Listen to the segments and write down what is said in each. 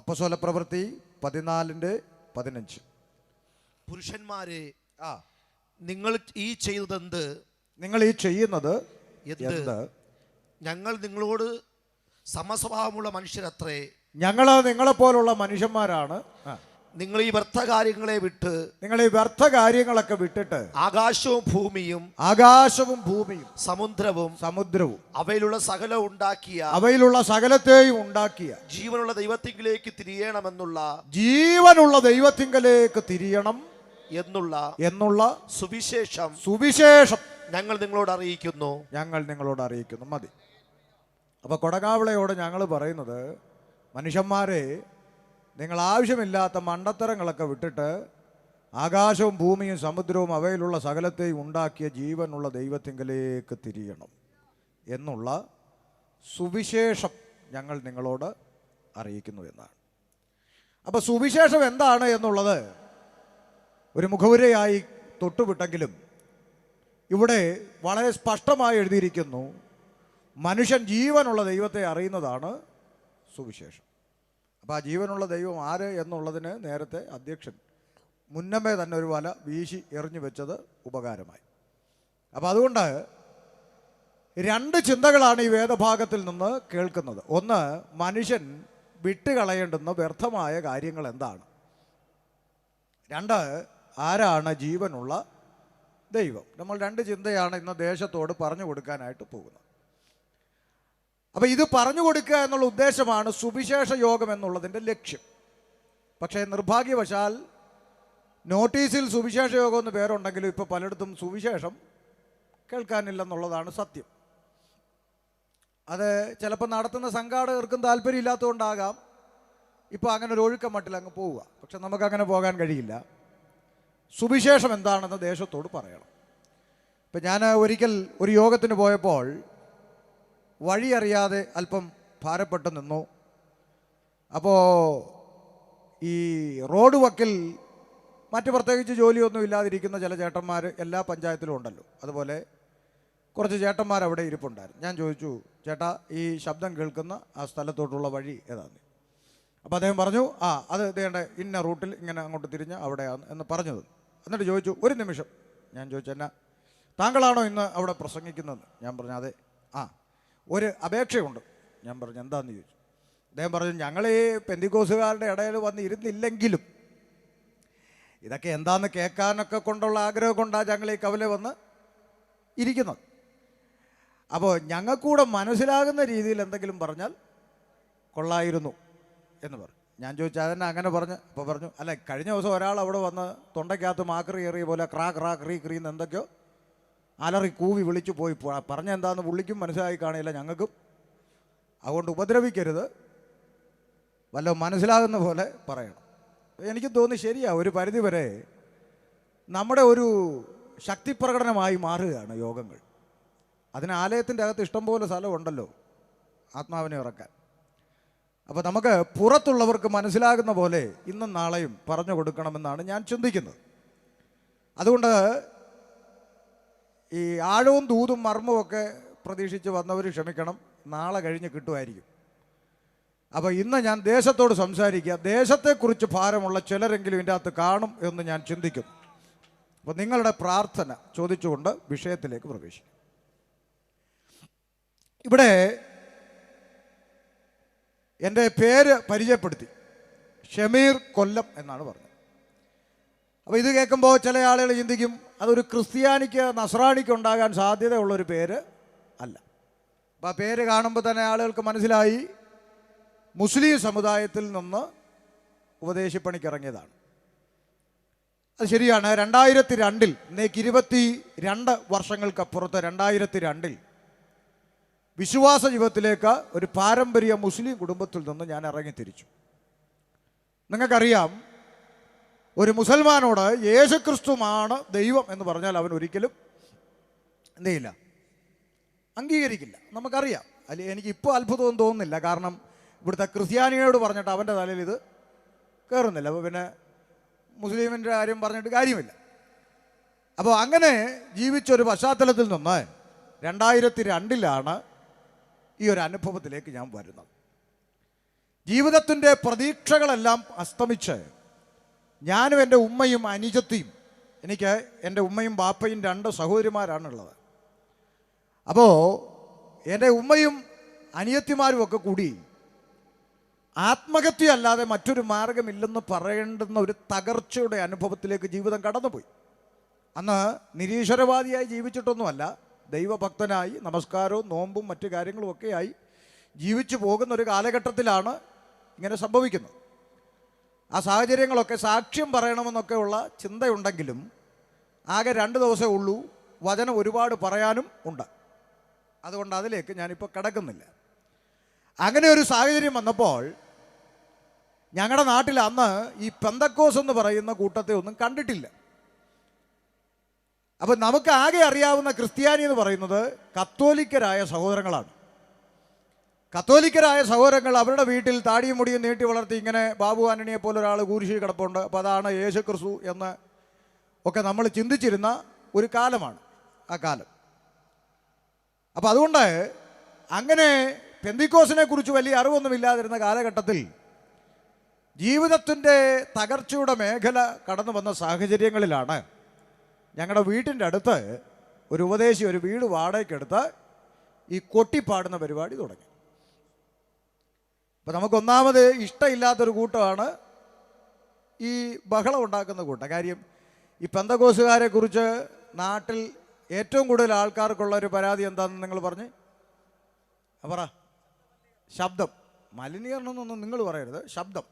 അപ്പോസ്തലപ്രവൃത്തി 14:15. പുരുഷന്മാരെ, നിങ്ങൾ ഈ ചെയ്തതെന്ത്? നിങ്ങൾ ഈ ചെയ്യുന്നത് എന്ത്? ഞങ്ങൾ നിങ്ങളോട് സമസ്വഭാവമുള്ള മനുഷ്യരത്രേ. ഞങ്ങൾ നിങ്ങളെപ്പോലുള്ള മനുഷ്യന്മാരാണ്. നിങ്ങൾ ഈ വ്യർത്ഥ കാര്യങ്ങളെ വിട്ട്, നിങ്ങൾ ഈ വ്യർത്ഥ കാര്യങ്ങളൊക്കെ വിട്ടിട്ട് ആകാശവും ഭൂമിയും സമുദ്രവും അവയിലുള്ള സകലത്തെയും ഉണ്ടാക്കിയ ജീവനുള്ള ദൈവത്തിങ്കിലേക്ക് തിരിയണം എന്നുള്ള സുവിശേഷം ഞങ്ങൾ നിങ്ങളോട് അറിയിക്കുന്നു. മതി. അപ്പൊ കൊടകാവിളയോട് ഞങ്ങൾ പറയുന്നത്, മനുഷ്യന്മാരെ, നിങ്ങൾ ആവശ്യമില്ലാത്ത മണ്ടത്തരങ്ങളൊക്കെ വിട്ടിട്ട് ആകാശവും ഭൂമിയും സമുദ്രവും അവയിലുള്ള സകലത്തെയും ഉണ്ടാക്കിയ ജീവനുള്ള ദൈവത്തിങ്കലേക്ക് തിരിയണം എന്നുള്ള സുവിശേഷം ഞങ്ങൾ നിങ്ങളോട് അറിയിക്കുന്നു എന്നാണ്. അപ്പോൾ സുവിശേഷം എന്താണ് എന്നുള്ളത് ഒരു മുഖവുരയായി തൊട്ടുവിട്ടെങ്കിലും ഇവിടെ വളരെ സ്പഷ്ടമായി എഴുതിയിരിക്കുന്നു. മനുഷ്യൻ ജീവനുള്ള ദൈവത്തെ അറിയുന്നതാണ് സുവിശേഷം. അപ്പോൾ ആ ജീവനുള്ള ദൈവം ആര് എന്നുള്ളതിന് നേരത്തെ അധ്യക്ഷൻ മുന്നമേ തന്നെ ഒരു വല വീശി എറിഞ്ഞു വെച്ചത് ഉപകാരമായി. അപ്പോൾ അതുകൊണ്ട് രണ്ട് ചിന്തകളാണ് ഈ വേദഭാഗത്തിൽ നിന്ന് കേൾക്കുന്നത്. ഒന്ന്, മനുഷ്യൻ വിട്ടുകളയേണ്ടുന്ന വ്യർത്ഥമായ കാര്യങ്ങൾ എന്താണ്? രണ്ട്, ആരാണ് ജീവനുള്ള ദൈവം? നമ്മൾ രണ്ട് ചിന്തയാണ് ഇന്ന് ദേശത്തോട് പറഞ്ഞു കൊടുക്കാനായിട്ട് പോകുന്നത്. അപ്പോൾ ഇത് പറഞ്ഞു കൊടുക്കുക എന്നുള്ള ഉദ്ദേശമാണ് സുവിശേഷ യോഗം എന്നുള്ളതിൻ്റെ ലക്ഷ്യം. പക്ഷേ നിർഭാഗ്യവശാൽ നോട്ടീസിൽ സുവിശേഷ യോഗം എന്ന് പേരുണ്ടെങ്കിലും ഇപ്പോൾ പലയിടത്തും സുവിശേഷം കേൾക്കാനില്ലെന്നുള്ളതാണ് സത്യം. അത് ചിലപ്പോൾ നടത്തുന്ന സംഘാടകർക്കും താല്പര്യമില്ലാത്തതുകൊണ്ടാകാം ഇപ്പോൾ അങ്ങനെ ഒരു ഒഴുക്കം മട്ടിൽ അങ്ങ് പോവുക. പക്ഷെ നമുക്കങ്ങനെ പോകാൻ കഴിയില്ല. സുവിശേഷം എന്താണെന്ന് ദേശത്തോട് പറയണം. ഇപ്പം ഞാൻ ഒരിക്കൽ ഒരു യോഗത്തിന് പോയപ്പോൾ വഴിയറിയാതെ അല്പം ഭാരപ്പെട്ട് നിന്നു. അപ്പോൾ ഈ റോഡ് വക്കിൽ മറ്റ് പ്രത്യേകിച്ച് ജോലിയൊന്നും ഇല്ലാതിരിക്കുന്ന ചില ചേട്ടന്മാർ എല്ലാ പഞ്ചായത്തിലും ഉണ്ടല്ലോ. അതുപോലെ കുറച്ച് ചേട്ടന്മാർ അവിടെ ഇരിപ്പുണ്ടായിരുന്നു. ഞാൻ ചോദിച്ചു, ചേട്ടാ, ഈ ശബ്ദം കേൾക്കുന്ന ആ സ്ഥലത്തോട്ടുള്ള വഴി ഏതാണ്? അപ്പോൾ അദ്ദേഹം പറഞ്ഞു, അത് ഇതേണ്ട ഇന്ന റൂട്ടിൽ ഇങ്ങനെ അങ്ങോട്ട് തിരിഞ്ഞ് അവിടെയാണ് എന്ന് പറഞ്ഞത്. എന്നിട്ട് ചോദിച്ചു, ഒരു നിമിഷം. ഞാൻ ചോദിച്ചു, എന്നാ, താങ്കളാണോ ഇന്ന് അവിടെ പ്രസംഗിക്കുന്നത്? ഞാൻ പറഞ്ഞു, അതെ. ഒരു അപേക്ഷയുണ്ട്. ഞാൻ പറഞ്ഞു, എന്താണെന്ന് ചോദിച്ചു. അദ്ദേഹം പറഞ്ഞു, ഞങ്ങൾ ഈ പെന്തിക്കോസുകാരുടെ ഇടയിൽ വന്ന് ഇരുന്നില്ലെങ്കിലും ഇതൊക്കെ എന്താണെന്ന് കേൾക്കാനൊക്കെ കൊണ്ടുള്ള ആഗ്രഹം കൊണ്ടാണ് ഞങ്ങൾ ഈ കവല വന്ന് ഇരിക്കുന്നത്. അപ്പോൾ ഞങ്ങൾക്കൂടെ മനസ്സിലാകുന്ന രീതിയിൽ എന്തെങ്കിലും പറഞ്ഞാൽ കൊള്ളായിരുന്നു എന്ന് പറഞ്ഞു. ഞാൻ ചോദിച്ചു, അതെന്നെ അങ്ങനെ പറഞ്ഞു? അപ്പോൾ പറഞ്ഞു, അല്ല, കഴിഞ്ഞ ദിവസം ഒരാൾ അവിടെ വന്ന് തൊണ്ടയ്ക്കകത്ത് മാക്രി എറിയ പോലെ ക്രാ ക്രീ ക്രീന്ന് എന്തൊക്കെയോ അലറി കൂവി വിളിച്ചു പോയി. പറഞ്ഞ എന്താണെന്ന് പുള്ളിക്കും മനസ്സിലായി കാണില്ല, ഞങ്ങൾക്കും. അതുകൊണ്ട് ഉപദ്രവിക്കരുത്, വല്ല മനസ്സിലാകുന്ന പോലെ പറയണം. എനിക്ക് തോന്നി ശരിയാ, ഒരു പരിധിവരെ നമ്മുടെ ഒരു ശക്തിപ്രകടനമായി മാറുകയാണ് യോഗങ്ങൾ. അതിന് ആലയത്തിൻ്റെ അകത്ത് ഇഷ്ടംപോലെ സ്ഥലമുണ്ടല്ലോ ആത്മാവിനെ ഇറക്കാൻ. അപ്പോൾ നമുക്ക് പുറത്തുള്ളവർക്ക് മനസ്സിലാകുന്ന പോലെ ഇന്നും നാളെയും പറഞ്ഞു കൊടുക്കണമെന്നാണ് ഞാൻ ചിന്തിക്കുന്നത്. അതുകൊണ്ട് ഈ ആഴവും ദൂതും മർമ്മവും ഒക്കെ പ്രതീക്ഷിച്ച് വന്നവർ ക്ഷമിക്കണം, നാളെ കഴിഞ്ഞ് കിട്ടുമായിരിക്കും. അപ്പോൾ ഇന്ന് ഞാൻ ദേശത്തോട് സംസാരിക്കുക. ദേശത്തെക്കുറിച്ച് ഭാരമുള്ള ചിലരെങ്കിലും ഇതിൻ്റെ അകത്ത് കാണും എന്ന് ഞാൻ ചിന്തിക്കുന്നു. അപ്പോൾ നിങ്ങളുടെ പ്രാർത്ഥന ചോദിച്ചുകൊണ്ട് വിഷയത്തിലേക്ക് പ്രവേശിക്കും. ഇവിടെ എൻ്റെ പേര് പരിചയപ്പെടുത്തി, ഷമീർ കൊല്ലം എന്നാണ് പറഞ്ഞത്. അപ്പോൾ ഇത് കേൾക്കുമ്പോൾ ചില ആളുകൾ ചിന്തിക്കും, അതൊരു ക്രിസ്ത്യാനിക്ക് നസ്രാണിക്ക് ഉണ്ടാകാൻ സാധ്യതയുള്ളൊരു പേര് അല്ല. അപ്പോൾ ആ പേര് കാണുമ്പോൾ തന്നെ ആളുകൾക്ക് മനസ്സിലായി മുസ്ലിം സമുദായത്തിൽ നിന്ന് ഉപദേശിപ്പണിക്കിറങ്ങിയതാണ്. അത് ശരിയാണ്. 2002 ഇന്നേക്ക് 22 വർഷങ്ങൾക്കപ്പുറത്ത് 2002 വിശ്വാസ ജീവിതത്തിലേക്ക് ഒരു പാരമ്പര്യ മുസ്ലിം കുടുംബത്തിൽ നിന്ന് ഞാൻ ഇറങ്ങിത്തിരിച്ചു. നിങ്ങൾക്കറിയാം, ഒരു മുസൽമാനോട് യേശുക്രിസ്തുവാണ് ദൈവം എന്ന് പറഞ്ഞാൽ അവൻ ഒരിക്കലും എന്ത് ചെയ്യില്ല, അംഗീകരിക്കില്ല. നമുക്കറിയാം. അല്ലെങ്കിൽ എനിക്കിപ്പോൾ അത്ഭുതമൊന്നും തോന്നുന്നില്ല. കാരണം ഇവിടുത്തെ ക്രിസ്ത്യാനിയോട് പറഞ്ഞിട്ട് അവൻ്റെ തലയിൽ ഇത് കയറുന്നില്ല. അപ്പോൾ പിന്നെ മുസ്ലിമിൻ്റെ കാര്യം പറഞ്ഞിട്ട് കാര്യമില്ല. അപ്പോൾ അങ്ങനെ ജീവിച്ചൊരു പശ്ചാത്തലത്തിൽ നിന്ന് 2002 ഈ ഒരു അനുഭവത്തിലേക്ക് ഞാൻ വരുന്നത്. ജീവിതത്തിൻ്റെ പ്രതീക്ഷകളെല്ലാം അസ്തമിച്ച് ഞാനും എൻ്റെ ഉമ്മയും അനുജത്തിയും, എനിക്ക് എൻ്റെ ഉമ്മയും ബാപ്പയും 2 സഹോദരിമാരാണുള്ളത്. അപ്പോൾ എൻ്റെ ഉമ്മയും അനിയത്തിമാരും ഒക്കെ കൂടി ആത്മഹത്യ അല്ലാതെ മറ്റൊരു മാർഗമില്ലെന്ന് പറയേണ്ടുന്ന ഒരു തകർച്ചയുടെ അനുഭവത്തിലേക്ക് ജീവിതം കടന്നുപോയി. അന്ന് നിരീശ്വരവാദിയായി ജീവിച്ചിട്ടൊന്നുമല്ല, ദൈവഭക്തനായി നമസ്കാരവും നോമ്പും മറ്റു കാര്യങ്ങളും ഒക്കെയായി ജീവിച്ചു പോകുന്ന ഒരു കാലഘട്ടത്തിലാണ് ഇങ്ങനെ സംഭവിക്കുന്നത്. ആ സാഹചര്യങ്ങളൊക്കെ സാക്ഷ്യം പറയണമെന്നൊക്കെയുള്ള ചിന്തയുണ്ടെങ്കിലും ആകെ 2 ദിവസമേ ഉള്ളൂ, വചനം ഒരുപാട് പറയാനും ഉണ്ട്. അതുകൊണ്ട് അതിലേക്ക് ഞാനിപ്പോൾ കിടക്കുന്നില്ല. അങ്ങനെ ഒരു സാഹചര്യം വന്നപ്പോൾ ഞങ്ങളുടെ നാട്ടിൽ അന്ന് ഈ പെന്തക്കോസ് എന്ന് പറയുന്ന കൂട്ടത്തെ ഒന്നും കണ്ടിട്ടില്ല. അപ്പോൾ നമുക്ക് ആകെ അറിയാവുന്ന ക്രിസ്ത്യാനി എന്ന് പറയുന്നത് കത്തോലിക്കരായ സഹോദരങ്ങളാണ്. കത്തോലിക്കരായ സഹോദരങ്ങൾ അവരുടെ വീട്ടിൽ താടിയും മുടിയും നീട്ടി വളർത്തി ഇങ്ങനെ ബാബു ആന്റണിയെ പോലെ ഒരാൾ കുരിശിൽ കിടപ്പുണ്ട്, അപ്പോൾ അതാണ് യേശു ക്രിസ്തു എന്ന് ഒക്കെ നമ്മൾ ചിന്തിച്ചിരുന്ന ഒരു കാലമാണ് ആ കാലം. അപ്പോൾ അതുകൊണ്ട് അങ്ങനെ പെന്തിക്കോസിനെ കുറിച്ച് വലിയ അറിവൊന്നുമില്ലാതിരുന്ന കാലഘട്ടത്തിൽ ജീവിതത്തിൻ്റെ തകർച്ചയുടെ മേഖല കടന്നു വന്ന സാഹചര്യങ്ങളിലാണ് ഞങ്ങളുടെ വീട്ടിൻ്റെ അടുത്ത് ഒരു ഉപദേശി ഒരു വീട് വാടകയ്ക്കെടുത്ത് ഈ കൊട്ടിപ്പാടുന്ന പരിപാടി തുടങ്ങി. അപ്പോൾ നമുക്കൊന്നാമത് ഇഷ്ടമില്ലാത്തൊരു കൂട്ടമാണ് ഈ ബഹളം ഉണ്ടാക്കുന്ന കൂട്ടം. കാര്യം ഈ പെന്തക്കോസുകാരെ കുറിച്ച് നാട്ടിൽ ഏറ്റവും കൂടുതൽ ആൾക്കാർക്കുള്ള ഒരു പരാതി എന്താണെന്ന് നിങ്ങൾ പറഞ്ഞ് പറ. ശബ്ദം. മലിനീകരണമെന്നൊന്നും നിങ്ങൾ പറയരുത്, ശബ്ദം.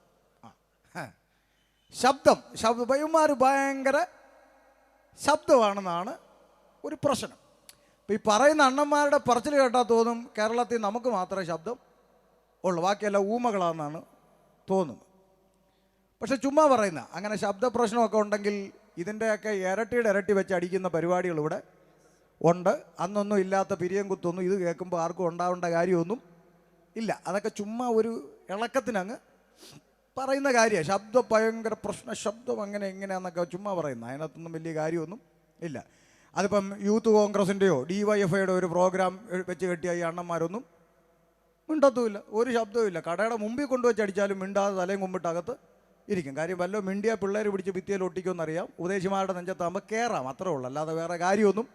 ശബ്ദം പയ്യന്മാർ ഭയങ്കര ശബ്ദമാണെന്നാണ് ഒരു പ്രശ്നം. അപ്പോൾ ഈ പറയുന്ന അണ്ണന്മാരുടെ പറച്ചിൽ കേട്ടാൽ തോന്നും കേരളത്തിൽ നമുക്ക് മാത്രമേ ശബ്ദം ഉള്ളൂ, ബാക്കിയെല്ലാം ഊമകളാണെന്നാണ് തോന്നുന്നത്. പക്ഷെ ചുമ്മാ പറയുന്ന അങ്ങനെ ശബ്ദ പ്രശ്നമൊക്കെ ഉണ്ടെങ്കിൽ ഇതിൻ്റെയൊക്കെ ഇരട്ടി വെച്ച് അടിക്കുന്ന പരിപാടികൾ ഇവിടെ ഉണ്ട്. അന്നൊന്നും ഇല്ലാത്ത പിരിയം കുത്തൊന്നും ഇത് കേൾക്കുമ്പോൾ ആർക്കും ഉണ്ടാവേണ്ട കാര്യമൊന്നും ഇല്ല. അതൊക്കെ ചുമ്മാ ഒരു ഇളക്കത്തിനങ്ങ് പറയുന്ന കാര്യമാണ്. ശബ്ദം ഭയങ്കര പ്രശ്ന, ശബ്ദം അങ്ങനെ എങ്ങനെയാണെന്നൊക്കെ ചുമ്മാ പറയുന്ന, അതിനകത്തൊന്നും വലിയ കാര്യമൊന്നും ഇല്ല. അതിപ്പം യൂത്ത് കോൺഗ്രസിൻ്റെയോ DYFIയുടെ ഒരു പ്രോഗ്രാം വെച്ച് കെട്ടിയ ഈ അണ്ണന്മാരൊന്നും മിണ്ടത്തുമില്ല, ഒരു ശബ്ദവുമില്ല. കടയുടെ മുമ്പിൽ കൊണ്ടുവച്ച് അടിച്ചാലും മിണ്ടാതെ തലയും കുമ്പിട്ടകത്ത് ഇരിക്കും. കാര്യം വല്ലോ മിണ്ടിയ പിള്ളേർ പിടിച്ച് ഭിത്തിയിൽ ഒട്ടിക്കുമെന്നറിയാം. ഉപദേശിമാരുടെ നെഞ്ചത്താകുമ്പോൾ കയറാം, അത്രേ ഉള്ളൂ. അല്ലാതെ വേറെ കാര്യമൊന്നും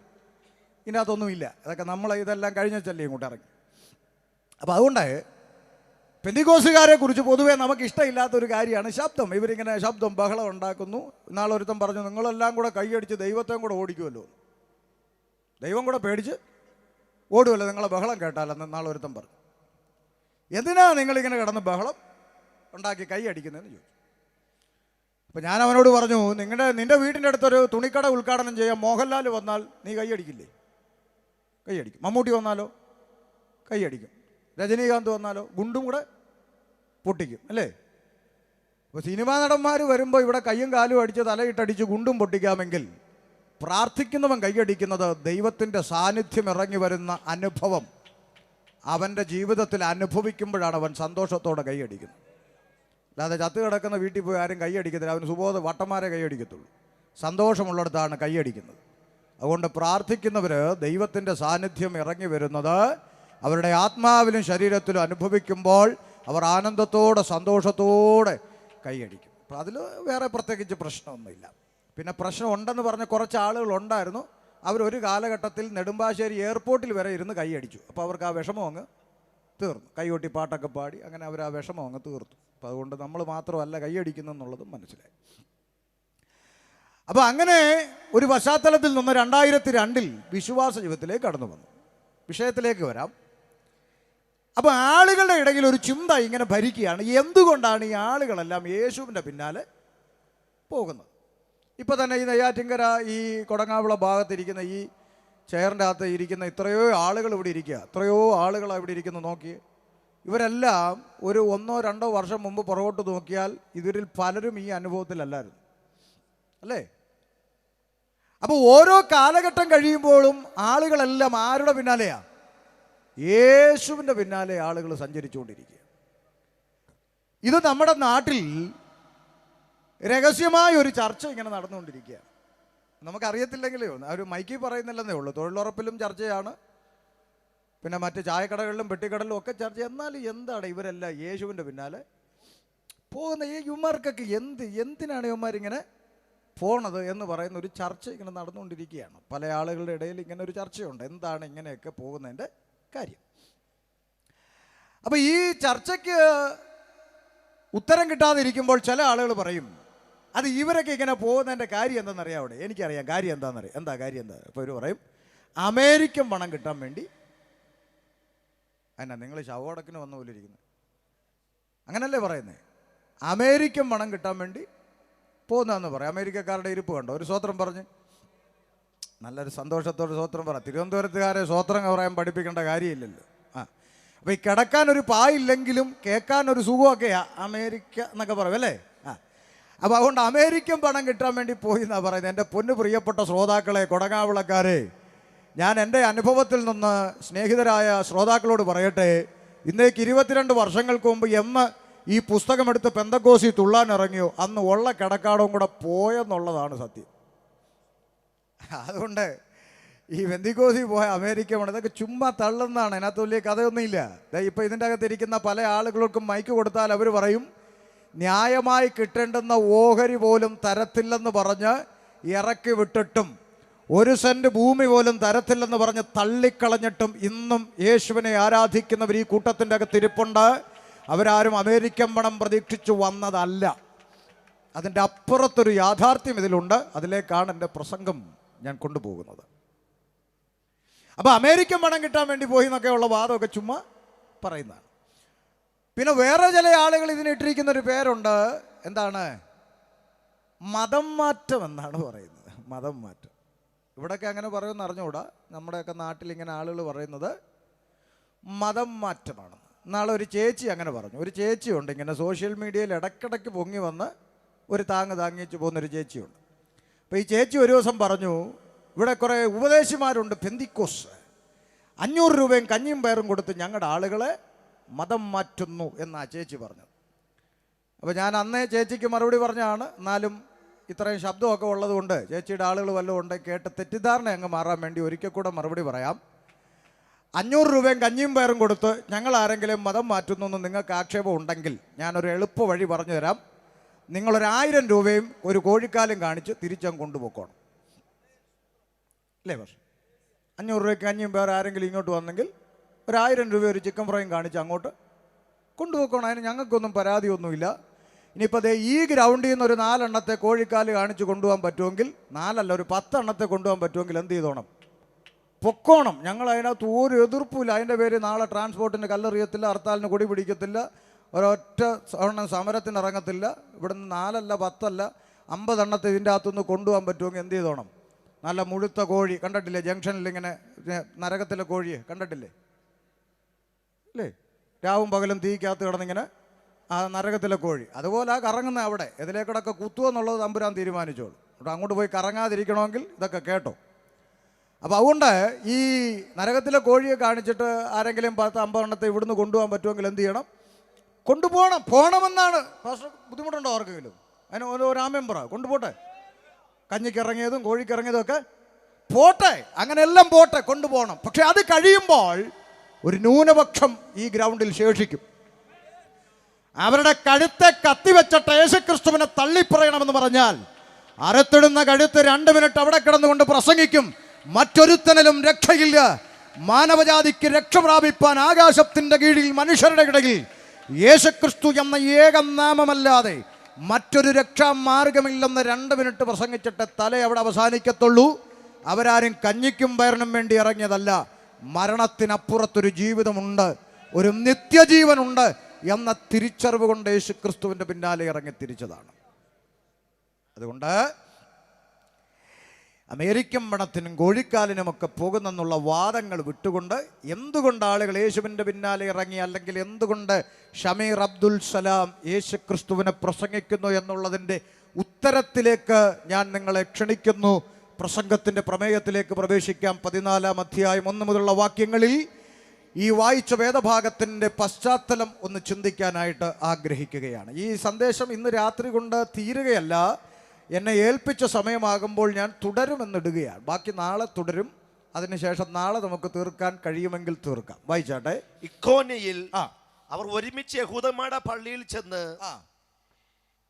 ഇതിനകത്തൊന്നും ഇല്ല. അതൊക്കെ നമ്മൾ ഇതെല്ലാം കഴിഞ്ഞല്ലേ ഇങ്ങോട്ട് ഇറങ്ങി. അപ്പോൾ അതുകൊണ്ട് പെന്തിക്കോസുകാരെ കുറിച്ച് പൊതുവേ നമുക്ക് ഇഷ്ടമില്ലാത്തൊരു കാര്യമാണ് ശബ്ദം. ഇവരിങ്ങനെ ശബ്ദം ബഹളം ഉണ്ടാക്കുന്നു. ഇന്നാളൊരുത്തം പറഞ്ഞു, നിങ്ങളെല്ലാം കൂടെ കൈയടിച്ച് ദൈവത്തെയും കൂടെ ഓടിക്കുമല്ലോ, ദൈവം കൂടെ പേടിച്ച് ഓടുമല്ലോ നിങ്ങളെ ബഹളം കേട്ടാലെന്ന് നാളൊരുത്തം പറഞ്ഞു. എന്തിനാ നിങ്ങളിങ്ങനെ കിടന്ന് ബഹളം ഉണ്ടാക്കി കൈയടിക്കുന്നതെന്ന് ചോദിച്ചു. അപ്പോൾ ഞാൻ അവനോട് പറഞ്ഞു, നിൻ്റെ വീട്ടിൻ്റെ അടുത്തൊരു തുണിക്കട ഉദ്ഘാടനം ചെയ്യാൻ മോഹൻലാൽ വന്നാൽ നീ കൈയടിക്കില്ലേ? കൈയടിക്കും. മമ്മൂട്ടി വന്നാലോ കൈയടിക്കും. രജനീകാന്ത് വന്നാലോ ഗുണ്ടും കൂടെ പൊട്ടിക്കും, അല്ലേ? അപ്പോൾ സിനിമാ നടന്മാർ വരുമ്പോൾ ഇവിടെ കയ്യും കാലും അടിച്ച് തലയിട്ടടിച്ച് ഗുണ്ടും പൊട്ടിക്കാമെങ്കിൽ പ്രാർത്ഥിക്കുന്നവൻ കൈയടിക്കുന്നത് ദൈവത്തിൻ്റെ സാന്നിധ്യം ഇറങ്ങി വരുന്ന അനുഭവം അവൻ്റെ ജീവിതത്തിൽ അനുഭവിക്കുമ്പോഴാണ് അവൻ സന്തോഷത്തോടെ കൈയടിക്കുന്നത്. അല്ലാതെ ചത്ത് കിടക്കുന്ന വീട്ടിൽ പോയി ആരും കൈയടിക്കത്തില്ല. അവന് സുബോധ വട്ടന്മാരെ കൈയടിക്കത്തുള്ളൂ. സന്തോഷമുള്ളിടത്താണ് കൈയടിക്കുന്നത്. അതുകൊണ്ട് പ്രാർത്ഥിക്കുന്നവർ ദൈവത്തിൻ്റെ സാന്നിധ്യം ഇറങ്ങി വരുന്നത് അവരുടെ ആത്മാവിലും ശരീരത്തിലും അനുഭവിക്കുമ്പോൾ അവർ ആനന്ദത്തോടെ സന്തോഷത്തോടെ കൈയടിക്കും. അപ്പോൾ അതിൽ വേറെ പ്രത്യേകിച്ച് പ്രശ്നമൊന്നുമില്ല. പിന്നെ പ്രശ്നം ഉണ്ടെന്ന് പറഞ്ഞ കുറച്ച് ആളുകളുണ്ടായിരുന്നു. അവരൊരു കാലഘട്ടത്തിൽ നെടുമ്പാശ്ശേരി എയർപോർട്ടിൽ വരെ ഇരുന്ന് കൈയടിച്ചു. അപ്പോൾ അവർക്ക് ആ വിഷമം അങ്ങ് തീർന്നു. കൈകൊട്ടി പാട്ടൊക്കെ പാടി അങ്ങനെ അവർ ആ വിഷമം അങ്ങ് തീർത്തു. അപ്പോൾ അതുകൊണ്ട് നമ്മൾ മാത്രമല്ല കൈയടിക്കുന്നെന്നുള്ളതും മനസ്സിലായി. അപ്പോൾ അങ്ങനെ ഒരു പശ്ചാത്തലത്തിൽ നിന്ന് 2002 വിശ്വാസ ജീവിതത്തിലേക്ക് കടന്നു വന്നു. വിഷയത്തിലേക്ക് വരാം. അപ്പോൾ ആളുകളുടെ ഇടയിൽ ഒരു ചിന്ത ഇങ്ങനെ ഭരിക്കുകയാണ്, എന്തുകൊണ്ടാണ് ഈ ആളുകളെല്ലാം യേശുവിൻ്റെ പിന്നാലെ പോകുന്നത്? ഇപ്പോൾ തന്നെ ഈ നെയ്യാറ്റിൻകര ഈ കൊടങ്ങാവിള ഭാഗത്തിരിക്കുന്ന ഈ ചെയറിൻ്റെ അകത്ത് ഇരിക്കുന്ന ഇത്രയോ ആളുകൾ ഇവിടെ ഇരിക്കുക, എത്രയോ ആളുകളാണ് ഇവിടെ ഇരിക്കുന്നത്. നോക്കിയേ, ഇവരെല്ലാം ഒരു 1-2 വർഷം മുമ്പ് പുറകോട്ട് നോക്കിയാൽ ഇവരിൽ പലരും ഈ അനുഭവത്തിലല്ലായിരുന്നു, അല്ലേ? അപ്പോൾ ഓരോ കാലഘട്ടം കഴിയുമ്പോഴും ആളുകളെല്ലാം ആരുടെ പിന്നാലെയാണ്? യേശുവിൻ്റെ പിന്നാലെ ആളുകൾ സഞ്ചരിച്ചുകൊണ്ടിരിക്കുക. ഇത് നമ്മുടെ നാട്ടിൽ രഹസ്യമായ ഒരു ചർച്ച ഇങ്ങനെ നടന്നുകൊണ്ടിരിക്കുകയാണ്. നമുക്കറിയത്തില്ലെങ്കിലേ ഒരു മൈക്കിൽ പറയുന്നില്ലെന്നേ ഉള്ളൂ. തൊഴിലുറപ്പിലും ചർച്ചയാണ്, പിന്നെ മറ്റ് ചായക്കടകളിലും പെട്ടിക്കടലിലും ഒക്കെ ചർച്ച. എന്നാൽ എന്താണ് ഇവരെല്ലാം യേശുവിൻ്റെ പിന്നാലെ പോകുന്ന ഈ യുമാർക്കൊക്കെ എന്തിനാണ് യുമാരിങ്ങനെ പോണത് എന്ന് പറയുന്ന ഒരു ചർച്ച ഇങ്ങനെ നടന്നുകൊണ്ടിരിക്കുകയാണ്. പല ആളുകളുടെ ഇടയിൽ ഇങ്ങനെ ഒരു ചർച്ചയുണ്ട്, എന്താണ് ഇങ്ങനെയൊക്കെ പോകുന്നതിൻ്റെ കാര്യം. അപ്പോൾ ഈ ചർച്ചയ്ക്ക് ഉത്തരം കിട്ടാതിരിക്കുമ്പോൾ ചില ആളുകൾ പറയും, അത് ഇവരൊക്കെ ഇങ്ങനെ പോകുന്നതിൻ്റെ കാര്യം എന്താണെന്നറിയാം. അവിടെ എനിക്കറിയാം കാര്യം എന്താണെന്നറിയാം. എന്താ കാര്യം എന്താ? ഇപ്പോൾ ഇവർ പറയും അമേരിക്കൻ പണം കിട്ടാൻ വേണ്ടി. എന്നാ നിങ്ങൾ ശവോടക്കിന് വന്ന പോലെ ഇരിക്കുന്നത്? അങ്ങനല്ലേ പറയുന്നത്? അമേരിക്കൻ പണം കിട്ടാൻ വേണ്ടി പോകുന്നതെന്ന് പറയാം. അമേരിക്കക്കാരുടെ ഇരിപ്പ് കണ്ടോ? ഒരു സ്വോത്രം പറഞ്ഞ് നല്ലൊരു സന്തോഷത്തോട് സ്വോത്രം പറ. തിരുവനന്തപുരത്തുകാരെ സ്വോത്രം പറയാൻ പഠിപ്പിക്കേണ്ട കാര്യമില്ലല്ലോ. അപ്പോൾ ഈ കിടക്കാൻ ഒരു പായില്ലെങ്കിലും കേൾക്കാൻ ഒരു സുഖമൊക്കെയാ അമേരിക്ക എന്നൊക്കെ പറയും അല്ലേ? അപ്പോൾ അതുകൊണ്ട് അമേരിക്കൻ പണം കിട്ടാൻ വേണ്ടി പോയി എന്നാണ് പറയുന്നത്. എൻ്റെ പൊന്നു പ്രിയപ്പെട്ട ശ്രോതാക്കളെ, കൊടങ്ങാവിളക്കാരെ, ഞാൻ എൻ്റെ അനുഭവത്തിൽ നിന്ന് സ്നേഹിതരായ ശ്രോതാക്കളോട് പറയട്ടെ, ഇന്നേക്ക് 22 വർഷങ്ങൾക്ക് മുമ്പ് എന്ന് ഈ പുസ്തകമെടുത്ത് പെന്തക്കോസി തുള്ളാൻ ഇറങ്ങിയോ അന്ന് ഉള്ള കിടക്കാടവും കൂടെ പോയെന്നുള്ളതാണ് സത്യം. അതുകൊണ്ട് ഈ പെന്തക്കോസി പോയ അമേരിക്ക വേണം ഇതൊക്കെ ചുമ്മാ തള്ളുന്നതാണ്. അതിനകത്ത് വലിയ കഥയൊന്നുമില്ല. ഇപ്പോൾ ഇതിൻ്റെ അകത്തിരിക്കുന്ന പല ആളുകൾക്കും മൈക്ക് കൊടുത്താൽ അവർ പറയും ന്യായമായി കിട്ടേണ്ടുന്ന ഓഹരി പോലും തരത്തില്ലെന്ന് പറഞ്ഞ് ഇറക്കി വിട്ടിട്ടും 1 സെന്റ് ഭൂമി പോലും തരത്തില്ലെന്ന് പറഞ്ഞ് തള്ളിക്കളഞ്ഞിട്ടും ഇന്നും യേശുവിനെ ആരാധിക്കുന്നവർ ഈ കൂട്ടത്തിൻ്റെ അകത്തിരിപ്പുണ്ട്. അവരാരും അമേരിക്കൻ പണം പ്രതീക്ഷിച്ചു വന്നതല്ല. അതിൻ്റെ അപ്പുറത്തൊരു യാഥാർത്ഥ്യം ഇതിലുണ്ട്. അതിലേക്കാണ് എൻ്റെ പ്രസംഗം ഞാൻ കൊണ്ടുപോകുന്നത്. അപ്പോൾ അമേരിക്കൻ പണം കിട്ടാൻ വേണ്ടി പോയി എന്നൊക്കെയുള്ള വാദമൊക്കെ ചുമ്മാ പറയുന്നതാണ്. പിന്നെ വേറെ ചില ആളുകൾ ഇതിനിട്ടിരിക്കുന്നൊരു പേരുണ്ട്. എന്താണ്? മതം മാറ്റം എന്നാണ് പറയുന്നത്. മതം മാറ്റം. ഇവിടെയൊക്കെ അങ്ങനെ പറയുമെന്ന് അറിഞ്ഞുകൂടാ. നമ്മുടെയൊക്കെ നാട്ടിൽ ഇങ്ങനെ ആളുകൾ പറയുന്നത് മതം മാറ്റമാണ്. നാളെ ഒരു ചേച്ചി അങ്ങനെ പറഞ്ഞു. ഒരു ചേച്ചിയുണ്ട് ഇങ്ങനെ സോഷ്യൽ മീഡിയയിൽ ഇടയ്ക്കിടയ്ക്ക് പൊങ്ങി വന്ന് ഒരു താങ്ങിച്ച് പോകുന്നൊരു ചേച്ചിയുണ്ട്. അപ്പോൾ ഈ ചേച്ചി ഒരു ദിവസം പറഞ്ഞു, ഇവിടെ കുറേ ഉപദേശിമാരുണ്ട് പെന്തിക്കോസ്, 500 രൂപയും കഞ്ഞിയും പയറും കൊടുത്ത് ഞങ്ങളുടെ ആളുകളെ മതം മാറ്റുന്നു എന്നാ ചേച്ചി പറഞ്ഞത്. അപ്പോൾ ഞാൻ അന്നേ ചേച്ചിക്ക് മറുപടി പറഞ്ഞാണ്. എന്നാലും ഇത്രയും ശബ്ദമൊക്കെ ഉള്ളതുകൊണ്ട് ചേച്ചിയുടെ ആളുകൾ വല്ലതും ഉണ്ടെങ്കിൽ കേട്ട് തെറ്റിദ്ധാരണ അങ്ങ് മാറാൻ വേണ്ടി ഒരിക്കൽ കൂടെ മറുപടി പറയാം. 500 രൂപയും കഞ്ഞിയും പയറും കൊടുത്ത് ഞങ്ങൾ ആരെങ്കിലും മതം മാറ്റുന്നു എന്ന് നിങ്ങൾക്ക് ആക്ഷേപം ഉണ്ടെങ്കിൽ ഞാനൊരു എളുപ്പ വഴി പറഞ്ഞു തരാം. നിങ്ങളൊരു 1000 രൂപയും ഒരു കോഴിക്കാലും കാണിച്ച് തിരിച്ചങ്ങ് കൊണ്ടുപോക്കണം അല്ലേ? പക്ഷേ 500 രൂപയ്ക്ക് കഞ്ഞിയും പയർ ആരെങ്കിലും ഇങ്ങോട്ട് വന്നെങ്കിൽ ഒരു 1000 രൂപ ഒരു ചിക്കൻ ഫ്രൈയും കാണിച്ച് അങ്ങോട്ട് കൊണ്ടുപോക്കണം. അതിന് ഞങ്ങൾക്കൊന്നും പരാതിയൊന്നുമില്ല. ഇനിയിപ്പോൾ അതേ ഈ ഗ്രൗണ്ടിൽ നിന്ന് ഒരു 4 എണ്ണത്തെ കോഴിക്കാല് കാണിച്ച് കൊണ്ടുപോകാൻ പറ്റുമെങ്കിൽ, 4 അല്ല ഒരു 10 എണ്ണത്തെ കൊണ്ടുപോകാൻ പറ്റുമെങ്കിൽ എന്ത് ചെയ്തോണം? പൊക്കോണം. ഞങ്ങൾ അതിനകത്ത് ഒരു എതിർപ്പില്ല. അതിൻ്റെ പേര് നാളെ ട്രാൻസ്പോർട്ടിന് കല്ലെറിയത്തില്ല, ഹർത്താലിന് കൊടി പിടിക്കത്തില്ല, ഒരൊറ്റ സമരത്തിന് ഇറങ്ങത്തില്ല. ഇവിടുന്ന് 4 അല്ല 10 അല്ല 50 എണ്ണത്തെ ഇതിൻ്റെ അകത്തുനിന്ന് കൊണ്ടുപോകാൻ പറ്റുമെങ്കിൽ എന്ത് ചെയ്തോണം? നല്ല മുഴുത്ത കോഴി കണ്ടിട്ടില്ലേ? ജംഗ്ഷനിൽ ഇങ്ങനെ നരകത്തിലെ കോഴിയെ കണ്ടിട്ടില്ലേ അല്ലേ? രാവും പകലും തീക്കകത്ത് കിടന്നിങ്ങനെ ആ നരകത്തിലെ കോഴി. അതുപോലെ ആ കറങ്ങുന്ന അവിടെ ഇതിലേക്കിടൊക്കെ കുത്തുമെന്നുള്ളത് തമ്പുരാൻ തീരുമാനിച്ചോളൂ. ഇവിടെ അങ്ങോട്ട് പോയി കറങ്ങാതിരിക്കണമെങ്കിൽ ഇതൊക്കെ കേട്ടോ. അപ്പോൾ അതുകൊണ്ട് ഈ നരകത്തിലെ കോഴിയെ കാണിച്ചിട്ട് ആരെങ്കിലും 10-50 എണ്ണത്തെ ഇവിടുന്ന് കൊണ്ടുപോകാൻ പറ്റുമെങ്കിൽ എന്ത് ചെയ്യണം? കൊണ്ടുപോകണം. പോകണമെന്നാണ്. പക്ഷേ ബുദ്ധിമുട്ടുണ്ടോ ആർക്കെങ്കിലും? അതിന് ഒരു ആമ്യം പറ, കൊണ്ടുപോട്ടെ. കഞ്ഞിക്ക് ഇറങ്ങിയതും കോഴിക്ക് ഇറങ്ങിയതും ഒക്കെ പോട്ടെ, അങ്ങനെ എല്ലാം പോട്ടെ, കൊണ്ടുപോകണം. പക്ഷെ അത് കഴിയുമ്പോൾ ഒരു ന്യൂനപക്ഷം ഈ ഗ്രൗണ്ടിൽ ശേഷിക്കും. അവരുടെ കഴുത്തെ കത്തിവെച്ചിട്ട് യേശുക്രിസ്തുവിനെ തള്ളിപ്പറയണമെന്ന് പറഞ്ഞാൽ അരത്തിടുന്ന കഴുത്ത് 2 മിനിറ്റ് അവിടെ കിടന്നുകൊണ്ട് പ്രസംഗിക്കും. മറ്റൊരുത്തനിലും രക്ഷയില്ല. മാനവജാതിക്ക് രക്ഷ പ്രാപിപ്പാൻ ആകാശത്തിൻ്റെ കീഴിൽ മനുഷ്യരുടെ ഇടയിൽ യേശുക്രിസ്തു എന്ന ഏകം നാമമല്ലാതെ മറ്റൊരു രക്ഷാമാർഗമില്ലെന്ന് 2 മിനിറ്റ് പ്രസംഗിച്ചിട്ട് തല അവിടെ അവസാനിക്കത്തുള്ളൂ. അവരാരും കഞ്ഞിക്കും പയറിനും വേണ്ടി ഇറങ്ങിയതല്ല. മരണത്തിനപ്പുറത്തൊരു ജീവിതമുണ്ട്, ഒരു നിത്യജീവനുണ്ട് എന്ന തിരിച്ചറിവ് കൊണ്ട് യേശുക്രിസ്തുവിൻ്റെ പിന്നാലെ ഇറങ്ങി തിരിച്ചതാണ്. അതുകൊണ്ട് അമേരിക്കൻ പണത്തിനും കോഴിക്കാലിനുമൊക്കെ പോകുന്നെന്നുള്ള വാദങ്ങൾ വിട്ടുകൊണ്ട് എന്തുകൊണ്ട് ആളുകൾ യേശുവിൻ്റെ പിന്നാലെ ഇറങ്ങി, അല്ലെങ്കിൽ എന്തുകൊണ്ട് ഷമീർ അബ്ദുൽ സലാം യേശുക്രിസ്തുവിനെ പ്രസംഗിക്കുന്നു എന്നുള്ളതിൻ്റെ ഉത്തരത്തിലേക്ക് ഞാൻ നിങ്ങളെ ക്ഷണിക്കുന്നു. പ്രസംഗത്തിൻ്റെ പ്രമേയത്തിലേക്ക് പ്രവേശിക്കാം. 14-ാം അധ്യായം 1 മുതലുള്ള വാക്യങ്ങളിൽ ഈ വായിച്ച വേദഭാഗത്തിൻ്റെ പശ്ചാത്തലം ഒന്ന് ചിന്തിക്കാനായിട്ട് ആഗ്രഹിക്കുകയാണ്. ഈ സന്ദേശം ഇന്ന് രാത്രി കൊണ്ട് തീരുകയല്ല. എന്നെ ഏൽപ്പിച്ച സമയമാകുമ്പോൾ ഞാൻ തുടരുമെന്നിടുകയാണ്. ബാക്കി നാളെ തുടരും. അതിനുശേഷം നാളെ നമുക്ക് തീർക്കാൻ കഴിയുമെങ്കിൽ തീർക്കാം. വായിച്ചാട്ടെ. ഇക്കോന്യയിൽ അവർ ഒരുമിച്ച് യഹൂദന്മാരുടെ പള്ളിയിൽ ചെന്ന്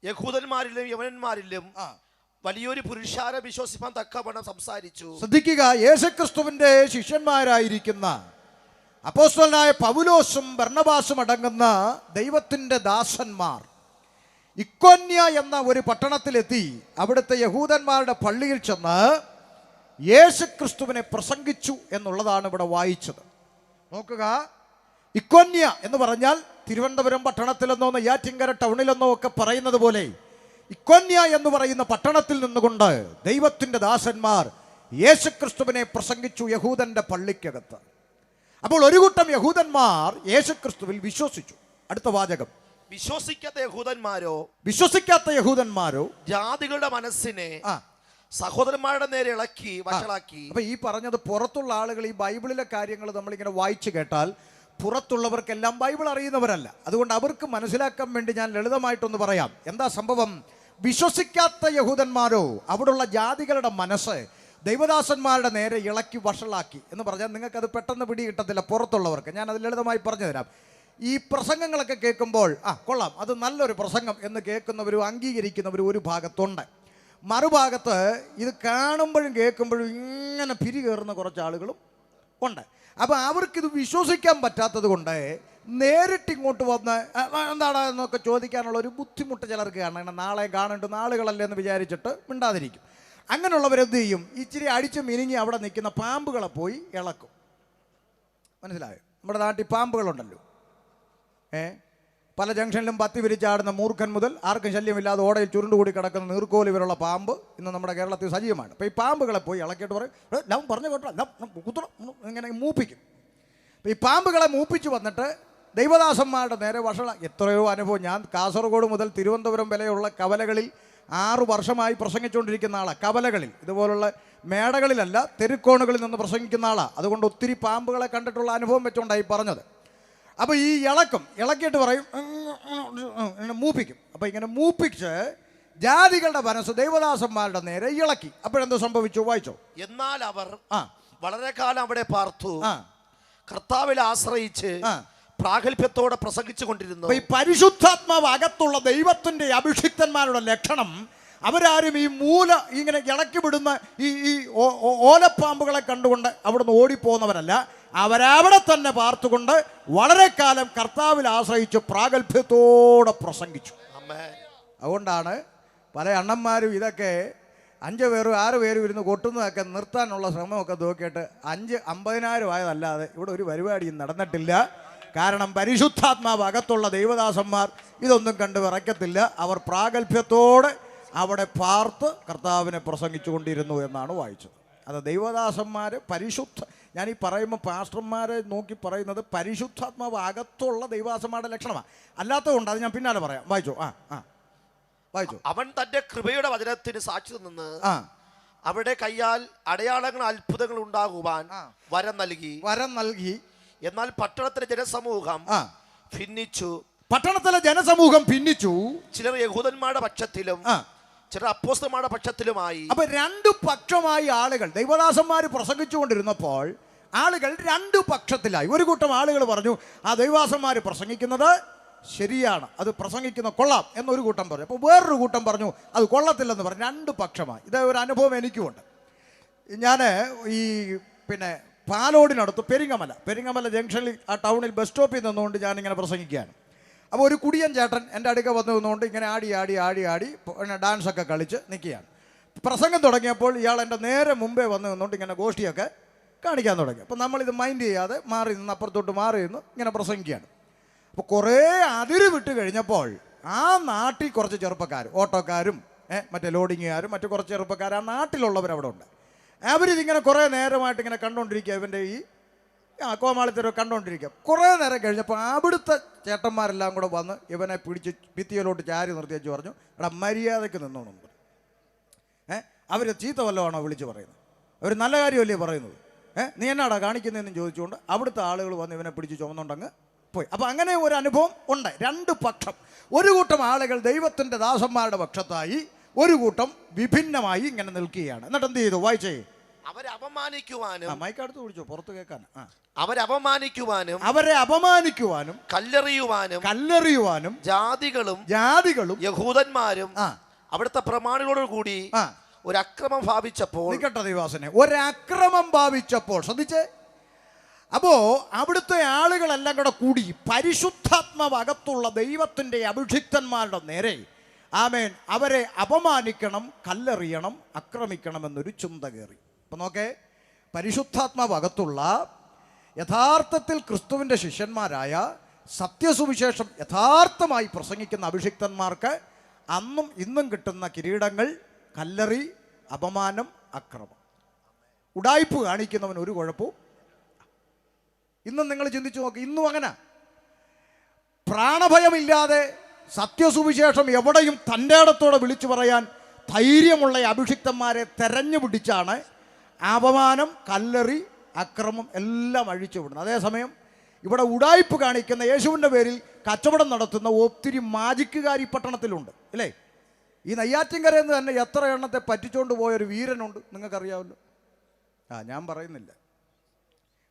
യഹൂദന്മാരിലും യവനന്മാരിലും ആ വലിയൊരു പുരുഷാരെ വിശ്വസിപ്പാൻ തക്കവണ്ണം സംസാരിച്ചു. ശ്രദ്ധിക്കുക, യേശുക്രിസ്തുവിന്റെ ശിഷ്യന്മാരായിരിക്കുന്ന അപ്പോസ്തലനായ പൗലോസും ബർന്നബാസും അടങ്ങുന്ന ദൈവത്തിൻ്റെ ദാസന്മാർ ഇക്കോന്യ എന്ന ഒരു പട്ടണത്തിലെത്തി അവിടുത്തെ യഹൂദന്മാരുടെ പള്ളിയിൽ ചെന്ന് യേശുക്രിസ്തുവിനെ പ്രസംഗിച്ചു എന്നുള്ളതാണ് ഇവിടെ വായിച്ചത്. നോക്കുക, ഇക്കോന്യ എന്ന് പറഞ്ഞാൽ തിരുവനന്തപുരം പട്ടണത്തിലെന്നോ നെയ്യാറ്റിൻകര ടൗണിലെന്നോ ഒക്കെ പറയുന്നത് പോലെ ഇക്കോന്യ എന്ന് പറയുന്ന പട്ടണത്തിൽ നിന്നുകൊണ്ട് ദൈവത്തിൻ്റെ ദാസന്മാർ യേശുക്രിസ്തുവിനെ പ്രസംഗിച്ചു യഹൂദന്റെ പള്ളിക്കകത്ത്. അപ്പോൾ ഒരു കൂട്ടം യഹൂദന്മാർ യേശുക്രിസ്തുവിൽ വിശ്വസിച്ചു. അടുത്ത വാചകം, വിശ്വസിക്കാത്ത യഹൂദന്മാരോ ജാതികളുടെ മനസ്സിനെ സഹോദരന്മാരുടെ നേരെ ഇളക്കി വഷളാക്കി. അപ്പൊ ഈ പറഞ്ഞത് പുറത്തുള്ള ആളുകൾ ഈ ബൈബിളിലെ കാര്യങ്ങൾ നമ്മളിങ്ങനെ വായിച്ചു കേട്ടാൽ പുറത്തുള്ളവർക്കെല്ലാം ബൈബിൾ അറിയുന്നവരല്ല. അതുകൊണ്ട് അവർക്ക് മനസ്സിലാക്കാൻ വേണ്ടി ഞാൻ ലളിതമായിട്ടൊന്ന് പറയാം. എന്താ സംഭവം? വിശ്വസിക്കാത്ത യഹൂദന്മാരോ അവിടെയുള്ള ജാതികളുടെ മനസ്സ് ദൈവദാസന്മാരുടെ നേരെ ഇളക്കി വഷളാക്കി എന്ന് പറഞ്ഞാൽ നിങ്ങൾക്കത് പെട്ടെന്ന് പിടി കിട്ടത്തില്ല പുറത്തുള്ളവർക്ക്. ഞാൻ അത് ലളിതമായി പറഞ്ഞു തരാം. ഈ പ്രസംഗങ്ങളൊക്കെ കേൾക്കുമ്പോൾ കൊള്ളാം, അത് നല്ലൊരു പ്രസംഗം എന്ന് കേൾക്കുന്നവരും അംഗീകരിക്കുന്നവരും ഒരു ഭാഗത്തുണ്ട്. മറുഭാഗത്ത് ഇത് കാണുമ്പോഴും കേൾക്കുമ്പോഴും ഇങ്ങനെ പിരി കയറുന്ന കുറച്ച് ആളുകളും ഉണ്ട്. അപ്പോൾ അവർക്കിത് വിശ്വസിക്കാൻ പറ്റാത്തത് കൊണ്ട് നേരിട്ട് ഇങ്ങോട്ട് വന്ന് എന്താണ് എന്നൊക്കെ ചോദിക്കാനുള്ള ഒരു ബുദ്ധിമുട്ട് ചിലർക്ക് കാണണം. നാളെ കാണേണ്ട നാളുകളല്ലേ എന്ന് വിചാരിച്ചിട്ട് മിണ്ടാതിരിക്കും. അങ്ങനെയുള്ളവരെന്ത് ചെയ്യും? ഇച്ചിരി അടിച്ച് മിനിങ്ങി അവിടെ നിൽക്കുന്ന പാമ്പുകളെ പോയി ഇളക്കും. മനസ്സിലായോ? നമ്മുടെ നാട്ടിൽ പാമ്പുകളുണ്ടല്ലോ. പല ജംഗ്ഷനിലും പത്തി വിരിച്ചാടുന്ന മൂർഖൻ മുതൽ ആർക്കും ശല്യമില്ലാതെ ഓടയിൽ ചുരുണ്ടുകൂടി കിടക്കുന്ന നീർക്കോലി വരെയുള്ള പാമ്പ് ഇന്ന് നമ്മുടെ കേരളത്തിൽ സജീവമാണ്. അപ്പോൾ ഈ പാമ്പുകളെ പോയി ഇളക്കിയിട്ട് പറയും, ലവ് പറഞ്ഞു കേട്ടോ, കുത്തണം, ഇങ്ങനെ മൂപ്പിക്കും. അപ്പോൾ ഈ പാമ്പുകളെ മൂപ്പിച്ച് വന്നിട്ട് ദൈവദാസന്മാരുടെ നേരെ വഷള. എത്രയോ അനുഭവം. ഞാൻ കാസർഗോഡ് മുതൽ തിരുവനന്തപുരം വരെയുള്ള കവലകളിൽ 6 വർഷമായി പ്രസംഗിച്ചുകൊണ്ടിരിക്കുന്ന ആളാണ്. കവലകളിൽ, ഇതുപോലുള്ള മേടകളിലല്ല, തെരുക്കോണുകളിൽ നിന്ന് പ്രസംഗിക്കുന്ന ആളാണ്. അതുകൊണ്ട് ഒത്തിരി പാമ്പുകളെ കണ്ടിട്ടുള്ള അനുഭവം വെച്ചുകൊണ്ടായി പറഞ്ഞത്. അപ്പോൾ ഈ ഇളക്കിയിട്ട് പറയും, മൂപ്പിക്കും. അപ്പോൾ ഇങ്ങനെ മൂപ്പിച്ച് ജാതികളുടെ മനസ്സ് ദൈവദാസന്മാരുടെ നേരെ ഇളക്കി. അപ്പോഴെന്തോ സംഭവിച്ചു? വായിച്ചോ. എന്നാൽ അവർ വളരെ കാലം അവിടെ പാർത്തു, കർത്താവിൽ ആശ്രയിച്ച് പ്രാഗൽഭ്യത്തോടെ പ്രസംഗിച്ചു കൊണ്ടിരുന്നു. ഈ പരിശുദ്ധാത്മാവ് അകത്തുള്ള ദൈവത്തിന്റെ അഭിഷിക്തന്മാരുടെ ലക്ഷണം, അവരാരും ഈ ഇങ്ങനെ ഇളക്കി വിടുന്ന ഈ ഓലപ്പാമ്പുകളെ കണ്ടുകൊണ്ട് അവിടുന്ന് ഓടിപ്പോകുന്നവരല്ല. അവരവിടെ തന്നെ പാർത്തുകൊണ്ട് വളരെ കാലം കർത്താവിൽ ആശ്രയിച്ച് പ്രാഗൽഭ്യത്തോടെ പ്രസംഗിച്ചു. അതുകൊണ്ടാണ് പല അണ്ണന്മാരും ഇതൊക്കെ 5 പേരും 6 പേരും ഇരുന്ന് കൊട്ടുന്നതൊക്കെ നിർത്താനുള്ള ശ്രമമൊക്കെ നോക്കിയിട്ട് 50,000 ആയതല്ലാതെ ഇവിടെ ഒരു പരിപാടിയും നടന്നിട്ടില്ല. കാരണം പരിശുദ്ധാത്മാവ് അകത്തുള്ള ദൈവദാസന്മാർ ഇതൊന്നും കണ്ട് വിറയ്ക്കത്തില്ല. അവർ പ്രാഗൽഭ്യത്തോടെ അവിടെ പാർത്ത് കർത്താവിനെ പ്രസംഗിച്ചു കൊണ്ടിരുന്നു എന്നാണ് വായിച്ചത്. അത് ദൈവദാസന്മാർ ഞാൻ ഈ പറയുമ്പോൾ പാസ്റ്റർമാരെ നോക്കി പറയുന്നത് പരിശുദ്ധാത്മാവ് അകത്തുള്ള ദൈവദാസന്മാരുടെ ലക്ഷണമാണ്. അല്ലാത്തതുകൊണ്ട് അത് ഞാൻ പിന്നാലെ പറയാം. വായിച്ചോ. വായിച്ചോ. അവൻ തന്റെ കൃപയുടെ വചനത്തിന് സാക്ഷി നിന്ന് അവിടെ കയ്യാൽ അടയാളങ്ങൾ അത്ഭുതങ്ങൾ ഉണ്ടാകുവാൻ വരം നൽകി. എന്നാൽ പട്ടണത്തിലെ ജനസമൂഹം ഭിന്നിച്ചു. ചിലർ യഹൂദന്മാരുടെ പക്ഷത്തിലും ചിലർ അപ്പോസ്തലന്മാരുടെ പക്ഷത്തിലുമായി. അപ്പൊ 2 പക്ഷമായി ആളുകൾ, ദൈവദാസന്മാർ പ്രസംഗിച്ചുകൊണ്ടിരുന്നപ്പോൾ ആളുകൾ 2 പക്ഷത്തിലായി. ഒരു കൂട്ടം ആളുകൾ പറഞ്ഞു ആ ദൈവദാസന്മാർ പ്രസംഗിക്കുന്നത് ശരിയാണ്, അത് പ്രസംഗിക്കുന്ന കൊള്ളാം എന്നൊരു കൂട്ടം പറഞ്ഞു. അപ്പോൾ വേറൊരു കൂട്ടം പറഞ്ഞു അത് കൊള്ളത്തില്ലെന്ന് പറഞ്ഞു. 2 പക്ഷമായി. ഇതേ ഒരു അനുഭവം എനിക്കുമുണ്ട്. ഞാൻ ഈ പാലോടിനടുത്ത് പെരിങ്ങമല ജംഗ്ഷനിൽ ആ ടൗണിൽ ബസ് സ്റ്റോപ്പിൽ നിന്നുകൊണ്ട് ഞാനിങ്ങനെ പ്രസംഗിക്കുകയാണ്. അപ്പോൾ ഒരു കുടിയൻ ചേട്ടൻ എൻ്റെ അടുക്ക വന്ന് നിന്നുകൊണ്ട് ഇങ്ങനെ ആടി ഡാൻസൊക്കെ കളിച്ച് നിൽക്കുകയാണ്. പ്രസംഗം തുടങ്ങിയപ്പോൾ ഇയാൾ എൻ്റെ നേരെ മുമ്പേ വന്ന് നിന്നുകൊണ്ട് ഇങ്ങനെ ഗോഷ്ഠിയൊക്കെ കാണിക്കാൻ തുടങ്ങി. അപ്പോൾ നമ്മളിത് മൈൻഡ് ചെയ്യാതെ അപ്പുറത്തോട്ട് മാറി നിന്ന് ഇങ്ങനെ പ്രസംഗിക്കുകയാണ്. അപ്പോൾ കുറേ അതിര് വിട്ട് കഴിഞ്ഞപ്പോൾ ആ നാട്ടിൽ കുറച്ച് ചെറുപ്പക്കാർ, ഓട്ടോക്കാരും മറ്റേ ലോഡിങ്ങുകാരും മറ്റു കുറച്ച് ചെറുപ്പക്കാർ ആ നാട്ടിലുള്ളവരവിടെ ഉണ്ട്. അവരിതിങ്ങനെ കുറേ നേരമായിട്ട് ഇങ്ങനെ കണ്ടുകൊണ്ടിരിക്കുക. ഇവൻ്റെ ഈ കോമാളിത്തരം കണ്ടുകൊണ്ടിരിക്കുക. കുറേ നേരം കഴിഞ്ഞപ്പോൾ അവിടുത്തെ ചേട്ടന്മാരെല്ലാം കൂടെ വന്ന് ഇവനെ പിടിച്ച് ഭിത്തിയിലോട്ട് ചാരി നിർത്തി വെച്ച് പറഞ്ഞു, എടാ മര്യാദയ്ക്ക് നിന്നോണം. അവർ ചീത്ത വല്ലതാണോ വിളിച്ച് പറയുന്നത്? അവർ നല്ല കാര്യമല്ലേ പറയുന്നത്? നീ എന്നാടാ കാണിക്കുന്നതെന്ന് ചോദിച്ചുകൊണ്ട് അവിടുത്തെ ആളുകൾ വന്ന് ഇവനെ പിടിച്ച് ചുമന്നുകൊണ്ടങ്ങ് പോയി. അപ്പം അങ്ങനെ ഒരു അനുഭവം ഉണ്ട്. 2 പക്ഷം. ഒരു കൂട്ടം ആളുകൾ ദൈവത്തിൻ്റെ ദാസന്മാരുടെ പക്ഷത്തായി, ഒരു കൂട്ടം വിഭിന്നമായി ഇങ്ങനെ നിൽക്കുകയാണ്. എന്നിട്ട് എന്ത് ചെയ്തു? വായിച്ചേ. അവരെ അപമാനിക്കുവാനും മൈക്കടുത്ത് പിടിച്ചോ, പുറത്ത് കേൾക്കാൻ. അവരെ അപമാനിക്കുവാനും കല്ലെറിയുവാനും ജാതികളും യഹൂദന്മാരും അവിടുത്തെ പ്രമാണികളോട് കൂടി ഒരു അക്രമം ഭാവിച്ചപ്പോൾ, ദൈവാസനെ, ഒരക്രമം ഭാവിച്ചപ്പോൾ, ശ്രദ്ധിച്ചേ. അപ്പോ അവിടുത്തെ ആളുകളെല്ലാം കൂടെ കൂടി പരിശുദ്ധാത്മാവകത്തുള്ള ദൈവത്തിന്റെ അഭിഷിക്തന്മാരുടെ നേരെ ആമേൻ അവരെ അപമാനിക്കണം, കല്ലെറിയണം, ആക്രമിക്കണം എന്നൊരു ചിന്ത കയറി. അപ്പൊ നോക്കേ, പരിശുദ്ധാത്മാവകത്തുള്ള യഥാർത്ഥത്തിൽ ക്രിസ്തുവിന്റെ ശിഷ്യന്മാരായ സത്യസുവിശേഷം യഥാർത്ഥമായി പ്രസംഗിക്കുന്ന അഭിഷിക്തന്മാർക്ക് അന്നും ഇന്നും കിട്ടുന്ന കിരീടങ്ങൾ കല്ലെറി, അപമാനം, അക്രമം. ഉഡായിപ്പ് കാണിക്കുന്നവൻ ഒരു കുഴപ്പവും. ഇന്നും നിങ്ങൾ ചിന്തിച്ചു നോക്ക്, ഇന്നും അങ്ങനെ പ്രാണഭയമില്ലാതെ സത്യസുവിശേഷം എവിടെയും തൻ്റെ ഇടത്തോടെ വിളിച്ചു പറയാൻ ധൈര്യമുള്ള അഭിഷിക്തന്മാരെ തെരഞ്ഞു പിടിച്ചാണ് അപമാനം, കല്ലെറി, അക്രമം എല്ലാം അഴിച്ചു വിടുന്നത്. അതേസമയം ഇവിടെ ഉഡായിപ്പ് കാണിക്കുന്ന യേശുവിൻ്റെ പേരിൽ കച്ചവടം നടത്തുന്ന ഒത്തിരി മാജിക്കുകാരി പട്ടണത്തിലുണ്ട്, അല്ലേ? ഈ നെയ്യാറ്റിൻകരയിൽ നിന്ന് തന്നെ എത്ര എണ്ണത്തെ പറ്റിച്ചുകൊണ്ട് പോയൊരു വീരനുണ്ട്, നിങ്ങൾക്കറിയാമല്ലോ. ഞാൻ പറയുന്നില്ല.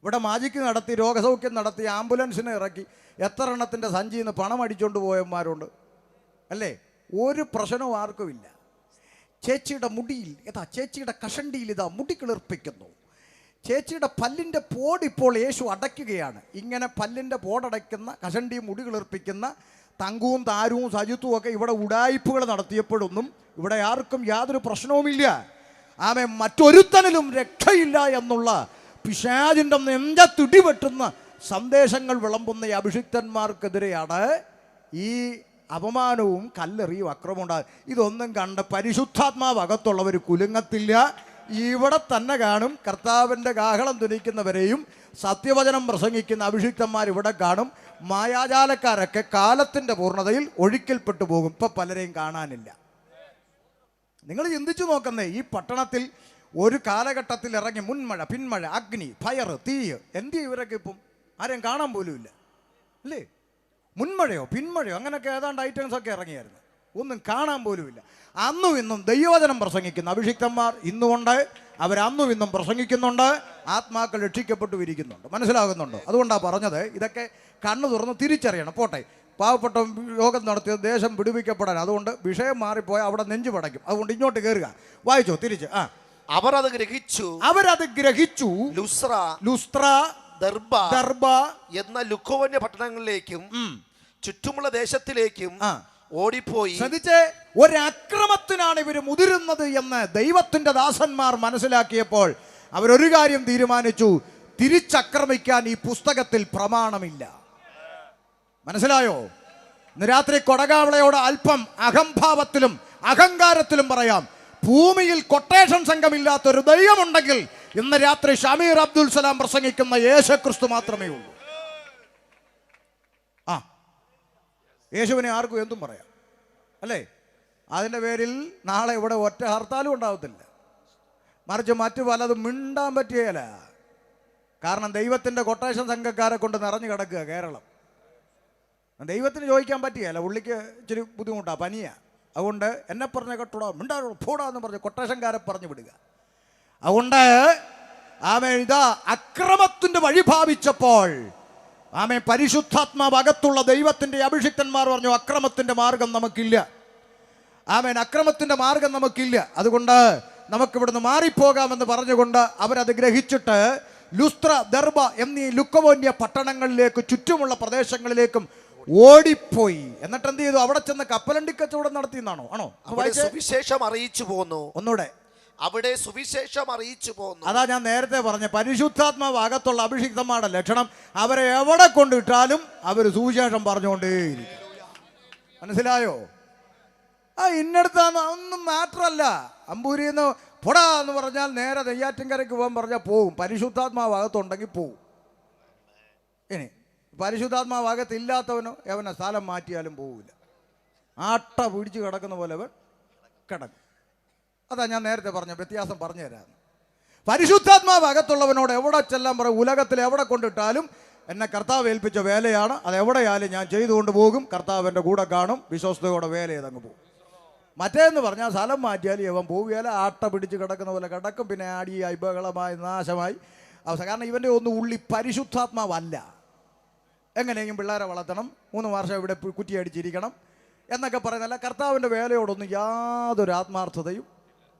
ഇവിടെ മാജിക്ക് നടത്തി, രോഗസൗഖ്യം നടത്തി, ആംബുലൻസിനെ ഇറക്കി എത്ര എണ്ണത്തിൻ്റെ സഞ്ചിയിൽ നിന്ന് പണം അടിച്ചുകൊണ്ട് പോയവന്മാരുണ്ട്, അല്ലേ? ഒരു പ്രശ്നവും ആർക്കുമില്ല. ചേച്ചിയുടെ മുടിയിൽ ചേച്ചിയുടെ കഷണ്ടിയിൽ മുടി കിളിർപ്പിക്കുന്നു. ചേച്ചിയുടെ പല്ലിൻ്റെ പോടിപ്പോൾ യേശു അടയ്ക്കുകയാണ്. ഇങ്ങനെ പല്ലിൻ്റെ പോടടയ്ക്കുന്ന, കഷണ്ടി മുടി കിളിർപ്പിക്കുന്ന തങ്കുവും താരവും സജിത്തും ഒക്കെ ഇവിടെ ഉഡായിപ്പുകൾ നടത്തിയപ്പോഴൊന്നും ഇവിടെ ആർക്കും യാതൊരു പ്രശ്നവുമില്ല. ആമേ, മറ്റൊരുത്തനിലും രക്ഷയില്ല എന്നുള്ള പിശാചിൻ്റെ നെഞ്ചത്തിടിവെട്ടുന്ന സന്ദേശങ്ങൾ വിളമ്പുന്ന ഈ അഭിഷിക്തന്മാർക്കെതിരെയാണ് ഈ അപമാനവും കല്ലെറിയും അക്രമവും ഉണ്ടാകും. ഇതൊന്നും കണ്ട് പരിശുദ്ധാത്മാവകത്തുള്ളവർ കുലുങ്ങത്തില്ല. ഇവിടെ തന്നെ കാണും. കർത്താവിൻ്റെ കാഹളം ധനിക്കുന്നവരെയും സത്യവചനം പ്രസംഗിക്കുന്ന അഭിഷിക്തന്മാർ ഇവിടെ കാണും. മായാജാലക്കാരൊക്കെ കാലത്തിൻ്റെ പൂർണ്ണതയിൽ ഒഴുക്കിൽപ്പെട്ടു പോകും. ഇപ്പം പലരെയും കാണാനില്ല. നിങ്ങൾ ചിന്തിച്ചു നോക്കുന്നേ, ഈ പട്ടണത്തിൽ ഒരു കാലഘട്ടത്തിൽ ഇറങ്ങി മുൻമഴ, പിന്മഴ, അഗ്നി, ഫയർ, തീ, എന്ത് ഇവരൊക്കെ ഇപ്പം ആരെയും കാണാൻ പോലും ഇല്ല, അല്ലേ? മുൻമഴയോ പിന്മഴയോ അങ്ങനെയൊക്കെ ഏതാണ്ട് ഐറ്റംസ് ഒക്കെ ഇറങ്ങിയായിരുന്നു, ഒന്നും കാണാൻ പോലുമില്ല. അന്നും ഇന്നും ദൈവവചനം പ്രസംഗിക്കുന്ന അഭിഷിക്തന്മാർ ഇന്നുകൊണ്ട് അവരന്നും ഇന്നും പ്രസംഗിക്കുന്നുണ്ട്. ആത്മാക്കൾ രക്ഷിക്കപ്പെട്ടു ഇരിക്കുന്നുണ്ട്. മനസ്സിലാകുന്നുണ്ടോ? അതുകൊണ്ടാണ് പറഞ്ഞത്, ഇതൊക്കെ കണ്ണു തുറന്ന് തിരിച്ചറിയണം. പോട്ടെ, പാവപ്പെട്ട യോഗം നടത്തിയത് ദേശം പിടിപ്പിക്കപ്പെടാൻ. അതുകൊണ്ട് വിഷയം മാറിപ്പോയാൽ അവിടെ നെഞ്ചു പടയ്ക്കും. അതുകൊണ്ട് ഇങ്ങോട്ട് കയറുക. വായിച്ചോ തിരിച്ച്. അവരത് ഗ്രഹിച്ചു. ലുസ്ത്ര, ദർബ എന്ന ലുക്കോന്യ പട്ടണങ്ങളിലേക്കും ചുറ്റുമുള്ള ദേശത്തിലേക്കും ഓടിപ്പോയി. ശ്രദ്ധിച്ചേ, ഒരക്രമത്തിനാണ് ഇവർ മുതിരുന്നത് എന്ന് ദൈവത്തിന്റെ ദാസന്മാർ മനസ്സിലാക്കിയപ്പോൾ അവരൊരു കാര്യം തീരുമാനിച്ചു: തിരിച്ചക്രമിക്കാൻ ഈ പുസ്തകത്തിൽ പ്രമാണമില്ല. മനസ്സിലായോ? ഇന്ന് രാത്രി കൊടകാവളയോട് അല്പം അഹംഭാവത്തിലും അഹങ്കാരത്തിലും പറയാം, ഭൂമിയിൽ കൊട്ടേഷൻ സംഘമില്ലാത്തൊരു ദൈവമുണ്ടെങ്കിൽ ഇന്ന് രാത്രി ഷമീർ അബ്ദുൽ സലാം പ്രസംഗിക്കുന്ന യേശുക്രിസ്തു മാത്രമേ ഉള്ളൂ. യേശുവിനെ ആർക്കും എന്തും പറയാം, അല്ലേ? അതിൻ്റെ പേരിൽ നാളെ ഇവിടെ ഒറ്റ ഹർത്താലും ഉണ്ടാവത്തില്ല. മറിച്ച് മറ്റു പലതും മിണ്ടാൻ പറ്റുകയില്ല. കാരണം ദൈവത്തിൻ്റെ കൊട്ടേഷൻ സംഘക്കാരെ കൊണ്ട് നിറഞ്ഞു കിടക്കുക കേരളം. ദൈവത്തിന് ചോദിക്കാൻ പറ്റുകയില്ല, പുള്ളിക്ക് ഇച്ചിരി ബുദ്ധിമുട്ടാണ്, പനിയാണ്. അതുകൊണ്ട് എന്നെ പറഞ്ഞ കേട്ടോടാ, മിണ്ടാടോ, പോടാന്ന് പറഞ്ഞ് കൊട്ടേഷൻകാരെ പറഞ്ഞു വിടുക. അതുകൊണ്ട് ഇതാ അക്രമത്തിൻ്റെ വഴി ഭാവിച്ചപ്പോൾ പരിശുദ്ധാത്മാവകത്തുള്ള ദൈവത്തിൻ്റെ അഭിഷിക്തന്മാർ പറഞ്ഞു, അക്രമത്തിൻ്റെ മാർഗം നമുക്കില്ല. അക്രമത്തിൻ്റെ മാർഗം നമുക്കില്ല. അതുകൊണ്ട് നമുക്കിവിടുന്ന് മാറിപ്പോകാമെന്ന് പറഞ്ഞുകൊണ്ട് അവരത് ഗ്രഹിച്ചിട്ട് ലുസ്ത്ര, ദർബ എന്നീ ലുക്കവോന്യ പട്ടണങ്ങളിലേക്ക്, ചുറ്റുമുള്ള പ്രദേശങ്ങളിലേക്കും ഓടിപ്പോയി. എന്നിട്ട് എന്ത് ചെയ്തു? അവിടെ ചെന്ന് കപ്പലണ്ടി കച്ചവടം നടത്തിയെന്നാണോ? ആണോ? സുവിശേഷം അറിയിച്ചു പോന്നു. ഒന്നുകൂടെ, അവിടെ സുവിശേഷം അറിയിച്ചു പോന്നു. അതാ ഞാൻ നേരത്തെ പറഞ്ഞ പരിശുദ്ധാത്മാവകത്തുള്ള അഭിഷിക്തന്മാരുടെ ലക്ഷണം. അവരെ എവിടെ കൊണ്ടിട്ടാലും അവർ സുവിശേഷം പറഞ്ഞുകൊണ്ടേയിരിക്കും. മനസ്സിലായോ? ഇന്നടുത്താന്ന് ഒന്നും മാറ്ററല്ല. അമ്പൂരിന്ന് പൊടാ എന്ന് പറഞ്ഞാൽ നേരെ നെയ്യാറ്റിൻകരയ്ക്ക് പോകാൻ പറഞ്ഞാൽ പോകും. പരിശുദ്ധാത്മാവകത്തുണ്ടെങ്കിൽ പോകും. ഇനി പരിശുദ്ധാത്മാവകത്തില്ലാത്തവനോ എവനെ സ്ഥലം മാറ്റിയാലും പോകില്ല. ആട്ട പിടിച്ച് കിടക്കുന്ന പോലെ അവൻ കിടക്കും. അതാ ഞാൻ നേരത്തെ പറഞ്ഞ വ്യത്യാസം പറഞ്ഞു തരാം. പരിശുദ്ധാത്മാവകത്തുള്ളവനോട് എവിടെ ചെല്ലാൻ പറയും, ഉലകത്തിൽ എവിടെ കൊണ്ടിട്ടാലും എന്നെ കർത്താവ് ഏൽപ്പിച്ച വേലയാണ്, അത് എവിടെയായാലും ഞാൻ ചെയ്തുകൊണ്ട് പോകും. കർത്താവ് എൻ്റെ കൂടെ കാണും, വിശ്വസ്തയോടെ വേല ചെയ്തങ്ങ് പോകും. മറ്റേന്ന് പറഞ്ഞാൽ സ്ഥലം മാറ്റിയാൽ ഇവൻ പോവുകയില്ല, ആട്ട പിടിച്ച് കിടക്കുന്ന പോലെ കിടക്കും, പിന്നെ ആടിയായി ബഹളമായി നാശമായി അവസ്ഥ. കാരണം ഇവൻ്റെ ഒന്നും ഉള്ളി പരിശുദ്ധാത്മാവല്ല. എങ്ങനെയെങ്കിലും പിള്ളേരെ വളർത്തണം, 3 വർഷം ഇവിടെ കുറ്റിയടിച്ചിരിക്കണം എന്നൊക്കെ പറയുന്നല്ല. കർത്താവിൻ്റെ വേലയോടൊന്നും യാതൊരു ആത്മാർത്ഥതയും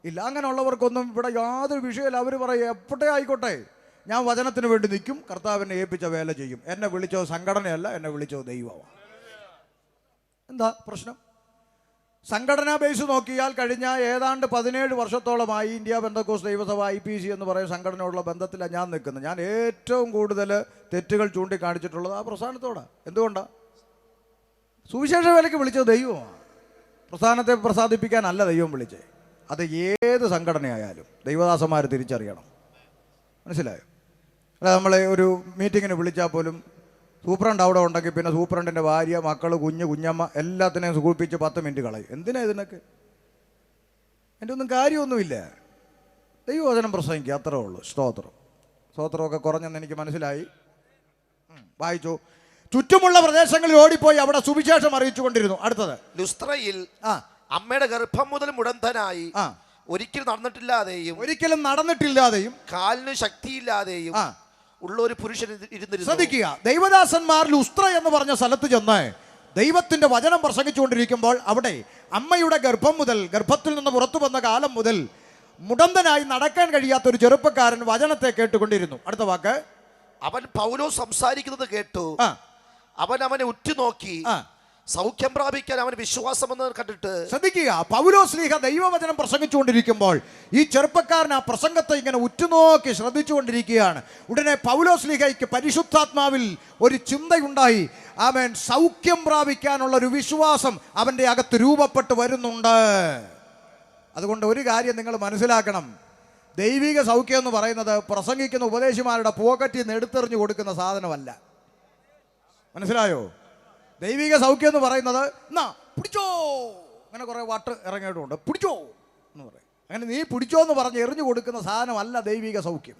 ഇല്ല. അങ്ങനെയുള്ളവർക്കൊന്നും ഇവിടെ യാതൊരു വിഷയമില്ല. അവർ പറയും എപ്പോഴേ ആയിക്കോട്ടെ, ഞാൻ വചനത്തിന് വേണ്ടി നിൽക്കും, കർത്താവിനെ ഏൽപ്പിച്ച വേല ചെയ്യും. എന്നെ വിളിച്ചത് സംഘടനയല്ല, എന്നെ വിളിച്ചത് ദൈവമാണ്. എന്താ പ്രശ്നം? സംഘടനാ ബേസ് നോക്കിയാൽ കഴിഞ്ഞ ഏതാണ്ട് 17 വർഷത്തോളമായി ഇന്ത്യ പെന്തക്കോസ്ത് ദൈവസഭ IPC എന്ന് പറയുന്ന സംഘടനയോടുള്ള ബന്ധത്തിലാണ് ഞാൻ നിൽക്കുന്നത്. ഞാൻ ഏറ്റവും കൂടുതൽ തെറ്റുകൾ ചൂണ്ടിക്കാണിച്ചിട്ടുള്ളത് ആ പ്രസ്ഥാനത്തോടാണ്. എന്തുകൊണ്ടാണ്? സുവിശേഷ വേലയ്ക്ക് വിളിച്ചത് ദൈവമാണ്. പ്രസ്ഥാനത്തെ പ്രസാദിപ്പിക്കാനല്ല ദൈവം വിളിച്ചേ. അത് ഏത് സംഘടനയായാലും ദൈവദാസന്മാർ തിരിച്ചറിയണം. മനസ്സിലായോ? അല്ല, നമ്മൾ ഒരു മീറ്റിങ്ങിന് വിളിച്ചാൽ പോലും സൂപ്രണ്ട് അവിടെ ഉണ്ടെങ്കിൽ പിന്നെ സൂപ്രണ്ടിൻ്റെ ഭാര്യ, മക്കൾ, കുഞ്ഞമ്മ എല്ലാത്തിനെയും സുഖിപ്പിച്ച് 10 മിനിറ്റ് കളയും. എന്തിനാ ഇതിനൊക്കെ? എൻ്റെ ഒന്നും കാര്യമൊന്നുമില്ല. ദൈവവചനം പ്രസംഗിക്കുക, അത്രേ ഉള്ളൂ. സ്തോത്രമൊക്കെ കുറഞ്ഞെന്ന് എനിക്ക് മനസ്സിലായി. വായിച്ചു. ചുറ്റുമുള്ള പ്രദേശങ്ങളിൽ ഓടിപ്പോയി അവിടെ സുവിശേഷം അറിയിച്ചു കൊണ്ടിരുന്നു. അടുത്തത് ലുസ്ത്രയിൽ അമ്മയുടെ ഗർഭം മുതൽ മുടന്തനായി ഒരിക്കലും നടന്നിട്ടില്ലാതെയും കാലിന് ശക്തിയില്ലാതെയും ഉള്ള ഒരു പുരുഷൻ ഇരുന്നിരുന്നു. ശ്രദ്ധിക്കുക, ദൈവദാസന്മാർ ലുസ്ത്ര എന്ന് പറഞ്ഞ സ്ഥലത്ത് ചെന്ന് ദൈവത്തിന്റെ വചനം പ്രസംഗിച്ചുകൊണ്ടിരിക്കുമ്പോൾ അവിടെ അമ്മയുടെ ഗർഭത്തിൽ നിന്ന് പുറത്തു വന്ന കാലം മുതൽ മുടന്തനായി നടക്കാൻ കഴിയാത്ത ഒരു ചെറുപ്പക്കാരൻ വചനത്തെ കേട്ടുകൊണ്ടിരുന്നു. അടുത്ത വാക്ക്, അവൻ പൗലോസ് സംസാരിക്കുന്നത് കേട്ടു. അവനെ ഉറ്റുനോക്കി സൗഖ്യം പ്രാപിക്കാൻ അവൻ വിശ്വാസമെന്ന് കണ്ടിട്ട്. ശ്രദ്ധിക്കുക, പൗലോസ് ലീഹ ദൈവവചനം പ്രസംഗിച്ചുകൊണ്ടിരിക്കുമ്പോൾ ഈ ചെറുപ്പക്കാരൻ ആ പ്രസംഗത്തെ ഇങ്ങനെ ഉറ്റുനോക്കി ശ്രദ്ധിച്ചുകൊണ്ടിരിക്കുകയാണ്. ഉടനെ പൗലോസ് ലീഹയ്ക്ക് പരിശുദ്ധാത്മാവിൽ ഒരു ചിന്തയുണ്ടായി. അവൻ സൗഖ്യം പ്രാപിക്കാനുള്ള ഒരു വിശ്വാസം അവൻ്റെ അകത്ത് രൂപപ്പെട്ട് വരുന്നുണ്ട്. അതുകൊണ്ട് ഒരു കാര്യം നിങ്ങൾ മനസ്സിലാക്കണം, ദൈവിക സൗഖ്യം എന്ന് പറയുന്നത് പ്രസംഗിക്കുന്ന ഉപദേശിമാരുടെ പോക്കറ്റിൽ നിന്ന് എടുത്തെറിഞ്ഞു കൊടുക്കുന്ന സാധനമല്ല. മനസ്സിലായോ? ദൈവിക സൗഖ്യം എന്ന് പറയുന്നത് എന്നാ പിടിച്ചോ, അങ്ങനെ കുറേ വാട്ട് ഇറങ്ങിയിട്ടുണ്ട്, പിടിച്ചോ എന്ന് പറയും. അങ്ങനെ നീ പിടിച്ചോ എന്ന് പറഞ്ഞ് എറിഞ്ഞു കൊടുക്കുന്ന സാധനമല്ല ദൈവിക സൗഖ്യം.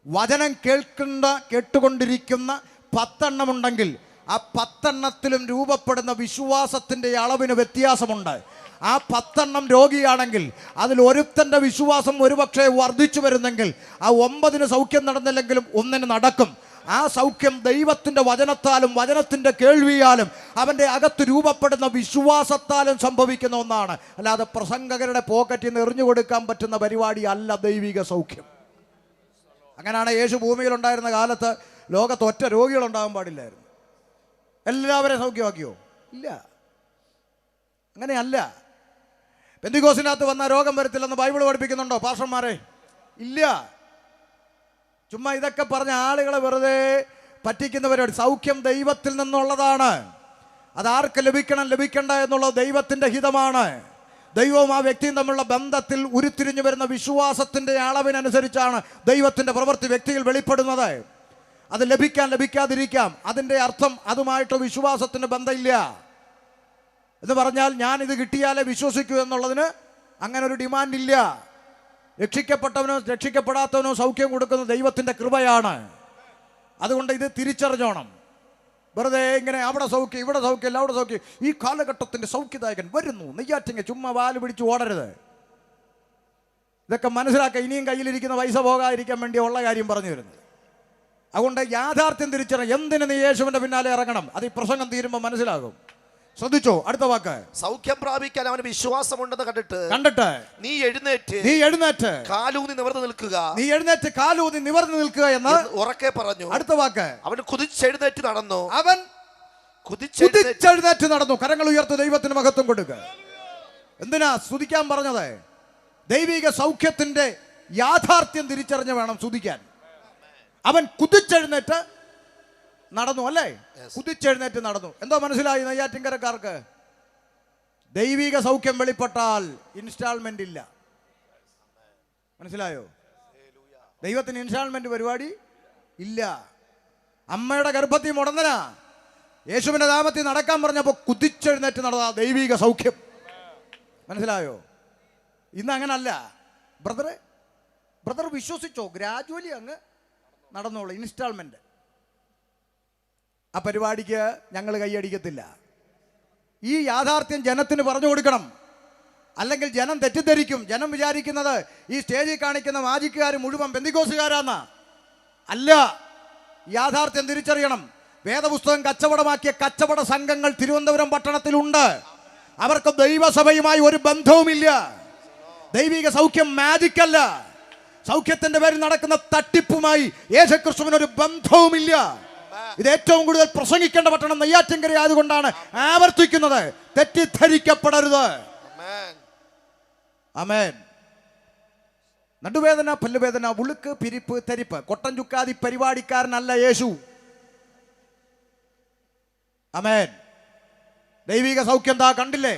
വചനം കേട്ടുകൊണ്ടിരിക്കുന്ന 10 എണ്ണം ഉണ്ടെങ്കിൽ ആ 10 എണ്ണത്തിലും രൂപപ്പെടുന്ന വിശ്വാസത്തിൻ്റെ അളവിന് വ്യത്യാസമുണ്ട്. ആ 10 എണ്ണം രോഗിയാണെങ്കിൽ അതിൽ ഒരുത്തൻ്റെ വിശ്വാസം ഒരുപക്ഷെ വർദ്ധിച്ചു വരുന്നെങ്കിൽ ആ 9 സൗഖ്യം നടന്നില്ലെങ്കിലും 1 നടക്കും. ആ സൗഖ്യം ദൈവത്തിൻ്റെ വചനത്താലും വചനത്തിൻ്റെ കേൾവിയാലും അവൻ്റെ അകത്ത് രൂപപ്പെടുന്ന വിശ്വാസത്താലും സംഭവിക്കുന്ന ഒന്നാണ്. അല്ലാതെ പ്രസംഗകരുടെ പോക്കറ്റിൽ നിന്ന് എറിഞ്ഞു കൊടുക്കാൻ പറ്റുന്ന പരിപാടി അല്ല ദൈവിക സൗഖ്യം. അങ്ങനെയാണ് യേശു ഭൂമിയിലുണ്ടായിരുന്ന കാലത്ത് ലോകത്ത് ഒറ്റ രോഗികളുണ്ടാകാൻ പാടില്ലായിരുന്നു. എല്ലാവരെയും സൗഖ്യമാക്കിയോ? ഇല്ല, അങ്ങനെയല്ല. പെന്തിക്കോസിനകത്ത് വന്ന രോഗം വരത്തില്ലെന്ന് ബൈബിൾ പഠിപ്പിക്കുന്നുണ്ടോ പാസ്റ്റർമാരെ? ഇല്ല. ചുമ്മാ ഇതൊക്കെ പറഞ്ഞ ആളുകളെ വെറുതെ പറ്റിക്കുന്നവരോട്. സൗഖ്യം ദൈവത്തിൽ നിന്നുള്ളതാണ്. അതാർക്ക് ലഭിക്കണ്ട എന്നുള്ളത് ദൈവത്തിൻ്റെ ഹിതമാണ്. ദൈവവും ആ വ്യക്തിയും തമ്മിലുള്ള ബന്ധത്തിൽ ഉരുത്തിരിഞ്ഞു വരുന്ന വിശ്വാസത്തിൻ്റെ അളവിനനുസരിച്ചാണ് ദൈവത്തിൻ്റെ പ്രവൃത്തി വ്യക്തിയിൽ വെളിപ്പെടുന്നത്. അത് ലഭിക്കാതിരിക്കാം. അതിൻ്റെ അർത്ഥം അതുമായിട്ട് വിശ്വാസത്തിന് ബന്ധമില്ല എന്ന് പറഞ്ഞാൽ ഞാൻ ഇത് കിട്ടിയാലേ വിശ്വസിക്കൂ എന്നുള്ളതിന് അങ്ങനെ ഒരു ഡിമാൻഡ് ഇല്ല. രക്ഷിക്കപ്പെട്ടവനോ രക്ഷിക്കപ്പെടാത്തവനോ സൗഖ്യം കൊടുക്കുന്നത് ദൈവത്തിൻ്റെ കൃപയാണ്. അതുകൊണ്ട് ഇത് തിരിച്ചറിഞ്ഞോണം. വെറുതെ ഇങ്ങനെ അവിടെ സൗഖ്യം ഇവിടെ സൗഖ്യം അവിടെ സൗഖ്യം, ഈ കാലഘട്ടത്തിൻ്റെ സൗഖ്യദായകൻ വരുന്നു നെയ്യാറ്റിങ്ങ, ചുമ്മാ വാല് പിടിച്ച് ഓടരുത്. ഇതൊക്കെ മനസ്സിലാക്കുക. ഇനിയും കയ്യിലിരിക്കുന്ന പൈസ പോകാതിരിക്കാൻ വേണ്ടി ഉള്ള കാര്യം പറഞ്ഞു വരുന്നത്. അതുകൊണ്ട് യാഥാർത്ഥ്യം തിരിച്ചറിയണം. എന്തിന് നീ യേശുവിൻ്റെ പിന്നാലെ ഇറങ്ങണം? അത് ഈ പ്രസംഗം തീരുമ്പോൾ മനസ്സിലാകും. ശ്രദ്ധിച്ചോ? അടുത്ത വാക്ക്, സൗഖ്യം പ്രാപിക്കാൻ അവന് വിശ്വാസമുണ്ടെന്ന് കണ്ടിട്ട് നീ എഴുന്നേറ്റ് കാലൂന്നി നിവർന്നു നിൽക്കുക എന്ന് ഉറക്കെ പറഞ്ഞു. അടുത്ത വാക്ക്, അവൻ കുതിച്ചെഴുന്നേറ്റ് നടന്നു. കരങ്ങൾ ഉയർത്തി ദൈവത്തിന് മഹത്വം കൊടുക്കുക. എന്തിനാ സ്തുതിക്കാൻ പറഞ്ഞത്? ദൈവിക സൗഖ്യത്തിന്റെ യാഥാർത്ഥ്യം തിരിച്ചറിഞ്ഞ് വേണം സ്തുതിക്കാൻ. അവൻ കുതിച്ചെഴുന്നേറ്റ് നടന്നു, അല്ലേ? കുതിച്ചെഴുന്നേറ്റ് നടന്നു. എന്തോ മനസ്സിലായി നെയ്യാറ്റിൻകരക്കാർക്ക്? ദൈവിക സൗഖ്യം വെളിപ്പെട്ടാൽ ഇൻസ്റ്റാൾമെന്റ് ഇല്ല. മനസ്സിലായോ? ദൈവത്തിന് ഇൻസ്റ്റാൾമെന്റ് പരിപാടി ഇല്ല. അമ്മയുടെ ഗർഭത്തിൽ മുടന്തനാ, യേശുവിന്റെ നാമത്തിൽ നടക്കാൻ പറഞ്ഞപ്പോൾ കുതിച്ചെഴുന്നേറ്റ് നടന്ന ദൈവിക സൗഖ്യം. മനസ്സിലായോ? ഇന്ന് അങ്ങനല്ല. ബ്രദർ വിശ്വസിച്ചോ? ഗ്രാജുവലി അങ്ങ് നടന്നോളൂ. ഇൻസ്റ്റാൾമെന്റ് ആ പരിപാടിക്ക് ഞങ്ങൾ കൈയടിക്കത്തില്ല. ഈ യാഥാർത്ഥ്യം ജനത്തിന് പറഞ്ഞു കൊടുക്കണം. അല്ലെങ്കിൽ ജനം തെറ്റിദ്ധരിക്കും. ജനം വിചാരിക്കുന്നത് ഈ സ്റ്റേജിൽ കാണിക്കുന്ന മാജിക്കുകാർ മുഴുവൻ പെന്തിക്കോസുകാരാന്നാ. അല്ല, യാഥാർത്ഥ്യം തിരിച്ചറിയണം. വേദപുസ്തകം കച്ചവടമാക്കിയ കച്ചവട സംഘങ്ങൾ തിരുവനന്തപുരം പട്ടണത്തിലുണ്ട്. അവർക്ക് ദൈവസഭയുമായി ഒരു ബന്ധവുമില്ല. ദൈവിക സൗഖ്യം മാജിക്കല്ല. സൗഖ്യത്തിന്റെ പേരിൽ നടക്കുന്ന തട്ടിപ്പുമായി യേശുക്രിസ്തുവിന് ഒരു ബന്ധവുമില്ല. ഇത് ഏറ്റവും കൂടുതൽ പ്രസംഗിക്കേണ്ട പട്ടണം നെയ്യാറ്റിൻകര ആയതുകൊണ്ടാണ് ആവർത്തിക്കുന്നത്. തെറ്റിദ്ധരിക്കപ്പെടരുത്. ആമേൻ. നടുവേദന, പല്ലുവേദന, ഉളുക്ക്, പിരിപ്പ്, തെരിപ്പ്, കൊട്ടൻ ചുക്കാതി പരിപാടിക്കാരനല്ല യേശു. ആമേൻ. ദൈവിക സൗഖ്യം എന്താ കണ്ടില്ലേ?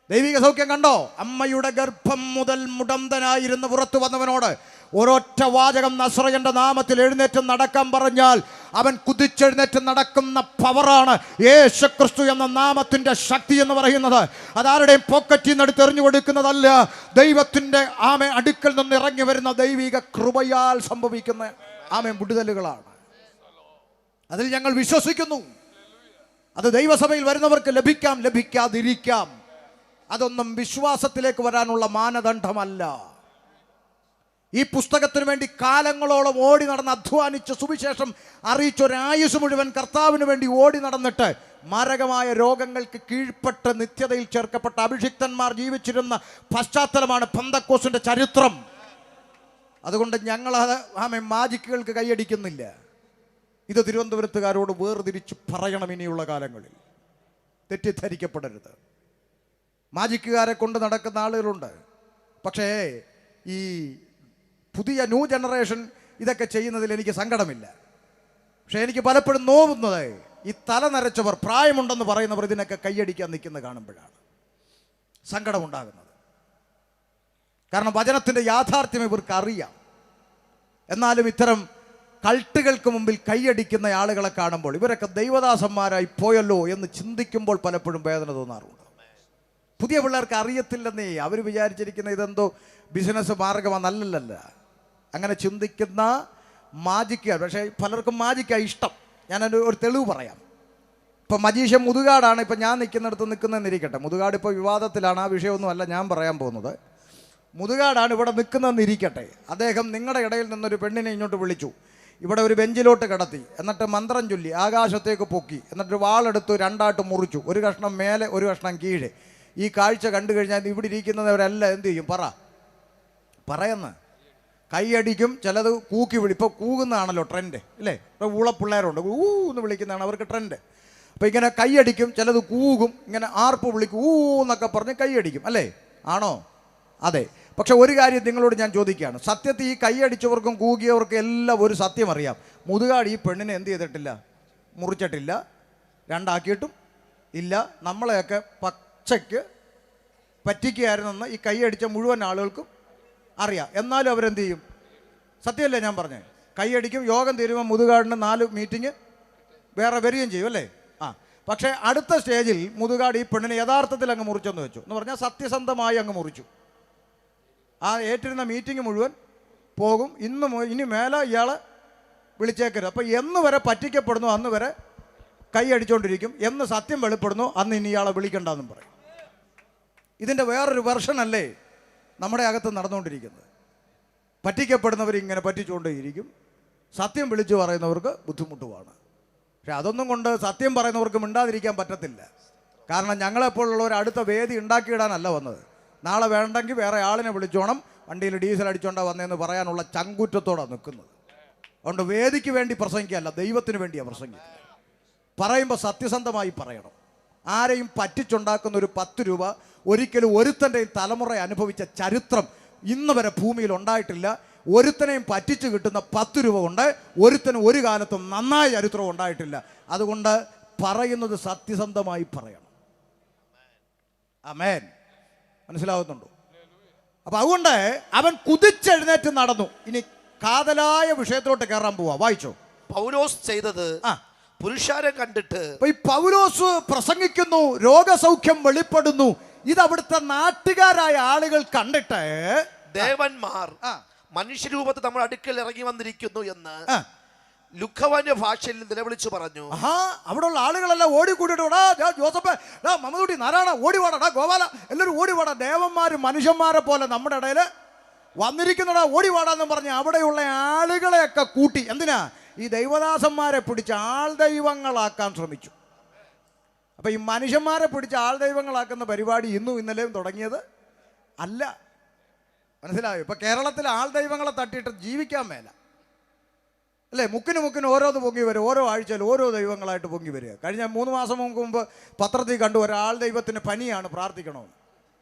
ദൈവിക സൗഖ്യം കണ്ടോ? അമ്മയുടെ ഗർഭം മുതൽ മുടന്തനായിരുന്ന് പുറത്തു വന്നവനോട് ഒരൊറ്റ വാചകം നസ്രയന്റെ നാമത്തിൽ എഴുന്നേറ്റ് നടക്കാൻ പറഞ്ഞാൽ അവൻ കുതിച്ചെഴുന്നേറ്റ് നടക്കുന്ന പവറാണ് യേശുക്രിസ്തു എന്ന നാമത്തിന്റെ ശക്തി എന്ന് പറയുന്നത്. അതാരുടെയും പോക്കറ്റിൽ നിന്ന് എടുത്ത് എറിഞ്ഞു കൊടുക്കുന്നതല്ല. ദൈവത്തിന്റെ അടുക്കൽ നിന്ന് ഇറങ്ങി വരുന്ന ദൈവിക കൃപയാൽ സംഭവിക്കുന്ന വിടുതലുകളാണ്. അതിൽ ഞങ്ങൾ വിശ്വസിക്കുന്നു. അത് ദൈവസഭയിൽ വരുന്നവർക്ക് ലഭിക്കാം, ലഭിക്കാതിരിക്കാം. അതൊന്നും വിശ്വാസത്തിലേക്ക് വരാനുള്ള മാനദണ്ഡമല്ല. ഈ പുസ്തകത്തിന് വേണ്ടി കാലങ്ങളോളം ഓടി നടന്ന് അധ്വാനിച്ച് സുവിശേഷം അറിയിച്ചൊരായുസ് മുഴുവൻ കർത്താവിന് വേണ്ടി ഓടി നടന്നിട്ട് മാരകമായ രോഗങ്ങൾക്ക് കീഴ്പ്പെട്ട് നിത്യതയിൽ ചേർക്കപ്പെട്ട അഭിഷിക്തന്മാർ ജീവിച്ചിരുന്ന പശ്ചാത്തലമാണ് പെന്തക്കോസ്തിന്റെ ചരിത്രം. അതുകൊണ്ട് ഞങ്ങൾ മാജിക്കുകൾക്ക് കൈയടിക്കുന്നില്ല. ഇത് തിരുവനന്തപുരത്തുകാരോട് വേർതിരിച്ച് പറയണം. ഇനിയുള്ള കാലങ്ങളിൽ തെറ്റിദ്ധരിക്കപ്പെടരുത്. മാജിക്കുകാരെ കൊണ്ട് നടക്കുന്ന ആളുകളുണ്ട്. പക്ഷേ ഈ പുതിയ ന്യൂ ജനറേഷൻ ഇതൊക്കെ ചെയ്യുന്നതിൽ എനിക്ക് സങ്കടമില്ല. പക്ഷേ എനിക്ക് പലപ്പോഴും നോവുന്നത് ഈ തല നരച്ചവർ, പ്രായമുണ്ടെന്ന് പറയുന്നവർ ഇതിനൊക്കെ കൈയടിക്കാൻ നിൽക്കുന്നത് കാണുമ്പോഴാണ് സങ്കടമുണ്ടാകുന്നത്. കാരണം വചനത്തിൻ്റെ യാഥാർത്ഥ്യം ഇവർക്ക് അറിയാം. എന്നാലും ഇത്തരം കൾട്ടുകൾക്ക് മുമ്പിൽ കൈയടിക്കുന്ന ആളുകളെ കാണുമ്പോൾ ഇവരൊക്കെ ദൈവദാസന്മാരായി പോയല്ലോ എന്ന് ചിന്തിക്കുമ്പോൾ പലപ്പോഴും വേദന തോന്നാറുണ്ട്. പുതിയ പിള്ളേർക്ക് അറിയത്തില്ലെന്നേ അവർ വിചാരിച്ചിരിക്കുന്ന ഇതെന്തോ ബിസിനസ് മാർഗമെന്നല്ലല്ല. അങ്ങനെ ചിന്തിക്കുന്ന മാജിക്കാർ. പക്ഷേ പലർക്കും മാജിക്കാണ് ഇഷ്ടം. ഞാനൊരു തെളിവ് പറയാം. ഇപ്പം മജീഷ്യൻ മുതുകാടാണ്. ഇപ്പം ഞാൻ നിൽക്കുന്നിടത്ത് നിൽക്കുന്നതെന്നിരിക്കട്ടെ. മുതുകാട് ഇപ്പോൾ വിവാദത്തിലാണ്. ആ വിഷയമൊന്നുമല്ല ഞാൻ പറയാൻ പോകുന്നത്. മുതുകാടാണ് ഇവിടെ നിൽക്കുന്നതെന്നിരിക്കട്ടെ. അദ്ദേഹം നിങ്ങളുടെ ഇടയിൽ നിന്നൊരു പെണ്ണിനെ ഇങ്ങോട്ട് വിളിച്ചു. ഇവിടെ ഒരു ബെഞ്ചിലോട്ട് കിടത്തി. എന്നിട്ട് മന്ത്രം ചൊല്ലി ആകാശത്തേക്ക് പൊക്കി. എന്നിട്ട് വാളെടുത്ത് രണ്ടായിട്ട് മുറിച്ചു. ഒരു കഷ്ണം മേലെ, ഒരു കഷ്ണം കീഴെ. ഈ കാഴ്ച കണ്ടു കഴിഞ്ഞാൽ ഇവിടെ ഇരിക്കുന്നവരെല്ലാം എന്ത് ചെയ്യും? പറയുന്ന കൈയടിക്കും. ചിലത് കൂക്കി വിളി. ഇപ്പോൾ കൂകുന്നതാണല്ലോ ട്രെൻഡ്, അല്ലേ? ഇപ്പോൾ ഊളപ്പിള്ളേരുണ്ട്, എന്ന് വിളിക്കുന്നതാണ് അവർക്ക് ട്രെൻഡ്. അപ്പോൾ ഇങ്ങനെ കൈയടിക്കും, ചിലത് കൂകും, ഇങ്ങനെ ആർപ്പ് വിളിക്കും, എന്നൊക്കെ പറഞ്ഞ് കൈയടിക്കും, അല്ലേ? ആണോ? അതെ. പക്ഷെ ഒരു കാര്യം നിങ്ങളോട് ഞാൻ ചോദിക്കുകയാണ്. സത്യത്തിൽ ഈ കൈയടിച്ചവർക്കും കൂകിയവർക്കും എല്ലാം ഒരു സത്യം അറിയാം. മുതുകാട് ഈ പെണ്ണിനെ എന്ത് ചെയ്തിട്ടില്ല? മുറിച്ചിട്ടില്ല, രണ്ടാക്കിയിട്ടും ഇല്ല. നമ്മളെയൊക്കെ പച്ചയ്ക്ക് പറ്റിക്കുകയായിരുന്നെന്ന് ഈ കൈയടിച്ച മുഴുവൻ ആളുകൾക്കും അറിയാം. എന്നാലും അവരെന്ത് ചെയ്യും? സത്യമല്ലേ ഞാൻ പറഞ്ഞേ? കൈയടിക്കും. യോഗം തീരുമ്പോൾ മുതുകാടിന് 4 മീറ്റിംഗ് വേറെ വരികയും ചെയ്യും, അല്ലേ? പക്ഷേ അടുത്ത സ്റ്റേജിൽ മുതുകാട് ഈ പെണ്ണിനെ യഥാർത്ഥത്തിൽ അങ്ങ് മുറിച്ചെന്ന് വെച്ചു. എന്ന് പറഞ്ഞാൽ സത്യസന്ധമായി അങ്ങ് മുറിച്ചു. ആ ഏറ്റിരുന്ന മീറ്റിംഗ് മുഴുവൻ പോകും. ഇനി മേലെ ഇയാളെ വിളിച്ചേക്കരുത്. അപ്പോൾ എന്ന് വരെ പറ്റിക്കപ്പെടുന്നു അന്ന് വരെ കൈയടിച്ചുകൊണ്ടിരിക്കും. എന്ന് സത്യം വെളിപ്പെടുന്നു അന്ന് ഇനി ഇയാളെ വിളിക്കണ്ടെന്നും പറയും. ഇതിൻ്റെ വേറൊരു വെർഷനല്ലേ നമ്മുടെ അകത്ത് നടന്നുകൊണ്ടിരിക്കുന്നത്. പറ്റിക്കപ്പെടുന്നവർ ഇങ്ങനെ പറ്റിച്ചുകൊണ്ടേയിരിക്കും. സത്യം വിളിച്ചു പറയുന്നവർക്ക് ബുദ്ധിമുട്ടുമാണ്. പക്ഷെ അതൊന്നും കൊണ്ട് സത്യം പറയുന്നവർക്ക് മിണ്ടാതിരിക്കാൻ പറ്റത്തില്ല. കാരണം ഞങ്ങളെപ്പോലുള്ളവർ അടുത്ത വേദി ഉണ്ടാക്കിയിടാനല്ല വന്നത്. നാളെ വേണ്ടെങ്കിൽ വേറെ ആളിനെ വിളിച്ചോണം, വണ്ടിയിൽ ഡീസൽ അടിച്ചോണ്ടാ വന്നതെന്ന് പറയാനുള്ള ചങ്കൂറ്റത്തോടാണ് നിൽക്കുന്നത്. അതുകൊണ്ട് വേദിക്ക് വേണ്ടി പ്രസംഗിക്കുകയല്ല, ദൈവത്തിന് വേണ്ടിയാണ് പ്രസംഗിക്കുക. പറയുമ്പോൾ സത്യസന്ധമായി പറയണം. ആരെയും പറ്റിച്ചുണ്ടാക്കുന്ന ഒരു 10 രൂപ ഒരിക്കലും ഒരുത്തൻ്റെയും തലമുറ അനുഭവിച്ച ചരിത്രം ഇന്ന് വരെ ഭൂമിയിൽ ഉണ്ടായിട്ടില്ല. ഒരുത്തനെയും പറ്റിച്ചു കിട്ടുന്ന 10 രൂപ കൊണ്ട് ഒരുത്തനും ഒരു കാലത്തും നന്നായ ചരിത്രം ഉണ്ടായിട്ടില്ല. അതുകൊണ്ട് പറയുന്നത് സത്യസന്ധമായി പറയണം. ആമേൻ. മനസ്സിലാവുന്നുണ്ടോ? അപ്പൊ അതുകൊണ്ട് അവൻ കുതിച്ചെഴുന്നേറ്റ് നടന്നു. ഇനി കാതലായ വിഷയത്തിലോട്ട് കയറാൻ പോവാ. വായിച്ചോ. പൗലോസ് ചെയ്തത് പുരുഷാരെ കണ്ടിട്ട്. ഈ പൗലോസ് പ്രസംഗിക്കുന്നു, രോഗസൗഖ്യം വെളിപ്പെടുന്നു. ഇത് അവിടുത്തെ നാട്ടുകാരായ ആളുകൾ കണ്ടിട്ട് ദേവന്മാർ മനുഷ്യരൂപത്തിൽ നമ്മുടെ അടുക്കൽ ഇറങ്ങി വന്നിരിക്കുന്നു എന്ന് ലുക്കവാന്യ ഭാഷയിൽ നിലവിളിച്ചു പറഞ്ഞു. അവിടെയുള്ള ആളുകളെല്ലാം ഓടിക്കൂടിയിട്ട് ജോസഫ്, മമ്മദൂട്ടി, നാരായണ, ഓടിവാടാ, ഗോപാല, എല്ലാവരും ഓടിവാടാ. ദേവന്മാരും മനുഷ്യന്മാരെ പോലെ നമ്മുടെ ഇടയിൽ വന്നിരിക്കുന്നടാ, ഓടിവാടാന്ന് പറഞ്ഞ് അവിടെയുള്ള ആളുകളെയൊക്കെ കൂട്ടി എന്തിനാ ഈ ദൈവദാസന്മാരെ പിടിച്ച് ആൾ ദൈവങ്ങളാക്കാൻ ശ്രമിച്ചു. അപ്പം ഈ മനുഷ്യന്മാരെ പിടിച്ച് ആൾ ദൈവങ്ങളാക്കുന്ന പരിപാടി ഇന്നും ഇന്നലെയും തുടങ്ങിയത് അല്ല. മനസ്സിലായോ? ഇപ്പം കേരളത്തിൽ ആൾ ദൈവങ്ങളെ തട്ടിയിട്ട് ജീവിക്കാൻ മേല അല്ലേ? മുക്കിന് ഓരോന്ന് പൊങ്ങി വരും. ഓരോ ആഴ്ചയിൽ ഓരോ ദൈവങ്ങളായിട്ട് പൊങ്ങി വരിക. കഴിഞ്ഞ 3 മാസം മുമ്പ് പത്രത്തിൽ കണ്ടു ഒരാൾ ദൈവത്തിന് പനിയാണ്, പ്രാർത്ഥിക്കണമെന്ന്.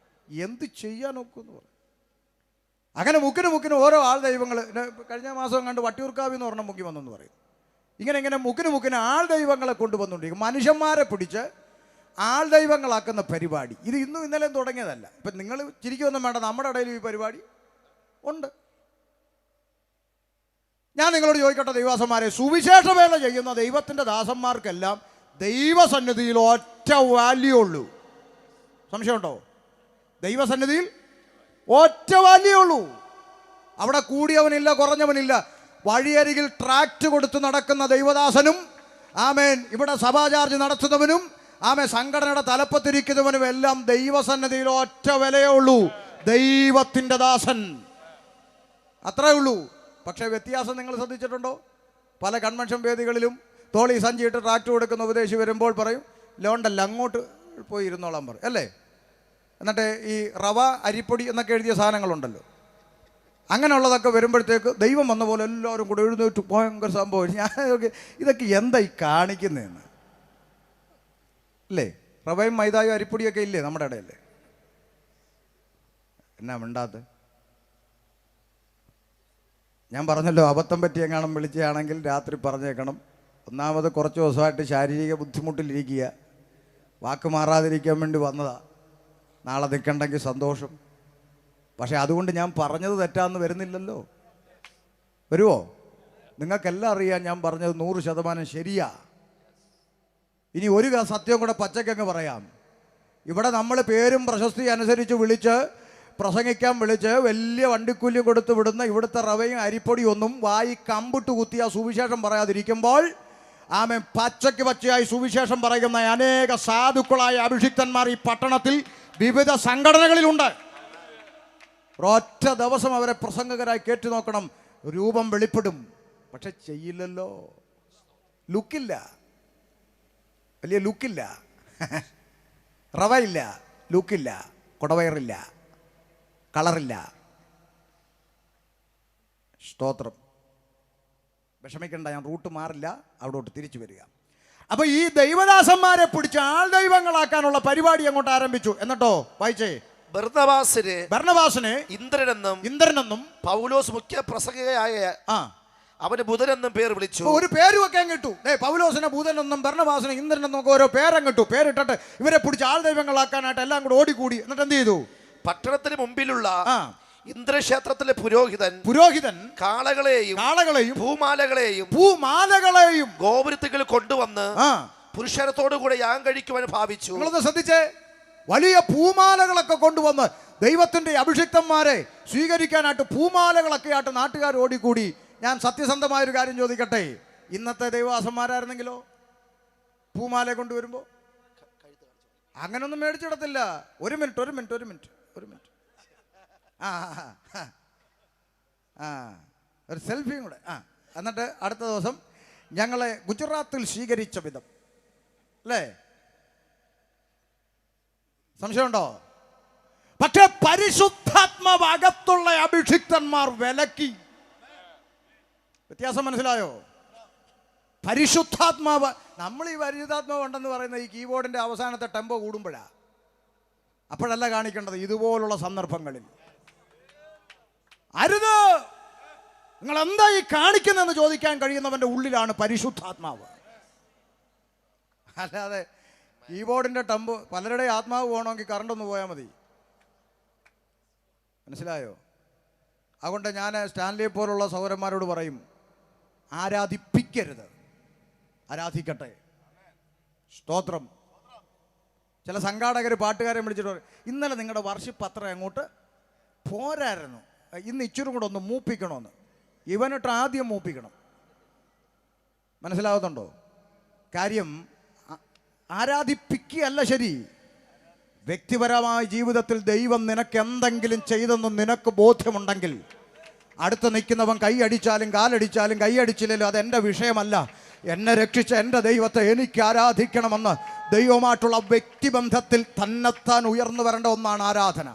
എന്ത് ചെയ്യാൻ നോക്കുമെന്ന് പറയും. അങ്ങനെ മുക്കിന് ഓരോ ആൾ ദൈവങ്ങൾ. കഴിഞ്ഞ മാസം കണ്ട് വട്ടിയൂർക്കാവിൽ നിന്ന് ഒരെണ്ണം മുങ്ങി വന്നെന്ന് പറയും. ഇങ്ങനെ മുക്കിന് ആൾ ദൈവങ്ങളെ കൊണ്ടുവന്നുകൊണ്ടിരിക്കും. മനുഷ്യന്മാരെ പിടിച്ച് ആൾ ദൈവങ്ങളാക്കുന്ന പരിപാടി ഇത് ഇന്നും ഇന്നലെയും തുടങ്ങിയതല്ല. ഇപ്പം നിങ്ങൾ ചിരിക്കൊന്നും വേണ്ട, നമ്മുടെ ഇടയിൽ ഈ പരിപാടി ഉണ്ട്. ഞാൻ നിങ്ങളോട് ചോദിക്കട്ടെ ദൈവദാസന്മാരെ, സുവിശേഷ വേല ചെയ്യുന്ന ദൈവത്തിൻ്റെ ദാസന്മാർക്കെല്ലാം ദൈവസന്നിധിയിൽ ഒറ്റ വാല്യൂ ഉള്ളൂ. സംശയമുണ്ടോ? ദൈവസന്നിധിയിൽ ഒറ്റ വാല്യൂ ഉള്ളൂ. അവിടെ കൂടിയവനില്ല, കുറഞ്ഞവനില്ല. വഴിയരികിൽ ട്രാക്റ്റ് കൊടുത്ത് നടക്കുന്ന ദൈവദാസനും ആമേൻ ഇവിടെ സഭാചാർജ് നടത്തുന്നവനും ആമേൻ സംഘടനയുടെ തലപ്പത്തിരിക്കുന്നവനും എല്ലാം ദൈവസന്നിധിയിൽ ഒറ്റ വിലയേ ഉള്ളൂ, ദൈവത്തിൻ്റെ ദാസൻ. അത്രേ ഉള്ളൂ. പക്ഷേ വ്യത്യാസം നിങ്ങൾ ശ്രദ്ധിച്ചിട്ടുണ്ടോ? പല കൺവെൻഷൻ വേദികളിലും തോളി സഞ്ചിയിട്ട് ട്രാക്റ്റ് കൊടുക്കുന്ന ഉപദേശി വരുമ്പോൾ പറയും ലോണ്ടല്ല, അങ്ങോട്ട് പോയി ഇരുന്നോളാൻ പറയും അല്ലേ? എന്നിട്ട് ഈ റവ, അരിപ്പൊടി എന്നൊക്കെ എഴുതിയ സാധനങ്ങളുണ്ടല്ലോ, അങ്ങനെയുള്ളതൊക്കെ വരുമ്പോഴത്തേക്ക് ദൈവം വന്ന പോലെ എല്ലാവരും കൂടെ എഴുന്നേറ്റ് ഭയങ്കര സംഭവം. ഞാൻ ഇതൊക്കെ എന്താ ഈ കാണിക്കുന്നതെന്ന് അല്ലേ? റവയും മൈദായും അരിപ്പൊടിയൊക്കെ ഇല്ലേ നമ്മുടെ ഇടയല്ലേ? എന്നാ മിണ്ടാത്ത? ഞാൻ പറഞ്ഞല്ലോ, അബദ്ധം പറ്റിയെങ്ങാനും വിളിക്കുകയാണെങ്കിൽ രാത്രി പറഞ്ഞേക്കണം. ഒന്നാമത് കുറച്ച് ദിവസമായിട്ട് ശാരീരിക ബുദ്ധിമുട്ടിലിരിക്കുക, വാക്ക് മാറാതിരിക്കാൻ വേണ്ടി വന്നതാ. നാളെ നിൽക്കണ്ടെങ്കിൽ സന്തോഷം. പക്ഷേ അതുകൊണ്ട് ഞാൻ പറഞ്ഞത് തെറ്റാന്ന് വരുന്നില്ലല്ലോ. വരുമോ? നിങ്ങൾക്കെല്ലാം അറിയാം ഞാൻ പറഞ്ഞത് 100% ശരിയാ. ഇനി ഒരു സത്യം കൂടെ പച്ചക്കങ്ങ് പറയാം. ഇവിടെ നമ്മൾ പേരും പ്രശസ്തി അനുസരിച്ച് വിളിച്ച് പ്രസംഗിക്കാൻ വിളിച്ച് വലിയ വണ്ടിക്കൂലി കൊടുത്ത് വിടുന്ന ഇവിടുത്തെ റവയും അരിപ്പൊടിയും ഒന്നും വായി കമ്പിട്ട് കുത്തിയ സുവിശേഷം പറയാതിരിക്കുമ്പോൾ ആമേൻ പച്ചയായി സുവിശേഷം പറയുന്ന അനേക സാധുക്കളായ അഭിഷിക്തന്മാർ ഈ പട്ടണത്തിൽ വിവിധ സംഘടനകളിലുണ്ട്. ഒരൊറ്റ ദിവസം അവരെ പ്രസംഗകരായി കേട്ടു നോക്കണം, രൂപം വെളിപ്പെടും. പക്ഷെ ചെയ്യില്ലല്ലോ. ലുക്കില്ല, വലിയ ലുക്കില്ല, റവയില്ല, ലുക്കില്ല, കുടവയറില്ല, കളറില്ല. സ്തോത്രം. വിഷമിക്കണ്ട, ഞാൻ റൂട്ട് മാറില്ല, അവിടോട്ട് തിരിച്ചു വരിക. അപ്പൊ ഈ ദൈവദാസന്മാരെ പിടിച്ച് ആൾ ദൈവങ്ങളാക്കാനുള്ള പരിപാടി അങ്ങോട്ട് ആരംഭിച്ചു. എന്നിട്ടോ വായിച്ചേ. ബർന്നബാസിനെ ഇന്ദ്രനെന്നും പൗലോസ് മുഖ്യ പ്രസംഗകയായ അവന് ബുധനെന്നും പേര് വിളിച്ചു. ഒരു പേരും ഒക്കെ കിട്ടു. പൗലോസിനെ ബുധനെന്നും ബർന്നബാസിനെ ഇന്ദ്രനെന്നും ഒക്കെ ഓരോ പേരങ്ങിട്ടു. പേരിട്ടിട്ട് ഇവരെ പിടിച്ച് ആൾ ദൈവങ്ങളാക്കാനായിട്ട് എല്ലാം കൂടെ ഓടിക്കൂടി. എന്നിട്ട് എന്ത് ചെയ്തു? പട്ടണത്തിന് മുമ്പിലുള്ള ഇന്ദ്രക്ഷേത്രത്തിലെ പുരോഹിതൻ കാളകളെയും ഭൂമാലകളെയും ഗോപുരത്തിൽ കൊണ്ടുവന്ന് പുരുഷനത്തോടു കൂടെ യാഗം കഴിക്കുവാൻ ഭാവിച്ചു. നിങ്ങളൊന്ന് ശ്രദ്ധിച്ചേ. വലിയ പൂമാലകളൊക്കെ കൊണ്ടുവന്ന് ദൈവത്തിന്റെ അഭിഷിക്തന്മാരെ സ്വീകരിക്കാനായിട്ട് പൂമാലകളൊക്കെ ആയിട്ട് നാട്ടുകാർ ഓടിക്കൂടി. ഞാൻ സത്യസന്ധമായൊരു കാര്യം ചോദിക്കട്ടെ, ഇന്നത്തെ ദൈവദാസന്മാരായിരുന്നെങ്കിലോ പൂമാല കൊണ്ടുവരുമ്പോ അങ്ങനൊന്നും മേടിച്ചിടത്തില്ല. ഒരു മിനിറ്റ് ഒരു സെൽഫിയും കൂടെ. എന്നിട്ട് അടുത്ത ദിവസം ഞങ്ങളെ ഗുജറാത്തിൽ സ്വീകരിച്ച വിധം അല്ലേ? സംശയമുണ്ടോ? പക്ഷെ പരിശുദ്ധാത്മാവകത്തുള്ള അഭിഷിക്തന്മാർ വിലക്കി. വ്യത്യാസം മനസ്സിലായോ? പരിശുദ്ധാത്മാവ്, നമ്മൾ ഈ പരിശുദ്ധാത്മാവ് ഉണ്ടെന്ന് പറയുന്ന ഈ കീബോർഡിന്റെ അവസാനത്തെ ടെമ്പോ കൂടുമ്പോഴാ, അപ്പോഴല്ല കാണിക്കേണ്ടത്. ഇതുപോലുള്ള സന്ദർഭങ്ങളിൽ അരുത്. നിങ്ങൾ എന്താ ഈ കാണിക്കുന്നതെന്ന് ചോദിക്കാൻ കഴിയുന്നവന്റെ ഉള്ളിലാണ് പരിശുദ്ധാത്മാവ്. അല്ലാതെ കീബോർഡിന്റെ ടെമ്പോ, പലരുടെ ആത്മാവ് പോകണമെങ്കിൽ കറണ്ട് ഒന്ന് പോയാൽ മതി. മനസ്സിലായോ? അതുകൊണ്ട് ഞാൻ സ്റ്റാൻലിയെ പോലുള്ള സഹോദരന്മാരോട് പറയും, ആരാധിപ്പിക്കരുത്, ആരാധിക്കട്ടെ. സ്തോത്രം. ചില സംഘാടകർ പാട്ടുകാരെ വിളിച്ചിട്ട് പറയും, ഇന്നലെ നിങ്ങളുടെ വർഷിപ്പ് അത്ര അങ്ങോട്ട് പോരായിരുന്നു, ഇന്ന് ഇച്ചിരി കൂടെ ഒന്ന് മൂപ്പിക്കണമെന്ന്. ഇവനിട്ട് ആദ്യം മൂപ്പിക്കണം. മനസ്സിലാവുന്നുണ്ടോ? കാര്യം ആരാധിപ്പിക്കുകയല്ല ശരി. വ്യക്തിപരമായ ജീവിതത്തിൽ ദൈവം നിനക്ക് എന്തെങ്കിലും ചെയ്തെന്ന് നിനക്ക് ബോധ്യമുണ്ടെങ്കിൽ അടുത്ത് നിൽക്കുന്നവൻ കൈയടിച്ചാലും കാലടിച്ചാലും കൈയടിച്ചില്ലല്ലോ അതെൻ്റെ വിഷയമല്ല. എന്നെ രക്ഷിച്ച എൻ്റെ ദൈവത്തെ എനിക്ക് ആരാധിക്കണമെന്ന് ദൈവവുമായിട്ടുള്ള വ്യക്തിബന്ധത്തിൽ തന്നെത്താൻ ഉയർന്നു വരേണ്ട ഒന്നാണ് ആരാധന.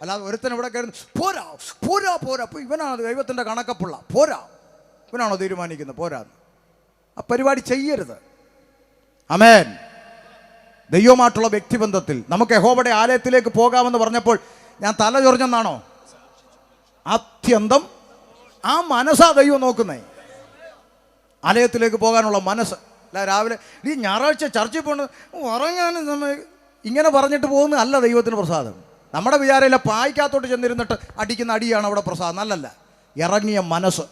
അല്ലാതെ ഒരുത്തൻ ഇവിടെ കയറി പോരാ പോരാ പോരാ, അപ്പോൾ ഇവനാണ് ദൈവത്തിൻ്റെ കണക്കപ്പുള്ള, പോരാ ഇവനാണോ തീരുമാനിക്കുന്നത് പോരാന്ന്. ആ പരിപാടി ചെയ്യരുത്. ആമേൻ. ദൈവവുമായിട്ടുള്ള വ്യക്തിബന്ധത്തിൽ നമുക്ക് യഹോവയുടെ ആലയത്തിലേക്ക് പോകാമെന്ന് പറഞ്ഞപ്പോൾ ഞാൻ തല ചൊറിഞ്ഞെന്നാണോ? അത്യന്തം ആ മനസ്സാ ദൈവം നോക്കുന്നേ, ആലയത്തിലേക്ക് പോകാനുള്ള മനസ്സ്. അല്ല രാവിലെ ഈ ഞായറാഴ്ച ചർച്ചിൽ പോകുന്നത് ഉറങ്ങാൻ ഇങ്ങനെ പറഞ്ഞിട്ട് പോകുന്നത് അല്ല ദൈവത്തിന് പ്രസാദം. നമ്മുടെ വിചാരമില്ല പായ്ക്കകത്തോട്ട് ചെന്നിരുന്നിട്ട് അടിക്കുന്ന അടിയാണ് അവിടെ പ്രസാദം. നല്ലല്ല, ഇറങ്ങിയ മനസ്സ്.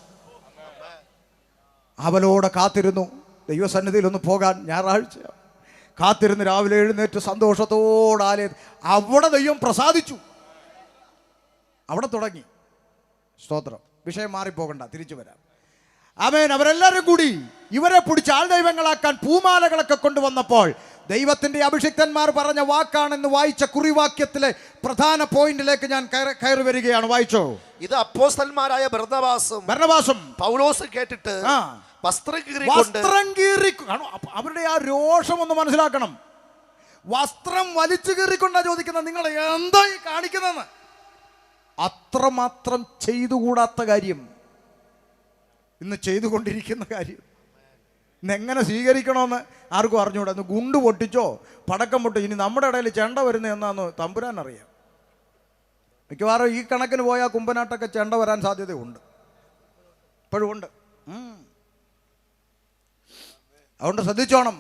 അവലോടെ കാത്തിരുന്നു ദൈവസന്നിധിയിലൊന്ന് പോകാൻ. ഞായറാഴ്ച കാത്തിരുന്ന് രാവിലെ എഴുന്നേറ്റ് സന്തോഷത്തോടെ ആലയം, അവിടെ ദൈവം പ്രസാദിച്ചു. അവിടെ തുടങ്ങി. സ്തോത്രം. വിഷയം മാറിപ്പോകണ്ട, തിരിച്ചു വരാം. ആമേൻ. അവരെല്ലാവരും കൂടി ഇവരെ പിടിച്ച് ആൾ ദൈവങ്ങളാക്കാൻ പൂമാലകളൊക്കെ കൊണ്ടുവന്നപ്പോൾ ദൈവത്തിൻ്റെ അഭിഷിക്തന്മാർ പറഞ്ഞ വാക്കാണെന്ന് വായിച്ച കുറിവാക്യത്തിലെ പ്രധാന പോയിന്റിലേക്ക് ഞാൻ കയറി വരികയാണ്. വായിച്ചോ. ഇത് അപ്പോസ്തലന്മാരായ ബർന്നബാസും പൗലോസും കേട്ടിട്ട് വസ്ത്രം കീറി, അവരുടെ ആ രോഷം ഒന്ന് മനസ്സിലാക്കണം. വസ്ത്രം വലിച്ചു കീറിക്കൊണ്ടാ ചോദിക്കുന്നത്, നിങ്ങൾ എന്താ ഈ കാണിക്കുന്നതെന്ന്. അത്രമാത്രം ചെയ്തുകൂടാത്ത കാര്യം ഇന്ന് ചെയ്തുകൊണ്ടിരിക്കുന്ന കാര്യം. ഇന്നെങ്ങനെ സ്വീകരിക്കണമെന്ന് ആർക്കും അറിഞ്ഞുകൂടാ. ഇന്ന് ഗുണ്ട് പൊട്ടിച്ചോ പടക്കം പൊട്ടോ, ഇനി നമ്മുടെ ഇടയിൽ ചെണ്ട വരുന്നത് എന്നാന്ന് തമ്പുരാൻ അറിയാം. മിക്കവാറും ഈ കണക്കിന് പോയാൽ കുമ്പനാട്ടൊക്കെ ചെണ്ട വരാൻ സാധ്യതയുണ്ട്, ഇപ്പോഴും ഉണ്ട്. അതുകൊണ്ട് ശ്രദ്ധിച്ചോണം,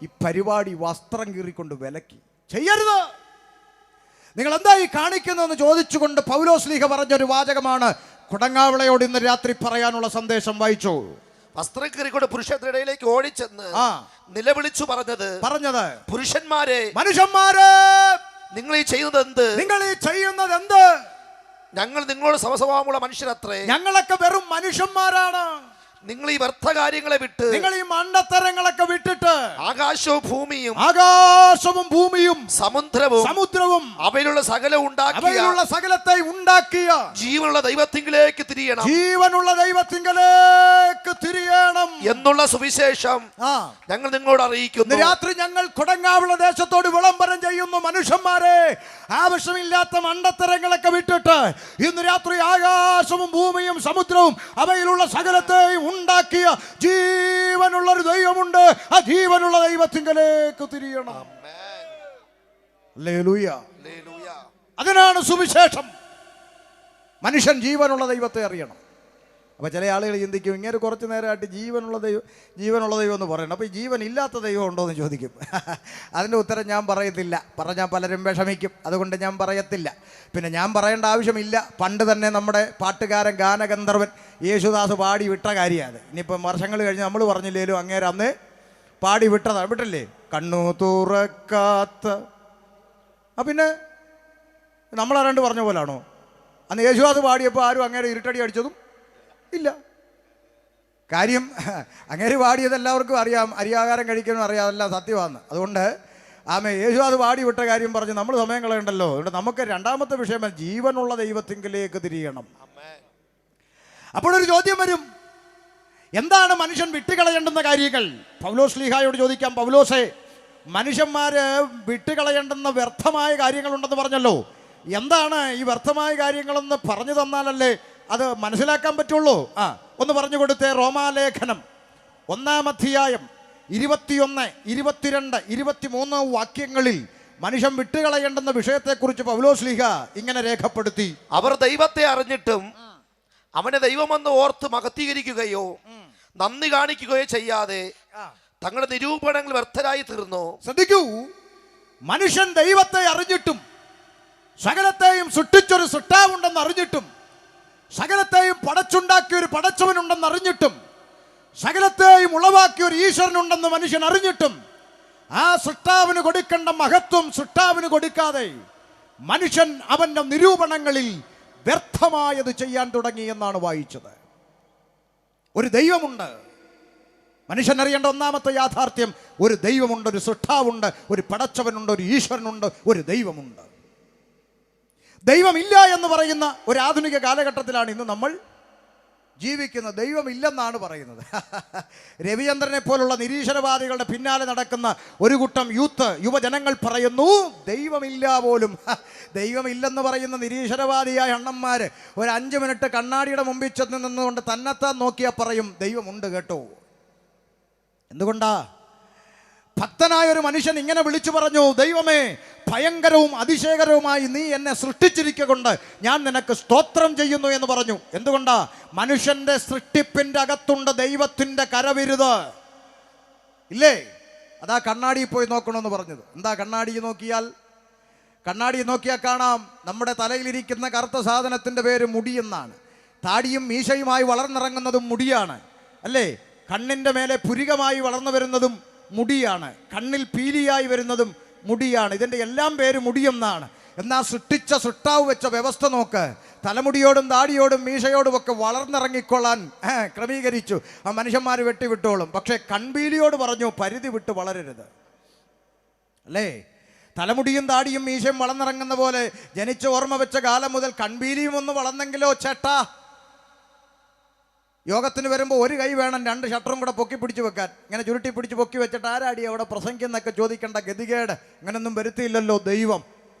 ഈ പരിപാടി വസ്ത്രം കീറിക്കൊണ്ട് വിലക്കി ചെയ്യരുത്. നിങ്ങൾ എന്താ ഈ കാണിക്കുന്നതെന്ന് ചോദിച്ചുകൊണ്ട് പൗലോസ്ലീഹ പറഞ്ഞൊരു വാചകമാണ് കുടങ്ങാവിളയോട് ഇന്ന് രാത്രി പറയാനുള്ള സന്ദേശം. വായിച്ചു. വസ്ത്രം കീറിക്കൊണ്ട് പുരുഷന്റെ ഇടയിലേക്ക് ഓടിച്ചെന്ന് നിലവിളിച്ചു പറഞ്ഞത് പുരുഷന്മാരെ, മനുഷ്യന്മാരെ, നിങ്ങൾ ഈ ചെയ്യുന്നത് എന്ത്? ഞങ്ങൾ നിങ്ങളോട് സമസ്വഭാവമുള്ള മനുഷ്യരത്രേ. ഞങ്ങളൊക്കെ വെറും മനുഷ്യന്മാരാണ്. നിങ്ങൾ ഈ വ്യർത്ഥ കാര്യങ്ങളെ വിട്ട്, നിങ്ങൾ ഈ മണ്ടത്തരങ്ങളൊക്കെ വിട്ടിട്ട് ആകാശവും ഭൂമിയും സമുദ്രവും അവയിലുള്ള സകലത്തെ ഉണ്ടാക്കിയ ജീവനുള്ള ദൈവത്തിങ്കിലേക്ക് തിരിയണം എന്നുള്ള സുവിശേഷം ഞങ്ങൾ നിങ്ങളോട് അറിയിക്കുന്നു. രാത്രി ഞങ്ങൾ കൊടങ്ങാവുള്ള ദേശത്തോട് വിളംബരം ചെയ്യുന്നു. മനുഷ്യന്മാരെ, ആവശ്യമില്ലാത്ത മണ്ടത്തരങ്ങളൊക്കെ വിട്ടിട്ട് ഇന്ന് രാത്രി ആകാശവും ഭൂമിയും സമുദ്രവും അവയിലുള്ള സകലത്തെയും ഉണ്ടാക്കിയ ജീവനുള്ളൊരു ദൈവമുണ്ട്. ആ ജീവനുള്ള ദൈവത്തിങ്കലേക്ക് തിരിയണം. ഹല്ലേലൂയ. അതിനാണ് സുവിശേഷം. മനുഷ്യൻ ജീവനുള്ള ദൈവത്തെ അറിയണം. അപ്പോൾ ചില ആളുകൾ ചിന്തിക്കും, ഇങ്ങനെ കുറച്ച് നേരമായിട്ട് ജീവനുള്ള ദൈവം എന്ന് പറയണം, അപ്പോൾ ഈ ജീവൻ ഇല്ലാത്ത ദൈവം ഉണ്ടോ എന്ന് ചോദിക്കും. അതിൻ്റെ ഉത്തരം ഞാൻ പറയത്തില്ല. പറഞ്ഞാൽ പലരും വിഷമിക്കും, അതുകൊണ്ട് ഞാൻ പറയത്തില്ല. പിന്നെ ഞാൻ പറയേണ്ട ആവശ്യമില്ല. പണ്ട് തന്നെ നമ്മുടെ പാട്ടുകാരൻ ഗാനഗന്ധർവൻ യേശുദാസ് പാടി വിട്ട കാര്യമാണ്. ഇനിയിപ്പം വർഷങ്ങൾ കഴിഞ്ഞ് നമ്മൾ പറഞ്ഞില്ലേലും അങ്ങേര് അന്ന് പാടി വിട്ടതാണ്. വിട്ടില്ലേ? കണ്ണു തുറക്കാത്ത. പിന്നെ നമ്മളാരാണ്ട് പറഞ്ഞ പോലാണോ? അന്ന് യേശുദാസ് പാടിയപ്പോൾ ആരും അങ്ങേരെ ഇരുട്ടടി അടിച്ചതും ഇല്ല. കാര്യം അങ്ങേര് പാടിയത് എല്ലാവർക്കും അറിയാം, അരിയാഹാരം കഴിക്കണമെന്ന് അറിയാം, അതെല്ലാം സത്യമാണ്. അതുകൊണ്ട് യേശുദാസ് പാടി വിട്ട കാര്യം പറഞ്ഞ് നമ്മൾ സമയം കളയണ്ടല്ലോ. അതുകൊണ്ട് നമുക്ക് രണ്ടാമത്തെ വിഷയം ജീവനുള്ള ദൈവത്തിങ്കിലേക്ക് തിരിയണം. അപ്പോഴൊരു ചോദ്യം വരും, എന്താണ് മനുഷ്യൻ വിട്ടുകളയേണ്ടുന്ന കാര്യങ്ങൾ? പൗലോസ്ലീഹായോട് ചോദിക്കാം. പൗലോസേ, മനുഷ്യന്മാര് വിട്ടുകളയേണ്ടുന്ന വ്യർത്ഥമായ കാര്യങ്ങളുണ്ടെന്ന് പറഞ്ഞല്ലോ. എന്താണ് ഈ വ്യർത്ഥമായ കാര്യങ്ങളെന്ന് പറഞ്ഞു തന്നാലല്ലേ അത് മനസ്സിലാക്കാൻ പറ്റുള്ളൂ. ഒന്ന് പറഞ്ഞു കൊടുത്തേ. റോമാലേഖനം 1-ാം അധ്യായം 21, 22, 23 വാക്യങ്ങളിൽ മനുഷ്യൻ വിട്ടുകളയേണ്ടുന്ന വിഷയത്തെക്കുറിച്ച് പൗലോസ്ലീഹ ഇങ്ങനെ രേഖപ്പെടുത്തി. അവർ ദൈവത്തെ അറിഞ്ഞിട്ടും അവനെ ദൈവമെന്ന് ഓർത്ത് മഹത്വീകരിക്കുകയോ നന്ദി കാണിക്കുകയോ ചെയ്യാതെ തങ്ങളുടെ നിരൂപണങ്ങൾ വ്യർത്ഥരായി തീർന്നു. ശ്രദ്ധിക്കൂ, മനുഷ്യൻ ദൈവത്തെ അറിഞ്ഞിട്ടും സകലത്തെയും സൃഷ്ടിച്ചൊരു സൃഷ്ടാവുണ്ടെന്ന് അറിഞ്ഞിട്ടും സകലത്തെയും പടച്ചുണ്ടാക്കിയ ഒരു പടച്ചവനുണ്ടെന്ന് അറിഞ്ഞിട്ടും സകലത്തെയും ഉളവാക്കിയ ഒരു ഈശ്വരനുണ്ടെന്ന് മനുഷ്യൻ അറിഞ്ഞിട്ടും ആ സൃഷ്ടാവിന് കൊടുക്കേണ്ട മഹത്വം സൃഷ്ടാവിന് കൊടുക്കാതെ മനുഷ്യൻ അവൻ്റെ നിരൂപണങ്ങളിൽ വ്യർത്ഥമായത് ചെയ്യാൻ തുടങ്ങി എന്നാണ് വായിച്ചത്. ഒരു ദൈവമുണ്ട്, മനുഷ്യൻ അറിയേണ്ട ഒന്നാമത്തെ യാഥാർത്ഥ്യം, ഒരു ദൈവമുണ്ട്, ഒരു സൃഷ്ടാവുണ്ട്, ഒരു പടച്ചവനുണ്ട്, ഒരു ഈശ്വരനുണ്ട്, ഒരു ദൈവമുണ്ട്. ദൈവമില്ല എന്ന് പറയുന്ന ഒരു ആധുനിക കാലഘട്ടത്തിലാണ് ഇന്ന് നമ്മൾ ജീവിക്കുന്നത്. ദൈവമില്ലെന്നാണ് പറയുന്നത്. രവിചന്ദ്രനെ പോലുള്ള നിരീശ്വരവാദികളുടെ പിന്നാലെ നടക്കുന്ന ഒരു കൂട്ടം യുവജനങ്ങൾ പറയുന്നു ദൈവമില്ല പോലും. ദൈവമില്ലെന്ന് പറയുന്ന നിരീശ്വരവാദിയായ അണ്ണന്മാർ ഒരു 5 മിനിറ്റ് കണ്ണാടിയുടെ മുമ്പിൽ ചെന്ന് നിന്നുകൊണ്ട് തന്നെത്താൻ നോക്കിയാൽ പറയും ദൈവമുണ്ട് കേട്ടോ. എന്തുകൊണ്ടാ? ഭക്തനായ ഒരു മനുഷ്യൻ ഇങ്ങനെ വിളിച്ചു പറഞ്ഞു, ദൈവമേ, ഭയങ്കരവും അതിശയകരവുമായി നീ എന്നെ സൃഷ്ടിച്ചിരിക്കൊണ്ട് ഞാൻ നിനക്ക് സ്തോത്രം ചെയ്യുന്നു എന്ന് പറഞ്ഞു. എന്തുകൊണ്ടാ? മനുഷ്യന്റെ സൃഷ്ടിപ്പിന്റെ അകത്തുണ്ട് ദൈവത്തിന്റെ കരവിരുത്. ഇല്ലേ? അതാ കണ്ണാടിയിൽ പോയി നോക്കണമെന്ന് പറഞ്ഞത്. എന്താ കണ്ണാടി നോക്കിയാൽ കാണാം നമ്മുടെ തലയിലിരിക്കുന്ന കറുത്ത സാധനത്തിന്റെ പേര് മുടിയെന്നാണ്. താടിയും മീശയുമായി വളർന്നിറങ്ങുന്നതും മുടിയാണ്, അല്ലേ? കണ്ണിന്റെ മേലെ പുരികമായി വളർന്നു വരുന്നതും മുടിയാണ്, കണ്ണിൽ പീലിയായി വരുന്നതും മുടിയാണ്. ഇതിൻ്റെ എല്ലാം പേര് മുടിയെന്നാണ്. എന്നാൽ സൃഷ്ടിച്ച സൃഷ്ടാവ് വെച്ച വ്യവസ്ഥ നോക്ക്. തലമുടിയോടും താടിയോടും മീശയോടും ഒക്കെ വളർന്നിറങ്ങിക്കൊള്ളാൻ ക്രമീകരിച്ചു. ആ മനുഷ്യന്മാർ വെട്ടിവിട്ടോളും. പക്ഷേ കൺപീലിയോട് പറഞ്ഞു പരിധി വിട്ട് വളരരുത്, അല്ലേ? തലമുടിയും താടിയും മീശയും വളർന്നിറങ്ങുന്ന പോലെ ജനിച്ച ഓർമ്മ വെച്ച കാലം മുതൽ കൺപീലിയും ഒന്ന് വളർന്നെങ്കിലോ ചേട്ടാ. യോഗത്തിന് വരുമ്പോൾ ഒരു കൈ വേണം 2 ഷട്ടറും കൂടെ പൊക്കി പിടിച്ച് വെക്കാൻ. ഇങ്ങനെ ചുരുട്ടി പിടിച്ച് പൊക്കി വെച്ചിട്ട് ആരാടി അവിടെ പ്രസംഗിക്കുന്നൊക്കെ ചോദിക്കേണ്ട ഗതികേട് അങ്ങനൊന്നും വരുത്തിയില്ലല്ലോ ദൈവം.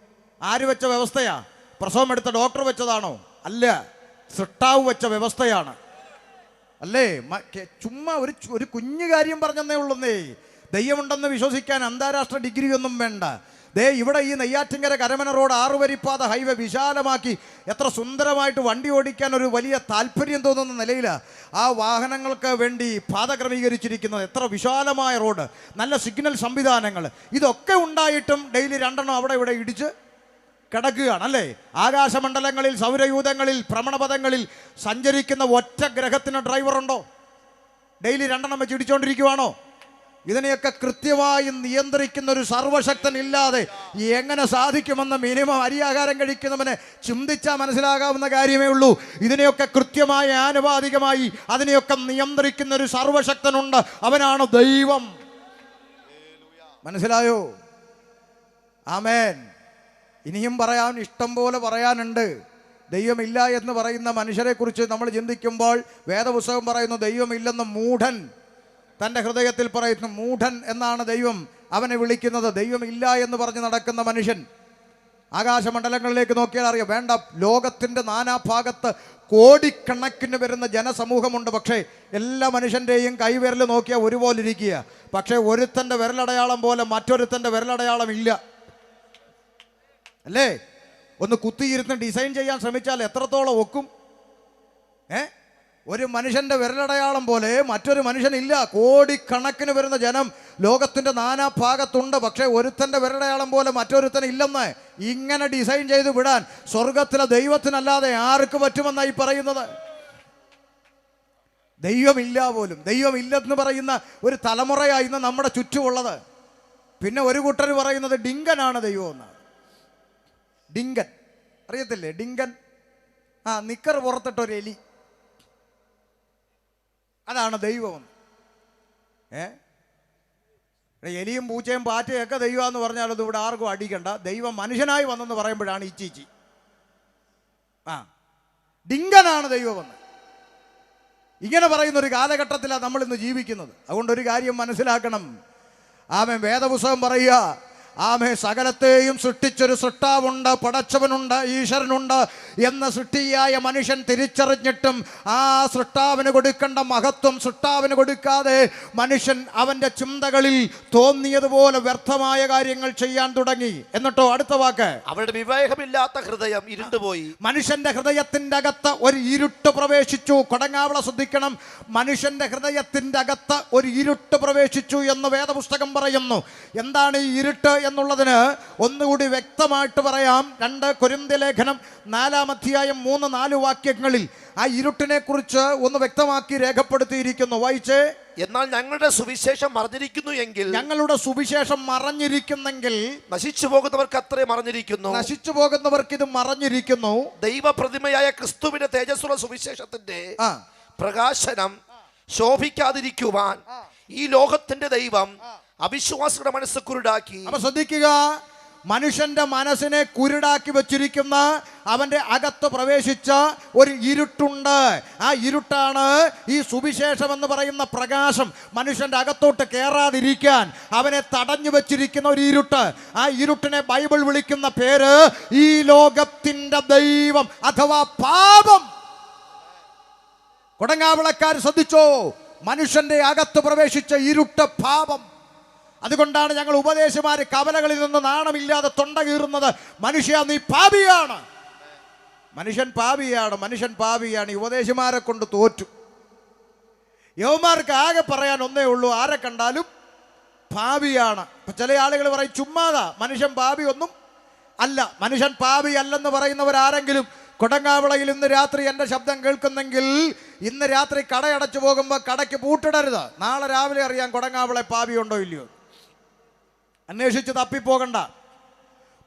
ആര് വെച്ച വ്യവസ്ഥയാ? പ്രസവം എടുത്ത ഡോക്ടർ വെച്ചതാണോ? അല്ല, സൃഷ്ടാവ് വെച്ച വ്യവസ്ഥയാണ്, അല്ലേ? ചുമ്മാ ഒരു കുഞ്ഞു കാര്യം പറഞ്ഞെന്നേ ഉള്ളൂന്നേ. ദൈവമുണ്ടെന്ന് വിശ്വസിക്കാൻ അന്താരാഷ്ട്ര ഡിഗ്രി ഒന്നും വേണ്ട. ദേ ഇവിടെ ഈ നെയ്യാറ്റിങ്കര കരമന റോഡ് 6 വരിപ്പാത ഹൈവേ വിശാലമാക്കി എത്ര സുന്ദരമായിട്ട് വണ്ടി ഓടിക്കാൻ ഒരു വലിയ താല്പര്യം തോന്നുന്ന നിലയിലാണ് ആ വാഹനങ്ങൾക്ക് വേണ്ടി പാത ക്രമീകരിച്ചിരിക്കുന്നത്. എത്ര വിശാലമായ റോഡ്, നല്ല സിഗ്നൽ സംവിധാനങ്ങൾ, ഇതൊക്കെ ഉണ്ടായിട്ടും ഡെയിലി 2 എണ്ണം അവിടെ ഇവിടെ ഇടിച്ച് കിടക്കുകയാണ്, അല്ലേ? ആകാശമണ്ഡലങ്ങളിൽ, സൗരയൂഥങ്ങളിൽ, ഭ്രമണപഥങ്ങളിൽ സഞ്ചരിക്കുന്ന ഒറ്റ ഗ്രഹത്തിന് ഡ്രൈവറുണ്ടോ? ഡെയിലി 2 എണ്ണം വെച്ച് ഇടിച്ചുകൊണ്ടിരിക്കുവാണോ? ഇതിനെയൊക്കെ കൃത്യമായി നിയന്ത്രിക്കുന്ന ഒരു സർവശക്തൻ ഇല്ലാതെ എങ്ങനെ സാധിക്കുമെന്ന് മിനിമം അരിയാഹാരം കഴിക്കുന്നവന് ചിന്തിച്ചാൽ മനസ്സിലാകാവുന്ന കാര്യമേ ഉള്ളൂ. ഇതിനെയൊക്കെ കൃത്യമായി ആനുപാതികമായി അതിനെയൊക്കെ നിയന്ത്രിക്കുന്ന ഒരു സർവശക്തനുണ്ട്, അവനാണ് ദൈവം. മനസ്സിലായോ? ആമേൻ. ഇനിയും പറയാൻ ഇഷ്ടം പോലെ പറയാനുണ്ട്. ദൈവമില്ല എന്ന് പറയുന്ന മനുഷ്യരെക്കുറിച്ച് നമ്മൾ ചിന്തിക്കുമ്പോൾ വേദപുസ്തകം പറയുന്നു ദൈവമില്ലെന്ന് മൂഢൻ തൻ്റെ ഹൃദയത്തിൽ പറയുന്നു. മൂഢൻ എന്നാണ് ദൈവം അവനെ വിളിക്കുന്നത്. ദൈവമില്ല എന്ന് പറഞ്ഞ് നടക്കുന്ന മനുഷ്യൻ. ആകാശമണ്ഡലങ്ങളിലേക്ക് നോക്കിയാൽ അറിയാം. വേണ്ട, ലോകത്തിൻ്റെ നാനാഭാഗത്ത് കോടിക്കണക്കിന് വരുന്ന ജനസമൂഹമുണ്ട്. പക്ഷേ എല്ലാ മനുഷ്യൻ്റെയും കൈവിരൽ നോക്കിയാൽ ഒരുപോലെ ഇരിക്കുക. പക്ഷേ ഒരുത്തൻ്റെ വിരലടയാളം പോലെ മറ്റൊരുത്തൻ്റെ വിരലടയാളം ഇല്ല, അല്ലേ? ഒന്ന് കുത്തിയിരുന്ന് ഡിസൈൻ ചെയ്യാൻ ശ്രമിച്ചാൽ എത്രത്തോളം ഒക്കും? ഒരു മനുഷ്യൻ്റെ വിരലടയാളം പോലെ മറ്റൊരു മനുഷ്യനില്ല. കോടിക്കണക്കിന് വരുന്ന ജനം ലോകത്തിൻ്റെ നാനാഭാഗത്തുണ്ട്. പക്ഷേ ഒരുത്തൻ്റെ വിരലടയാളം പോലെ മറ്റൊരുത്തൻ ഇല്ലെന്ന് ഇങ്ങനെ ഡിസൈൻ ചെയ്ത് വിടാൻ സ്വർഗത്തിലെ ദൈവത്തിനല്ലാതെ ആർക്ക് പറ്റുമെന്നായി പറയുന്നത്? ദൈവമില്ല പോലും. ദൈവമില്ലെന്ന് പറയുന്ന ഒരു തലമുറയായി ഇന്ന് നമ്മുടെ ചുറ്റുമുള്ളത്. പിന്നെ ഒരു കൂട്ടർ പറയുന്നത് ഡിങ്കനാണ് ദൈവം എന്നാണ്. ഡിങ്കൻ അറിയത്തില്ലേ? ഡിങ്കൻ, നിക്കർ പുറത്തിട്ടൊരു എലി, അതാണ് ദൈവം. എലിയും പൂച്ചയും പാറ്റയൊക്കെ ദൈവമെന്ന് പറഞ്ഞാലത് ഇവിടെ ആർക്കും അടിക്കണ്ട. ദൈവം മനുഷ്യനായി വന്നെന്ന് പറയുമ്പോഴാണ് ഇച്ചീച്ചി. ഡിങ്കനാണ് ദൈവമെന്ന് ഇങ്ങനെ പറയുന്ന ഒരു കാലഘട്ടത്തിലാണ് നമ്മൾ ഇന്ന് ജീവിക്കുന്നത്. അതുകൊണ്ടൊരു കാര്യം മനസ്സിലാക്കണം. ആമേൻ. വേദപുസ്തകം പറയുക, ആമേ, സകലത്തെയും സൃഷ്ടിച്ചൊരു സൃഷ്ടാവുണ്ട്, പടച്ചവനുണ്ട്, ഈശ്വരനുണ്ട് എന്ന സൃഷ്ടിയായ മനുഷ്യൻ തിരിച്ചറിഞ്ഞിട്ടും ആ സൃഷ്ടാവിന് കൊടുക്കേണ്ട മഹത്വം സൃഷ്ടാവിന് കൊടുക്കാതെ മനുഷ്യൻ അവൻ്റെ ചിന്തകളിൽ തോന്നിയതുപോലെ വ്യർത്ഥമായ കാര്യങ്ങൾ ചെയ്യാൻ തുടങ്ങി. എന്നിട്ടോ അടുത്ത വാക്ക്, അവരുടെ വിവേകമില്ലാത്ത ഹൃദയം ഇരുണ്ടുപോയി. മനുഷ്യന്റെ ഹൃദയത്തിൻ്റെ അകത്ത് ഒരു ഇരുട്ട് പ്രവേശിച്ചു. കൊടങ്ങാവള ശ്രദ്ധിക്കണം. മനുഷ്യന്റെ ഹൃദയത്തിൻ്റെ അകത്ത് ഒരു ഇരുട്ട് പ്രവേശിച്ചു എന്ന് വേദപുസ്തകം പറയുന്നു. എന്താണ് ഈ ഇരുട്ട് എന്നുള്ളതിന് ഒന്നുകൂടി വ്യക്തമായിട്ട് പറയാം. 2 കൊരിന്ത്യർ ലേഖനം 4-ാം അധ്യായം 3-4 വാക്യങ്ങളിൽ ആ ഇരുട്ടിനെ കുറിച്ച് ഒന്ന് വ്യക്തമാക്കി രേഖപ്പെടുത്തിയിരിക്കുന്നു. വായിച്ചേ. എന്നാൽ ഞങ്ങളുടെ സുവിശേഷം മറഞ്ഞിരിക്കുന്നു എങ്കിൽ, ഞങ്ങളുടെ സുവിശേഷം മറഞ്ഞിരിക്കുന്നെങ്കിൽ നശിച്ചു പോകുന്നവർക്ക് അത്രേ മറഞ്ഞിരിക്കുന്നു. നശിച്ചു പോകുന്നവർക്ക് ഇത് മറഞ്ഞിരിക്കുന്നു. ദൈവപ്രതിമയായ ക്രിസ്തുവിന്റെ തേജസ്സുള്ള സുവിശേഷത്തിന്റെ പ്രകാശനം ശോഭിക്കാതിരിക്കുവാൻ ഈ ലോകത്തിന്റെ ദൈവം അവിശ്വാസികളുടെ മനസ്സ് കുരുടാക്കി. അപ്പൊ ശ്രദ്ധിക്കുക, മനുഷ്യന്റെ മനസ്സിനെ കുരുടാക്കി വെച്ചിരിക്കുന്ന, അവന്റെ അകത്ത് പ്രവേശിച്ച ഒരു ഇരുട്ടുണ്ട്. ആ ഇരുട്ടാണ് ഈ സുവിശേഷം എന്ന് പറയുന്ന പ്രകാശം മനുഷ്യന്റെ അകത്തോട്ട് കയറാതിരിക്കാൻ അവനെ തടഞ്ഞു വെച്ചിരിക്കുന്ന ഒരു ഇരുട്ട്. ആ ഇരുട്ടിനെ ബൈബിൾ വിളിക്കുന്ന പേര് ഈ ലോകത്തിന്റെ ദൈവം അഥവാ പാപം. കൊടങ്ങാവിളക്കാർ ശ്രദ്ധിച്ചോ, മനുഷ്യന്റെ അകത്ത് പ്രവേശിച്ച ഇരുട്ട് പാപം. അതുകൊണ്ടാണ് ഞങ്ങൾ ഉപദേശമാര് കവലകളിൽ നിന്ന് നാണമില്ലാതെ തൊണ്ട കീറുന്നത്. മനുഷ്യ, നീ പാപിയാണ്. മനുഷ്യൻ പാപിയാണ്, മനുഷ്യൻ പാപിയാണ്. ഈ ഉപദേശമാരെ കൊണ്ട് തോറ്റു. യവന്മാർക്ക് ആകെ പറയാൻ ഒന്നേ ഉള്ളൂ, ആരെ കണ്ടാലും പാപിയാണ്. ഇപ്പൊ ചില ആളുകൾ പറയും ചുമ്മാതാ, മനുഷ്യൻ പാപി ഒന്നും അല്ല. മനുഷ്യൻ പാപി അല്ലെന്ന് പറയുന്നവരാരെങ്കിലും കൊടങ്ങാവിളയിൽ ഇന്ന് രാത്രി എൻ്റെ ശബ്ദം കേൾക്കുന്നെങ്കിൽ ഇന്ന് രാത്രി കടയടച്ചു പോകുമ്പോൾ കടയ്ക്ക് പൂട്ടിടരുത്. നാളെ രാവിലെ അറിയാം കൊടങ്ങാവിളെ പാപിയുണ്ടോ ഇല്ലയോ. അന്വേഷിച്ച് തപ്പിപ്പോകണ്ട.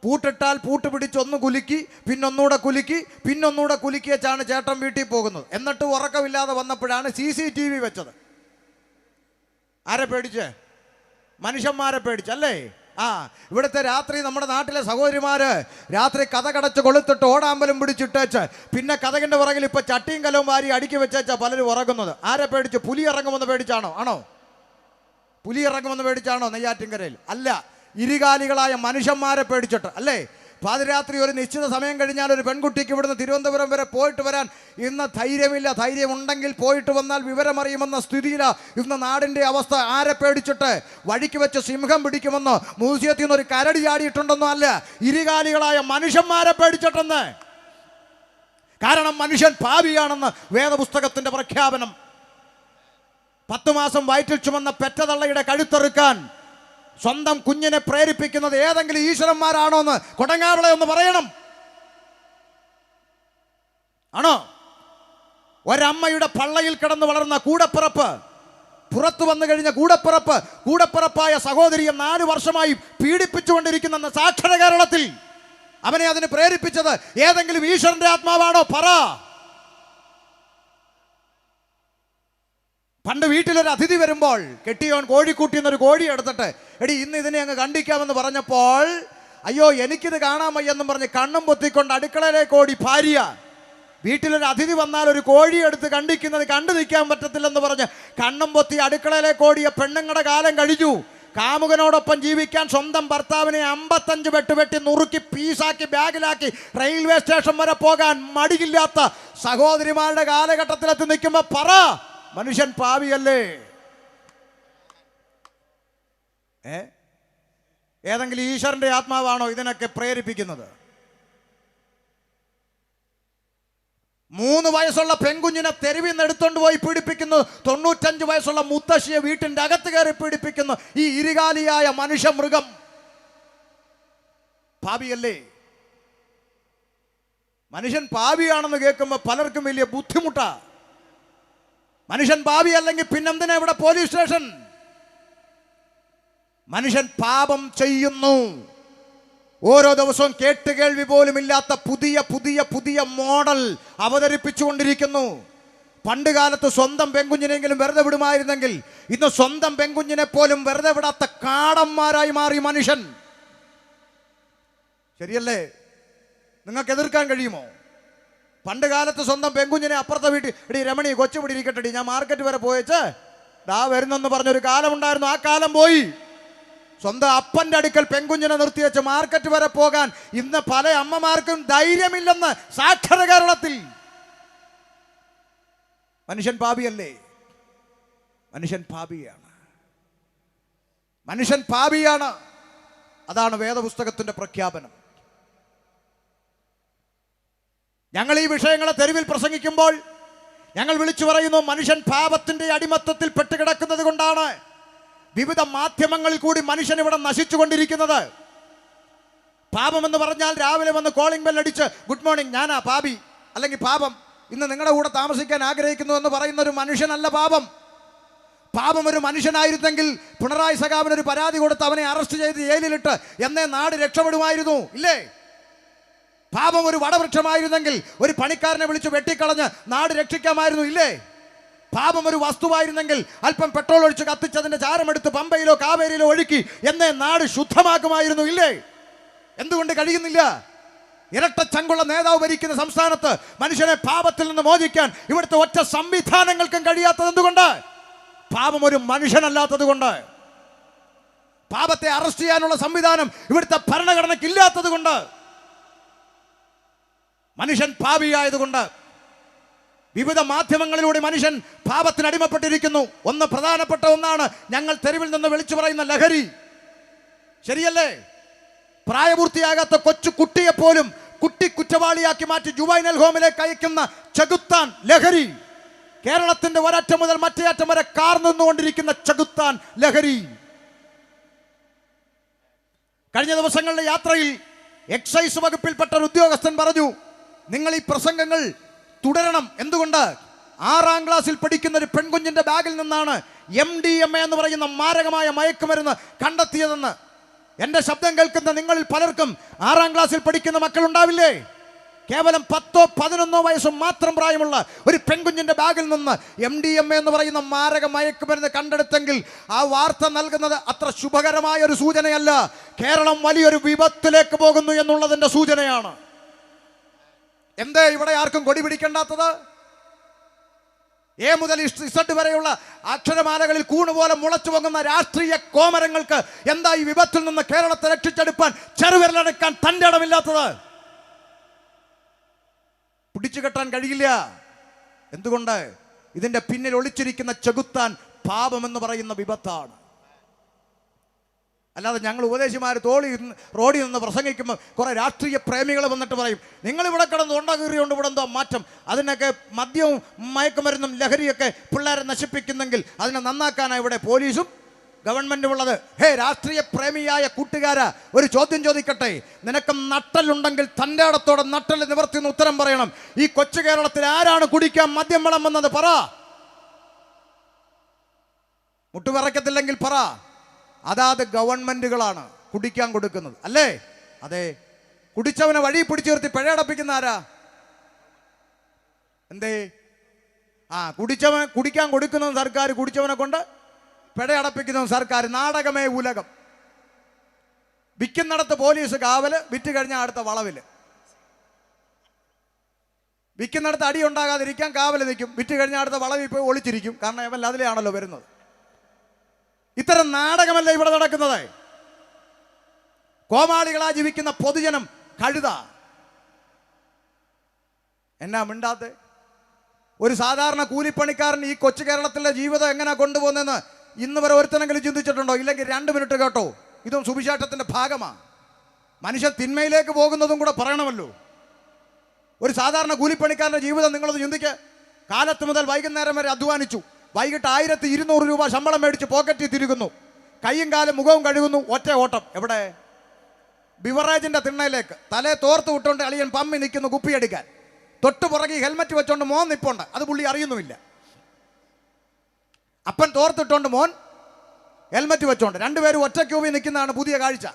പൂട്ടിട്ടാൽ പൂട്ട് പിടിച്ചൊന്ന് കുലുക്കി, പിന്നൊന്നുകൂടെ കുലുക്കി, പിന്നൊന്നുകൂടെ കുലുക്കിയച്ചാണ് ചേട്ടൻ വീട്ടിൽ പോകുന്നത്. എന്നിട്ട് ഉറക്കമില്ലാതെ വന്നപ്പോഴാണ് CCTV വെച്ചത്. ആരെ പേടിച്ച്? മനുഷ്യന്മാരെ പേടിച്ചല്ലേ? ഇവിടുത്തെ രാത്രി നമ്മുടെ നാട്ടിലെ സഹോദരിമാര് രാത്രി കഥ കടച്ച് കൊളുത്തിട്ട് ഓടാമ്പലം പിടിച്ചിട്ടേച്ച് പിന്നെ കഥകിൻ്റെ പുറകിൽ ഇപ്പൊ ചട്ടിയും കലവും വാരി അടുക്കി വെച്ചാ പലരും ഉറങ്ങുന്നത്. ആരെ പേടിച്ച്? പുലി ഇറങ്ങുമെന്ന് പേടിച്ചാണോ? പുലി ഇറങ്ങുമെന്ന് പേടിച്ചാണോ നെയ്യാറ്റിൻകരയിൽ? അല്ല, ഇരുകാലികളായ മനുഷ്യന്മാരെ പേടിച്ചിട്ട് അല്ലേ? പാതിരാത്രി ഒരു നിശ്ചിത സമയം കഴിഞ്ഞാൽ ഒരു പെൺകുട്ടിക്ക് ഇവിടുന്ന് തിരുവനന്തപുരം വരെ പോയിട്ട് വരാൻ ഇന്ന് ധൈര്യമില്ല. ധൈര്യമുണ്ടെങ്കിൽ പോയിട്ട് വന്നാൽ വിവരമറിയുമെന്ന സ്ഥിതിയിലാണ് ഇന്ന് നാടിൻ്റെ അവസ്ഥ. ആരെ പേടിച്ചിട്ട്? വഴിക്ക് വെച്ച് സിംഹം പിടിക്കുമെന്നോ മ്യൂസിയത്തിൽ നിന്ന് ഒരു കരടി ചാടിയിട്ടുണ്ടെന്നോ അല്ല, ഇരുകാലികളായ മനുഷ്യന്മാരെ പേടിച്ചിട്ടെന്ന്. കാരണം മനുഷ്യൻ പാപിയാണെന്ന് വേദപുസ്തകത്തിൻ്റെ പ്രഖ്യാപനം. 10 മാസം വയറ്റിൽ ചുമന്ന പെറ്റതള്ളയുടെ കഴുത്തെറുക്കാൻ സ്വന്തം കുഞ്ഞിനെ പ്രേരിപ്പിക്കുന്നത് ഏതെങ്കിലും ഈശ്വരന്മാരാണോ എന്ന് കൊടങ്ങാവിളെ ഒന്ന് പറയണം. ആണോ? ഒരമ്മയുടെ പള്ളയിൽ കിടന്ന് വളർന്ന കൂടപ്പിറപ്പ്, പുറത്തു വന്നു കഴിഞ്ഞ കൂടപ്പിറപ്പായ സഹോദരിയെ 4 വർഷമായി പീഡിപ്പിച്ചുകൊണ്ടിരിക്കുന്ന സാക്ഷര കേരളത്തിൽ അവനെ അതിന് പ്രേരിപ്പിച്ചത് ഏതെങ്കിലും ഈശ്വരന്റെ ആത്മാവാണോ? പറ. പണ്ട് വീട്ടിലൊരു അതിഥി വരുമ്പോൾ കെട്ടിയോൻ കോഴിക്കൂട്ടിൽ നിന്നൊരു കോഴി എടുത്തിട്ട്, എടി ഇന്ന് ഇതിനെ അങ്ങ് കണ്ടിക്കാമെന്ന് പറഞ്ഞപ്പോൾ, അയ്യോ എനിക്കിത് കാണാൻ വയ്യെന്നും പറഞ്ഞ് കണ്ണും പൊത്തിക്കൊണ്ട് അടുക്കളയിലേക്ക് ഓടി ഭാര്യ. വീട്ടിലൊരു അതിഥി വന്നാൽ ഒരു കോഴി എടുത്ത് കണ്ടിക്കുന്നത് കണ്ടു നിൽക്കാൻ പറ്റത്തില്ലെന്ന് പറഞ്ഞ് കണ്ണും പൊത്തി അടുക്കളയിലേക്ക് ഓടിയ പെണ്ണുങ്ങളുടെ കാലം കഴിഞ്ഞു. കാമുകനോടൊപ്പം ജീവിക്കാൻ സ്വന്തം ഭർത്താവിനെ 55 വെട്ടുവെട്ടി നുറുക്കി പീസാക്കി ബാഗിലാക്കി റെയിൽവേ സ്റ്റേഷൻ വരെ പോകാൻ മടിയില്ലാത്ത സഹോദരിമാരുടെ കാലഘട്ടത്തിലെത്തി നിൽക്കുമ്പോൾ പറ, മനുഷ്യൻ പാവിയല്ലേ? ഏതെങ്കിലും ഈശ്വരന്റെ ആത്മാവാണോ ഇതിനൊക്കെ പ്രേരിപ്പിക്കുന്നത്? 3 വയസ്സുള്ള പെൺകുഞ്ഞിനെ തെരുവിൽ നിന്ന് എടുത്തോണ്ട് പോയി പീഡിപ്പിക്കുന്നു. 95 വയസ്സുള്ള മുത്തശ്ശിയെ വീട്ടിൻ്റെ അകത്ത് കയറി പീഡിപ്പിക്കുന്നു. ഈ ഇരുകാലിയായ മനുഷ്യ മൃഗം പാപിയല്ലേ? മനുഷ്യൻ പാപിയാണെന്ന് കേൾക്കുമ്പോൾ പലർക്കും വലിയ ബുദ്ധിമുട്ടാ. മനുഷ്യൻ പാപി അല്ലെങ്കിൽ പിന്നെന്തിനാ ഇവിടെ പോലീസ് സ്റ്റേഷൻ? മനുഷ്യൻ പാപം ചെയ്യുന്നു. ഓരോ ദിവസവും കേട്ടുകേൾവി പോലും ഇല്ലാത്ത പുതിയ പുതിയ പുതിയ മോഡൽ അവതരിപ്പിച്ചുകൊണ്ടിരിക്കുന്നു. പണ്ട് കാലത്ത് സ്വന്തം പെൺകുഞ്ഞിനെങ്കിലും വെറുതെ വിടുമായിരുന്നെങ്കിൽ ഇന്ന് സ്വന്തം പെൺകുഞ്ഞിനെ പോലും വെറുതെ വിടാത്ത കാടന്മാരായി മാറി മനുഷ്യൻ. ശരിയല്ലേ? നിങ്ങൾക്ക് എതിർക്കാൻ കഴിയുമോ? പണ്ട് കാലത്ത് സ്വന്തം പെൺകുഞ്ഞിനെ അപ്പുറത്തെ വീട്ടിൽ, എടി രമണി കൊച്ചു പിടി ഇരിക്കട്ടെടി, ഞാൻ മാർക്കറ്റ് വരെ പോയേച്ച് ദാ വരുന്നെന്ന് പറഞ്ഞൊരു കാലമുണ്ടായിരുന്നു. ആ കാലം പോയി. സ്വന്തം അപ്പൻ്റെ അടുക്കൽ പെൺകുഞ്ഞിനെ നിർത്തി വെച്ച് മാർക്കറ്റ് വരെ പോകാൻ ഇന്ന് പല അമ്മമാർക്കും ധൈര്യമില്ലെന്ന് സാക്ഷര കേരളത്തിൽ. മനുഷ്യൻ പാപിയല്ലേ? മനുഷ്യൻ പാപിയാണ്. മനുഷ്യൻ പാപിയാണ്. അതാണ് വേദപുസ്തകത്തിൻ്റെ പ്രഖ്യാപനം. ഞങ്ങൾ ഈ വിഷയങ്ങളെ തെരുവിൽ പ്രസംഗിക്കുമ്പോൾ ഞങ്ങൾ വിളിച്ചു പറയുന്നു, മനുഷ്യൻ പാപത്തിൻ്റെ അടിമത്തത്തിൽ പെട്ടുകിടക്കുന്നത് കൊണ്ടാണ് വിവിധ മാധ്യമങ്ങളിൽ കൂടി മനുഷ്യൻ ഇവിടെ നശിച്ചുകൊണ്ടിരിക്കുന്നത്. പാപമെന്ന് പറഞ്ഞാൽ രാവിലെ വന്ന് കോളിംഗ് ബെൽ അടിച്ച് ഗുഡ് മോർണിംഗ്, ഞാനാ പാപി അല്ലെങ്കിൽ പാപം, ഇന്ന് നിങ്ങളുടെ കൂടെ താമസിക്കാൻ ആഗ്രഹിക്കുന്നു എന്ന് പറയുന്ന ഒരു മനുഷ്യനല്ല പാപം. പാപം ഒരു മനുഷ്യനായിരുന്നെങ്കിൽ പിണറായി സഖാവിനൊരു പരാതി കൊടുത്ത് അവനെ അറസ്റ്റ് ചെയ്ത് ജയിലിലിട്ട് എന്നേ നാട് രക്ഷപ്പെടുമായിരുന്നു, ഇല്ലേ? പാപം ഒരു വടവൃക്ഷമായിരുന്നെങ്കിൽ ഒരു പണിക്കാരനെ വിളിച്ച് വെട്ടിക്കളഞ്ഞ് നാട് രക്ഷിക്കാമായിരുന്നു, ഇല്ലേ? പാപം ഒരു വസ്തുവായിരുന്നെങ്കിൽ അല്പം പെട്രോൾ ഒഴിച്ച് കത്തിച്ചതിന്റെ ചാരമെടുത്ത് പമ്പയിലോ കാവേരിയിലോ ഒഴുക്കി എന്നേ നാട് ശുദ്ധമാക്കുമായിരുന്നു, ഇല്ലേ? എന്തുകൊണ്ട് കഴിയുന്നില്ല? ഇരട്ട ചങ്കുള്ള നേതാവ് ഭരിക്കുന്ന സംസ്ഥാനത്ത് മനുഷ്യനെ പാപത്തിൽ നിന്ന് മോചിക്കാൻ ഇവിടുത്തെ ഒറ്റ സംവിധാനങ്ങൾക്കും കഴിയാത്തത് എന്തുകൊണ്ട്? പാപം ഒരു മനുഷ്യനല്ലാത്തത് കൊണ്ട്. പാപത്തെ അറസ്റ്റ് ചെയ്യാനുള്ള സംവിധാനം ഇവിടുത്തെ ഭരണഘടനയ്ക്ക് ഇല്ലാത്തത് കൊണ്ട്. മനുഷ്യൻ പാപിയായതുകൊണ്ട്. വിവിധ മാധ്യമങ്ങളിലൂടെ മനുഷ്യൻ പാപത്തിന് അടിമപ്പെട്ടിരിക്കുന്നു. പ്രധാനപ്പെട്ട ഒന്നാണ് ഞങ്ങൾ തെരുവിൽ നിന്ന് വിളിച്ചു പറയുന്ന ലഹരി. ശരിയല്ലേ? പ്രായപൂർത്തിയാകാത്ത കൊച്ചു കുട്ടിയെപ്പോലും കുട്ടി കുറ്റവാളിയാക്കി മാറ്റി ജുവൈനൽ ഹോമിലേക്ക് അയക്കുന്ന ചെകുത്താൻ ലഹരി. കേരളത്തിന്റെ ഒരറ്റം മുതൽ മറ്റേ അറ്റം വരെ കാർ നിന്നുകൊണ്ടിരിക്കുന്ന ചെകുത്താൻ ലഹരി. കഴിഞ്ഞ ദിവസങ്ങളിലെ യാത്രയിൽ എക്സൈസ് വകുപ്പിൽപ്പെട്ട ഒരു ഉദ്യോഗസ്ഥൻ പറഞ്ഞു, നിങ്ങൾ ഈ പ്രസംഗങ്ങൾ തുടരണം. എന്തുകൊണ്ട്? 6ാം ക്ലാസ്സിൽ പഠിക്കുന്ന ഒരു പെൺകുഞ്ഞിന്റെ ബാഗിൽ നിന്നാണ് MDMA എന്ന് പറയുന്ന മാരകമായ മയക്കുമരുന്ന് കണ്ടെത്തിയതെന്ന്. എൻ്റെ ശബ്ദം കേൾക്കുന്ന നിങ്ങളിൽ പലർക്കും 6ാം ക്ലാസ്സിൽ പഠിക്കുന്ന മക്കളുണ്ടാവില്ലേ? കേവലം 10ഓ 11ഓ വയസ്സും മാത്രം പ്രായമുള്ള ഒരു പെൺകുഞ്ഞിന്റെ ബാഗിൽ നിന്ന് MDMA എന്ന് പറയുന്ന മാരക മയക്കുമരുന്ന് കണ്ടെടുത്തെങ്കിൽ ആ വാർത്ത നൽകുന്നത് അത്ര ശുഭകരമായ ഒരു സൂചനയല്ല. കേരളം വലിയൊരു വിപത്തിലേക്ക് പോകുന്നു എന്നുള്ളതിന്റെ സൂചനയാണ്. എന്തേ ഇവിടെ ആർക്കും കൊടി പിടിക്കേണ്ടാത്തത്? A മുതൽ Z വരെയുള്ള അക്ഷരമാലകളിൽ കൂണുപോലെ മുളച്ചു പൊങ്ങുന്ന രാഷ്ട്രീയ കോമരങ്ങൾക്ക് എന്താ ഈ വിപത്തിൽ നിന്ന് കേരളത്തെ രക്ഷിച്ചെടുപ്പാൻ ചെറുവിരലടക്കാൻ തൻ്റെ ഇടമില്ലാത്തത്? പിടിച്ചു കെട്ടാൻ കഴിയില്ല. എന്തുകൊണ്ട്? ഇതിന്റെ പിന്നിൽ ഒളിച്ചിരിക്കുന്ന ചെകുത്താൻ പാപമെന്ന് പറയുന്ന വിപത്താണ്. അല്ലാതെ ഞങ്ങൾ ഉപദേശിമാർ റോഡിൽ നിന്ന് പ്രസംഗിക്കുമ്പോൾ കുറെ രാഷ്ട്രീയ പ്രേമികൾ വന്നിട്ട് പറയും, നിങ്ങൾ ഇവിടെ കിടന്ന് ഉണ്ടാകീറിയുണ്ട്, ഇവിടെ എന്തോ മാറ്റം, അതിനൊക്കെ മദ്യവും മയക്കുമരുന്നും ലഹരിയൊക്കെ പിള്ളേരെ നശിപ്പിക്കുന്നെങ്കിൽ അതിനെ നന്നാക്കാനാണ് ഇവിടെ പോലീസും ഗവൺമെന്റും ഉള്ളത്. ഹേ രാഷ്ട്രീയ പ്രേമിയായ കൂട്ടുകാരാ, ഒരു ചോദ്യം ചോദിക്കട്ടെ. നിനക്ക് നട്ടലുണ്ടെങ്കിൽ തൻ്റെ ഇടത്തോടെ നട്ടൽ നിവർത്തിന്ന് ഉത്തരം പറയണം. ഈ കൊച്ചു കേരളത്തിൽ ആരാണ് കുടിക്കാൻ മദ്യം വളം വന്നത്? പറ. മുട്ടുവിറക്കത്തില്ലെങ്കിൽ പറ. അതാത് ഗവൺമെന്റുകളാണ് കുടിക്കാൻ കൊടുക്കുന്നത്, അല്ലേ? അതെ. കുടിച്ചവനെ വഴി പിടിച്ചു നിർത്തി പിഴയടപ്പിക്കുന്ന ആരാ? എന്തേ? കുടിക്കാൻ കൊടുക്കുന്നതും സർക്കാർ, കുടിച്ചവനെ കൊണ്ട് പിഴയടപ്പിക്കുന്നതും സർക്കാർ. നാടകമേ ഉലകം. വിൽക്കുന്നിടത്ത് പോലീസ് കാവല്, വിറ്റ് കഴിഞ്ഞാൽ അടുത്ത വളവില്. വിൽക്കുന്നിടത്ത് അടി ഉണ്ടാകാതിരിക്കാൻ കാവല് നിൽക്കും, വിറ്റ് കഴിഞ്ഞാൽ അടുത്ത വളവിൽ പോയി ഒളിച്ചിരിക്കും. കാരണം ഇവൻ അതിലെയാണല്ലോ വരുന്നത്. ഇത്തരം നാടകമല്ല ഇവിടെ നടക്കുന്നത്. കോമാളികളാ ജീവിക്കുന്ന പൊതുജനം കഴുത. എന്നാ മിണ്ടാത്തെ? ഒരു സാധാരണ കൂലിപ്പണിക്കാരൻ ഈ കൊച്ചു കേരളത്തിലെ ജീവിതം എങ്ങനെ കൊണ്ടുപോകുന്നതെന്ന് ഇന്ന് വരെ ഒരുത്തനെങ്കിലും ചിന്തിച്ചിട്ടുണ്ടോ? ഇല്ലെങ്കിൽ 2 മിനിറ്റ് കേട്ടോ. ഇതും സുവിശേഷത്തിന്റെ ഭാഗമാണ്. മനുഷ്യൻ തിന്മയിലേക്ക് പോകുന്നതും കൂടെ പറയണമല്ലോ. ഒരു സാധാരണ കൂലിപ്പണിക്കാരൻ്റെ ജീവിതം നിങ്ങളത് ചിന്തിക്കുക. കാലത്ത് മുതൽ വൈകുന്നേരം വരെ അധ്വാനിച്ചു, വൈകിട്ട് 1200 രൂപ ശമ്പളം മേടിച്ച് പോക്കറ്റിൽ തിരുകുന്നു, കയ്യും കാലും മുഖവും കഴുകുന്നു, ഒറ്റ ഓട്ടം. എവിടെ? ബിവറേജിന്റെ തിണ്ണയിലേക്ക്. തലേ തോർത്ത് വിട്ടുകൊണ്ട് അളിയൻ പമ്മി നിൽക്കുന്നു കുപ്പിയെടുക്കാൻ. തൊട്ട് പുറകെ ഹെൽമറ്റ് വെച്ചോണ്ട് മോൻ നിപ്പുണ്ട്, അത് പുള്ളി അറിയുന്നുമില്ല. അപ്പൻ തോർത്തിട്ടോണ്ട് മോൻ ഹെൽമറ്റ് വെച്ചോണ്ട്, രണ്ടുപേരും ഒറ്റ ക്യൂവിൽ നിൽക്കുന്നതാണ് പുതിയ കാഴ്ച.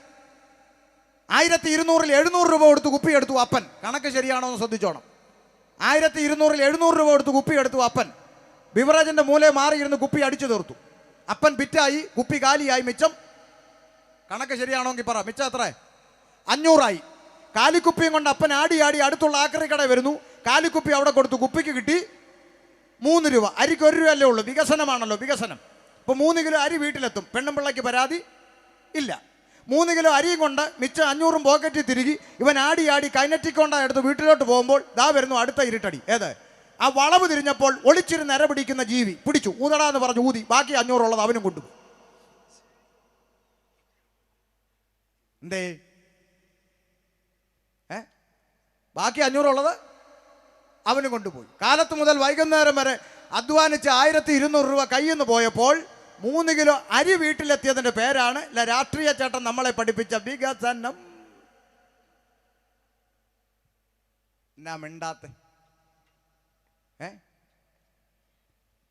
1200-ൽ 700 രൂപ കൊടുത്ത് കുപ്പിയെടുത്തു അപ്പൻ. കണക്ക് ശരിയാണോ എന്ന് ശ്രദ്ധിച്ചോണം. 1200-ൽ 700 രൂപ കൊടുത്ത് കുപ്പിയെടുത്തു അപ്പൻ. ബിവറേജിന്റെ മൂലയെ മാറിയിരുന്ന് കുപ്പി അടിച്ചു തീർത്തു. അപ്പൻ പിറ്റായി, കുപ്പി കാലിയായി. മിച്ചം കണക്ക് ശരിയാണോങ്കിൽ പറ, മിച്ചം എത്ര? 500 ആയി. കാലിക്കുപ്പിയും കൊണ്ട് അപ്പൻ ആടി ആടി അടുത്തുള്ള ആക്രി കട വരുന്നു. കാലിക്കുപ്പി അവിടെ കൊടുത്തു, കുപ്പിക്ക് കിട്ടി 3 രൂപ. അരിക്ക് 1 രൂപയല്ലേ ഉള്ളൂ. വികസനമാണല്ലോ, വികസനം. ഇപ്പോൾ 3 കിലോ അരി വീട്ടിലെത്തും. പെണ്ണും പിള്ളയ്ക്ക് പരാതി ഇല്ല. 3 കിലോ അരിയും കൊണ്ട് മിച്ചം 500 പോക്കറ്റിൽ തിരികി ഇവൻ ആടി ആടി കൈനറ്റിക് കൊണ്ടാണ് എടുത്ത് വീട്ടിലോട്ട് പോകുമ്പോൾ ദാ വരുന്നു അടുത്ത ഇരുട്ടടി. ഏത്? ആ വളവ് തിരിഞ്ഞപ്പോൾ ഒളിച്ചിരുന്ന് ഇര പിടിക്കുന്ന ജീവി പിടിച്ചു. ഊതടാന്ന് പറഞ്ഞു ഊതി. ബാക്കി 500 ഉള്ളത് അവനും കൊണ്ടുപോയി. എന്തേ? ബാക്കി 500 ഉള്ളത് അവനും കൊണ്ടുപോയി. കാലത്ത് മുതൽ വൈകുന്നേരം വരെ അധ്വാനിച്ച് 1200 രൂപ കയ്യിൽ നിന്ന് പോയപ്പോൾ 3 കിലോ അരി വീട്ടിലെത്തിയതിന്റെ പേരാണ് രാഷ്ട്രീയ ചേട്ടൻ നമ്മളെ പഠിപ്പിച്ച വികസനം. എന്നാ മിണ്ടാത്ത?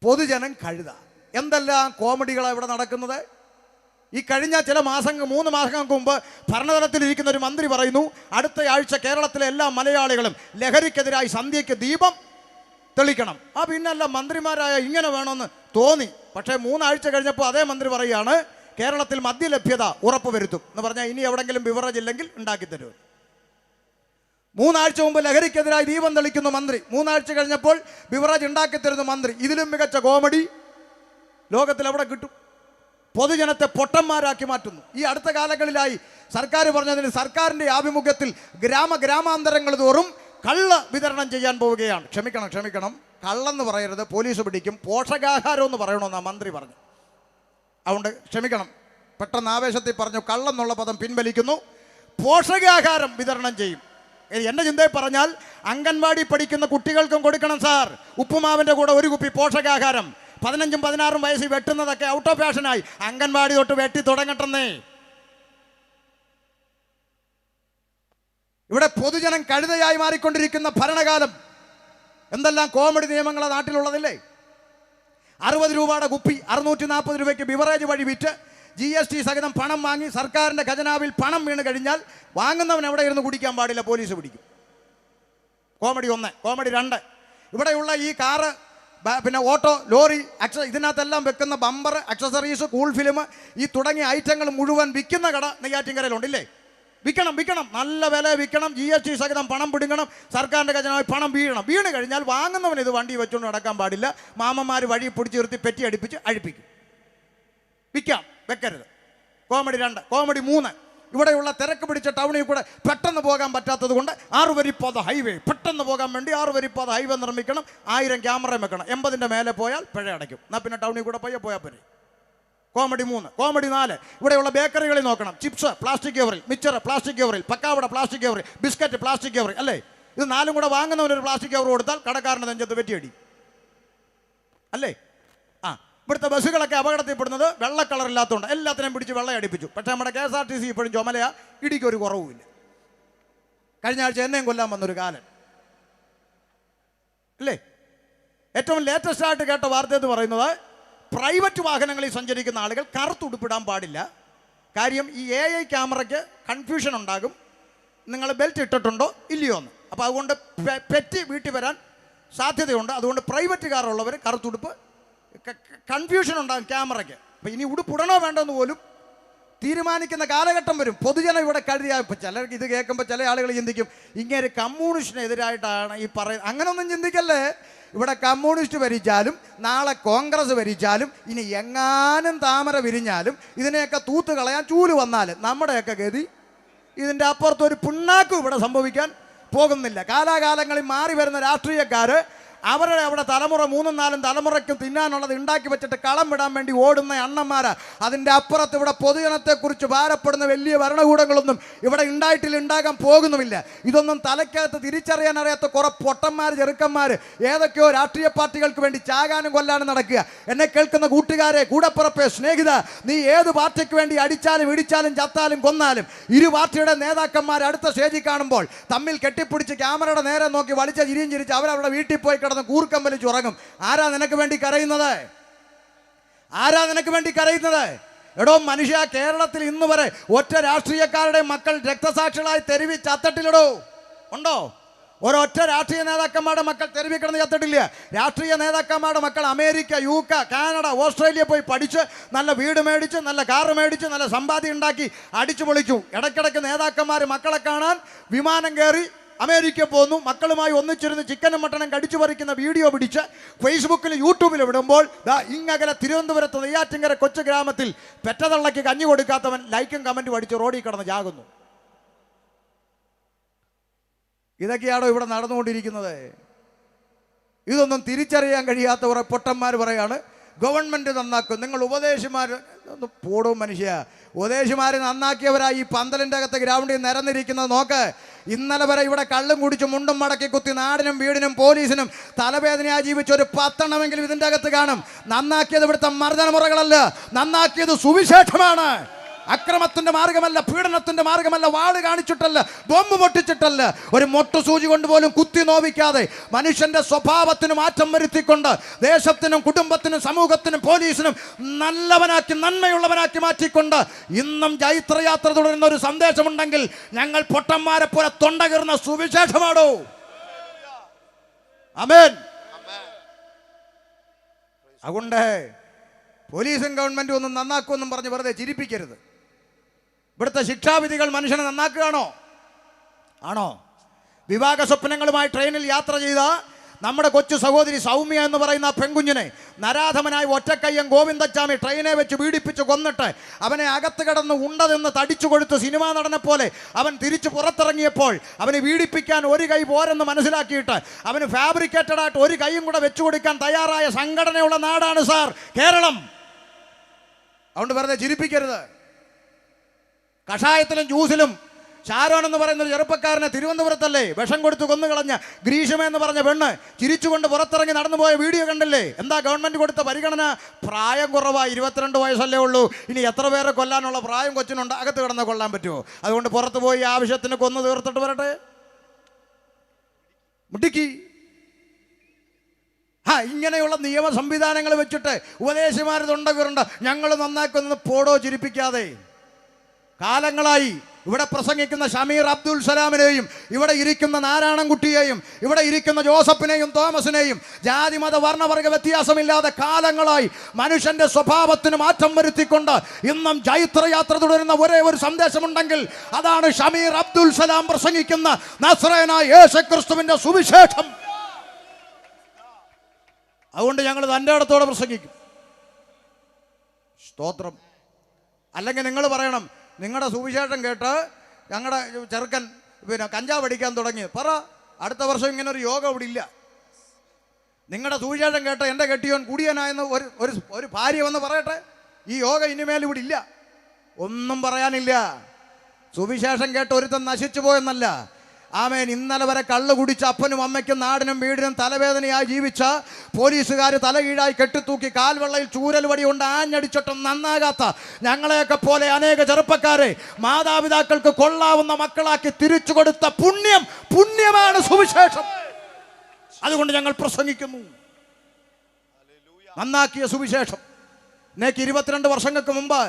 പൊതുജനം കഴുത. എന്തെല്ലാം കോമഡികളാണ് ഇവിടെ നടക്കുന്നത്. ഈ കഴിഞ്ഞ ചില 3 മാസങ്ങൾക്ക് മുമ്പ് ഭരണതലത്തിലിരിക്കുന്ന ഒരു മന്ത്രി പറയുന്നു, അടുത്ത ആഴ്ച കേരളത്തിലെ എല്ലാ മലയാളികളും ലഹരിക്കെതിരായി സന്ധ്യയ്ക്ക് ദീപം തെളിക്കണം. പിന്നല്ല മന്ത്രിമാരായ ഇങ്ങനെ വേണമെന്ന് തോന്നി. പക്ഷേ 3 ആഴ്ച കഴിഞ്ഞപ്പോൾ അതേ മന്ത്രി പറയുകയാണ് കേരളത്തിൽ മദ്യലഭ്യത ഉറപ്പുവരുത്തും എന്ന് പറഞ്ഞാൽ ഇനി എവിടെങ്കിലും ബിവറേജ് ഇല്ലെങ്കിൽ ഉണ്ടാക്കി തരും. 3 ആഴ്ച മുമ്പ് ലഹരിക്കെതിരായി ദീപം തെളിക്കുന്ന മന്ത്രി, 3 ആഴ്ച കഴിഞ്ഞപ്പോൾ ബിവറേജ് ഉണ്ടാക്കി തരുന്ന മന്ത്രി. ഇതിലും മികച്ച കോമഡി ലോകത്തിൽ എവിടെ കിട്ടും? പൊതുജനത്തെ പൊട്ടന്മാരാക്കി മാറ്റുന്നു. ഈ അടുത്ത കാലങ്ങളിലായി സർക്കാർ പറഞ്ഞതിന് സർക്കാരിൻ്റെ ആഭിമുഖ്യത്തിൽ ഗ്രാമാന്തരങ്ങൾ തോറും കള്ള് വിതരണം ചെയ്യാൻ പോവുകയാണ്. ക്ഷമിക്കണം, കള്ളെന്ന് പറയരുത്, പോലീസ് പിടിക്കും. പോഷകാഹാരം എന്ന് പറയണമെന്നാണ് മന്ത്രി പറഞ്ഞു. അതുകൊണ്ട് ക്ഷമിക്കണം, പെട്ടെന്ന് ആവേശത്തിൽ പറഞ്ഞു. കള്ളെന്നുള്ള പദം പിൻവലിക്കുന്നു. പോഷകാഹാരം വിതരണം ചെയ്യും. എൻ്റെ ചിന്തയിൽ പറഞ്ഞാൽ അംഗൻവാടി പഠിക്കുന്ന കുട്ടികൾക്കും കൊടുക്കണം സാർ. ഉപ്പുമാവിൻ്റെ കൂടെ 1 കുപ്പി പോഷകാഹാരം. 15ഉം 16ഉം വയസ്സിൽ വെട്ടുന്നതൊക്കെ ഔട്ട് ഓഫ് ഫാഷനായി. അംഗൻവാടി തൊട്ട് വെട്ടി തുടങ്ങട്ടെന്നേ. ഇവിടെ പൊതുജനം കഴുതയായി മാറിക്കൊണ്ടിരിക്കുന്ന ഭരണകാലം. എന്തെല്ലാം കോമഡി നിയമങ്ങളാണ് നാട്ടിലുള്ളതില്ലേ? 60 രൂപയുടെ കുപ്പി 640 രൂപയ്ക്ക് ബിവറേജ് വഴി വിറ്റ് GST സഹിതം പണം വാങ്ങി സർക്കാരിൻ്റെ ഖജനാവിൽ പണം വീണ് കഴിഞ്ഞാൽ വാങ്ങുന്നവൻ എവിടെ ഇരുന്ന് കുടിക്കാൻ പാടില്ല, പോലീസ് പിടിക്കും. കോമഡി 1. കോമഡി 2, ഇവിടെയുള്ള ഈ കാറ്, പിന്നെ ഓട്ടോ, ലോറി, ഇതിനകത്തെല്ലാം വെക്കുന്ന ബമ്പർ, അക്സസറീസ്, കൂൾ ഫിലിം, ഈ തുടങ്ങിയ ഐറ്റങ്ങൾ മുഴുവൻ വിൽക്കുന്ന കട നെയ്യാറ്റിൻകരയിലുണ്ടല്ലേ? വിൽക്കണം, നല്ല വില വിൽക്കണം. GST സഹിതം പണം പിടുങ്ങണം, സർക്കാരിൻ്റെ ഖജനാവിൽ പണം വീണ് കഴിഞ്ഞാൽ വാങ്ങുന്നവൻ ഇത് വണ്ടി വെച്ചുകൊണ്ട് നടക്കാൻ പാടില്ല. മാമന്മാർ വഴി പിടിച്ച് നിർത്തി പെറ്റി അടിപ്പിച്ച് അഴിപ്പിക്കും. വിൽക്കാം, വെക്കരുത്. കോമഡി 2. കോമഡി 3, ഇവിടെയുള്ള തിരക്ക് പിടിച്ച ടൗണിൽ കൂടെ പെട്ടെന്ന് പോകാൻ പറ്റാത്തത് കൊണ്ട് 6 വരിപ്പാത ഹൈവേ പെട്ടെന്ന് പോകാൻ വേണ്ടി 6 വരിപ്പാത ഹൈവേ നിർമ്മിക്കണം. 1000 ക്യാമറ വെക്കണം. 80ൻ്റെ മേലെ പോയാൽ പിഴ അടയ്ക്കും. എന്നാൽ പിന്നെ ടൗണിൽ കൂടെ പോയാൽ പോരെ. കോമഡി 3. കോമഡി 4, ഇവിടെയുള്ള ബേക്കറികളിൽ നോക്കണം. ചിപ്സ് പ്ലാസ്റ്റിക് കവറിൽ, മിച്ചർ പ്ലാസ്റ്റിക് കവറിൽ, പക്കാവട പ്ലാസ്റ്റിക് കവറിൽ, ബിസ്ക്കറ്റ് പ്ലാസ്റ്റിക് കവറിൽ, അല്ലേ? ഇത് 4ഉം കൂടെ വാങ്ങുന്നവനൊരു പ്ലാസ്റ്റിക് കവർ കൊടുത്താൽ കടക്കാരൻ്റെ നെഞ്ചത്ത് വെറ്റിയടി, അല്ലേ? ഇവിടുത്തെ ബസ്സുകളൊക്കെ അപകടത്തിൽപ്പെടുന്നത് വെള്ള കളറില്ലാത്തതുകൊണ്ട് എല്ലാത്തിനെയും പിടിച്ച് വെള്ളം അടിപ്പിച്ചു. പക്ഷേ നമ്മുടെ KSRTC ഇപ്പോഴും ചുമലയാ, ഇടിക്കൊരു കുറവുമില്ല. കഴിഞ്ഞ ആഴ്ച എന്നെയും കൊല്ലാൻ വന്നൊരു കാലൻ, അല്ലേ? ഏറ്റവും ലേറ്റസ്റ്റ് ആയിട്ട് കേട്ട വാർത്ത എന്ന് പറയുന്നത് പ്രൈവറ്റ് വാഹനങ്ങളിൽ സഞ്ചരിക്കുന്ന ആളുകൾ കറുത്തുടുപ്പിടാൻ പാടില്ല. കാര്യം ഈ AI ക്യാമറയ്ക്ക് കൺഫ്യൂഷൻ ഉണ്ടാകും, നിങ്ങൾ ബെൽറ്റ് ഇട്ടിട്ടുണ്ടോ ഇല്ലയോ എന്ന്. അപ്പോൾ അതുകൊണ്ട് പെറ്റി വീട്ടിൽ വരാൻ സാധ്യതയുണ്ട്. അതുകൊണ്ട് പ്രൈവറ്റ് കാറുള്ളവർ കറുത്തുടുപ്പ്, കൺഫ്യൂഷൻ ഉണ്ടാകും ക്യാമറയ്ക്ക്. അപ്പോൾ ഇനി ഉടുപ്പിടണോ വേണ്ടെന്ന് പോലും തീരുമാനിക്കുന്ന കാലഘട്ടം വരും. പൊതുജനം ഇവിടെ കരുതിയാൽ, ഇപ്പോൾ ചിലർക്ക് ഇത് കേൾക്കുമ്പോൾ ചില ആളുകൾ ചിന്തിക്കും ഇങ്ങനെ കമ്മ്യൂണിസ്റ്റിനെതിരായിട്ടാണ് ഈ പറയുന്നത്. അങ്ങനെയൊന്നും ചിന്തിക്കല്ലേ. ഇവിടെ കമ്മ്യൂണിസ്റ്റ് ഭരിച്ചാലും നാളെ കോൺഗ്രസ് ഭരിച്ചാലും ഇനി എങ്ങാനും താമര വിരിഞ്ഞാലും ഇതിനെയൊക്കെ തൂത്ത് കളയാൻ ചൂല് വന്നാലും നമ്മുടെയൊക്കെ ഗതി ഇതിൻ്റെ അപ്പുറത്തൊരു പിണ്ണാക്കും ഇവിടെ സംഭവിക്കാൻ പോകുന്നില്ല. കാലാകാലങ്ങളിൽ മാറി വരുന്ന രാഷ്ട്രീയക്കാർ അവരുടെ അവിടെ തലമുറ 3ഉം 4ഉം തലമുറയ്ക്കും തിന്നാനുള്ളത് ഉണ്ടാക്കി വെച്ചിട്ട് കളം വിടാൻ വേണ്ടി ഓടുന്ന അണ്ണന്മാരാ. അതിൻ്റെ അപ്പുറത്ത് ഇവിടെ പൊതുജനത്തെക്കുറിച്ച് ഭാരപ്പെടുന്ന വലിയ ഭരണകൂടങ്ങളൊന്നും ഇവിടെ ഉണ്ടാകാൻ പോകുന്നുമില്ല. ഇതൊന്നും തലയ്ക്കകത്ത് തിരിച്ചറിയാൻ അറിയാത്ത കുറേ പൊട്ടന്മാർ, ചെറുക്കന്മാർ ഏതൊക്കെയോ രാഷ്ട്രീയ പാർട്ടികൾക്ക് വേണ്ടി ചാകാനും കൊല്ലാനും നടക്കുക. എന്നെ കേൾക്കുന്ന കൂട്ടുകാരെ, കൂടപ്പുറപ്പെ, സ്നേഹിത, നീ ഏത് പാർട്ടിക്ക് വേണ്ടി അടിച്ചാലും ഇടിച്ചാലും ചത്താലും കൊന്നാലും ഇരു പാർട്ടിയുടെ നേതാക്കന്മാർ അടുത്ത സ്റ്റേജിൽ കാണുമ്പോൾ തമ്മിൽ കെട്ടിപ്പിടിച്ച് ക്യാമറയുടെ നേരെ നോക്കി വലിച്ച ചിരിയും ചിരിച്ച് അവരവരുടെ വീട്ടിൽ പോയി കൂർക്കം വലിച്ച് ഉറങ്ങും. ആരാ നിനക്ക് വേണ്ടി കരയുന്നത്? എടോ മനുഷ്യ, കേരളത്തിൽ ഇന്ന് വരെ ഒറ്റ രാഷ്ട്രീയക്കാരുടെ മക്കൾ രക്തസാക്ഷികളായി തെരുവി ചത്തട്ടില്ലടോ. ഉണ്ടോ? ഒരൊറ്റ രാഷ്ട്രീയ നേതാക്കന്മാരുടെ മക്കൾ തെരുവി കിടന്ന് ചത്തിട്ടില്ല. രാഷ്ട്രീയ നേതാക്കന്മാരുടെ മക്കൾ അമേരിക്ക, UK, കാനഡ, ഓസ്ട്രേലിയ പോയി പഠിച്ച് നല്ല വീട് മേടിച്ച് നല്ല കാറ് മേടിച്ച് നല്ല സമ്പാദ്യം ഉണ്ടാക്കി അടിച്ചു പൊളിച്ചു. ഇടയ്ക്കിടയ്ക്ക് നേതാക്കന്മാർ മക്കളെ കാണാൻ വിമാനം കയറി അമേരിക്ക പോന്നു. മക്കളുമായി ഒന്നിച്ചിരുന്ന് ചിക്കനും മട്ടനും കടിച്ചു പറിക്കുന്ന വീഡിയോ പിടിച്ച് ഫേസ്ബുക്കിൽ യൂട്യൂബിൽ വിടുമ്പോൾ ഇങ്ങകലെ തിരുവനന്തപുരത്ത് നെയ്യാറ്റിൻകര കൊച്ചു ഗ്രാമത്തിൽ പെറ്റതള്ളയ്ക്ക് കഞ്ഞി കൊടുക്കാത്തവൻ ലൈക്കും കമൻറ്റും അടിച്ച് റോഡിൽ കിടന്ന് ജാകുന്നു. ഇതൊക്കെയാണോ ഇവിടെ നടന്നുകൊണ്ടിരിക്കുന്നത്? ഇതൊന്നും തിരിച്ചറിയാൻ കഴിയാത്ത കുറെ പൊട്ടന്മാർ പറയാണ് ഗവൺമെൻറ് നന്നാക്കും. നിങ്ങൾ ഉപദേശിമാർ ഒന്ന് പോടും മനുഷ്യ. ഉപദേശിമാർ നന്നാക്കിയവരായി ഈ പന്തലിൻ്റെ അകത്ത് ഗ്രൗണ്ടിൽ നിരന്നിരിക്കുന്നത് നോക്ക്. ഇന്നലെ വരെ ഇവിടെ കള്ളും കുടിച്ച് മുണ്ടും മടക്കി കുത്തി നാടിനും വീടിനും പോലീസിനും തലവേദനയായി ജീവിച്ച ഒരു 10 എണ്ണമെങ്കിലും ഇതിൻ്റെ അകത്ത് കാണും. നന്നാക്കിയത് ഇവിടുത്തെ മർദ്ദനമുറകളല്ല, നന്നാക്കിയത് സുവിശേഷമാണ്. അക്രമത്തിന്റെ മാർഗമല്ല, പീഡനത്തിന്റെ മാർഗമല്ല, വാള് കാണിച്ചിട്ടല്ല, ബോംബ് പൊട്ടിച്ചിട്ടല്ല, ഒരു മൊട്ടുസൂചി കൊണ്ടുപോലും കുത്തി നോവിക്കാതെ മനുഷ്യന്റെ സ്വഭാവത്തിന് മാറ്റം വരുത്തിക്കൊണ്ട് ദേശത്തിനും കുടുംബത്തിനും സമൂഹത്തിനും പോലീസിനും നല്ലവനാക്കി, നന്മയുള്ളവനാക്കി മാറ്റിക്കൊണ്ട് ഇന്നും ജൈത്രയാത്ര തുടരുന്ന ഒരു സന്ദേശമുണ്ടെങ്കിൽ ഞങ്ങൾ പൊട്ടന്മാരെ പോലെ തൊണ്ട കീറുന്ന സുവിശേഷമാണോ. ആമേൻ. അതുകൊണ്ട് പോലീസും ഗവൺമെൻറ്റും ഒന്നും നന്നാക്കുമെന്നും പറഞ്ഞ് വെറുതെ ചിരിപ്പിക്കരുത്. ഇവിടുത്തെ ശിക്ഷാവിധികൾ മനുഷ്യനെ നന്നാക്കുകയാണോ? ആണോ? വിവാഹ സ്വപ്നങ്ങളുമായി ട്രെയിനിൽ യാത്ര ചെയ്ത നമ്മുടെ കൊച്ചു സഹോദരി സൗമ്യ എന്ന് പറയുന്ന പെൺകുഞ്ഞിനെ നരാധമനായി ഒറ്റക്കയ്യൻ ഗോവിന്ദച്ചാമി ട്രെയിനെ വെച്ച് പീഡിപ്പിച്ച് കൊന്നിട്ട് അവനെ അകത്ത് കിടന്ന് ഉണ്ടതെന്ന് തടിച്ചു കൊടുത്ത് സിനിമാ നടനെ പോലെ അവൻ തിരിച്ച് പുറത്തിറങ്ങിയപ്പോൾ അവന് പീഡിപ്പിക്കാൻ ഒരു കൈ പോരെന്ന് മനസ്സിലാക്കിയിട്ട് അവന് ഫാബ്രിക്കേറ്റഡ് ആയിട്ട് ഒരു കൈയും കൂടെ വെച്ചു കൊടുക്കാൻ തയ്യാറായ സംഘടനയുള്ള നാടാണ് സാർ കേരളം. അതുകൊണ്ട് വെറുതെ ചിരിപ്പിക്കരുത്. കഷായത്തിലും ജ്യൂസിലും ഷാരോൺ എന്ന് പറയുന്ന ഒരു ചെറുപ്പക്കാരനെ തിരുവനന്തപുരത്തല്ലേ വിഷം കൊടുത്ത് കൊന്നുകളഞ്ഞ ഗ്രീഷ്മ എന്ന് പറഞ്ഞ പെണ്ണ് ചിരിച്ചുകൊണ്ട് പുറത്തിറങ്ങി നടന്നുപോയ വീഡിയോ കണ്ടില്ലേ? എന്താ ഗവൺമെൻറ് കൊടുത്ത പരിഗണന? പ്രായം കുറവാ, 22 വയസ്സല്ലേ ഉള്ളൂ. ഇനി എത്ര പേരെ കൊല്ലാനുള്ള പ്രായം കൊച്ചിനുണ്ട്? അകത്ത് കിടന്ന് കൊല്ലാൻ പറ്റുമോ? അതുകൊണ്ട് പുറത്ത് പോയി ആവശ്യത്തിന് കൊന്നു തീർത്തിട്ട് വരട്ടെ. മുട്ടിക്ക് ഇങ്ങനെയുള്ള നിയമ സംവിധാനങ്ങൾ വെച്ചിട്ട് ഉപദേശിമാർ തൊണ്ടകീറുണ്ട് ഞങ്ങൾ നന്നാക്കുന്നത് പോടോ ചിരിപ്പിക്കാതെ. കാലങ്ങളായി ഇവിടെ പ്രസംഗിക്കുന്ന ഷമീർ അബ്ദുൽ സലാമിനെയും ഇവിടെ ഇരിക്കുന്ന നാരായണൻകുട്ടിയെയും ഇവിടെ ഇരിക്കുന്ന ജോസഫിനെയും തോമസിനെയും ജാതി മത വർണ്ണവർഗ വ്യത്യാസമില്ലാതെ കാലങ്ങളായി മനുഷ്യന്റെ സ്വഭാവത്തിന് മാറ്റം വരുത്തിക്കൊണ്ട് ഇന്നും ജൈത്രയാത്ര തുടരുന്ന ഒരേ ഒരു സന്ദേശമുണ്ടെങ്കിൽ അതാണ് ഷമീർ അബ്ദുൽ സലാം പ്രസംഗിക്കുന്ന നസ്രേനായ യേശുക്രിസ്തുവിന്റെ സുവിശേഷം. അതുകൊണ്ട് ഞങ്ങൾ തൻ്റെ ഇടത്തോടെ പ്രസംഗിക്കും. സ്തോത്രം. അല്ലെങ്കിൽ നിങ്ങൾ പറയണം നിങ്ങളുടെ സുവിശേഷം കേട്ട് ഞങ്ങളുടെ ചെറുക്കൻ കഞ്ചാവ് അടിക്കാൻ തുടങ്ങി പറ, അടുത്ത വർഷം ഇങ്ങനെ ഒരു യോഗം ഇവിടെ ഇല്ല. നിങ്ങളുടെ സുവിശേഷം കേട്ട് എൻ്റെ കെട്ടിയോൻ കുടിയനായെന്ന് ഒരു ഭാര്യ വന്ന് പറയട്ടെ, ഈ യോഗ ഇനിമേൽ ഇവിടെ ഇല്ല. ഒന്നും പറയാനില്ല. സുവിശേഷം കേട്ട് ഒരുത്തൻ നശിച്ചു പോയെന്നല്ല. ആമേൻ. ഇന്നലെ വരെ കള്ളു കുടിച്ച അപ്പനും അമ്മയ്ക്കും നാടിനും വീടിനും തലവേദനയായി ജീവിച്ച പോലീസുകാർ തലകീഴായി കെട്ടിത്തൂക്കി കാൽവെള്ളയിൽ ചൂരൽ വടി കൊണ്ട് ആഞ്ഞടിച്ചിട്ടും നന്നാകാത്ത ഞങ്ങളെയൊക്കെ പോലെ അനേക ചെറുപ്പക്കാരെ മാതാപിതാക്കൾക്ക് കൊള്ളാവുന്ന മക്കളാക്കി തിരിച്ചു കൊടുത്ത പുണ്യമാണ് സുവിശേഷം. അതുകൊണ്ട് ഞങ്ങൾ പ്രസംഗിക്കുന്നു നന്നാക്കിയ സുവിശേഷം. എന്നേക്ക് 22 വർഷങ്ങൾക്ക് മുമ്പ്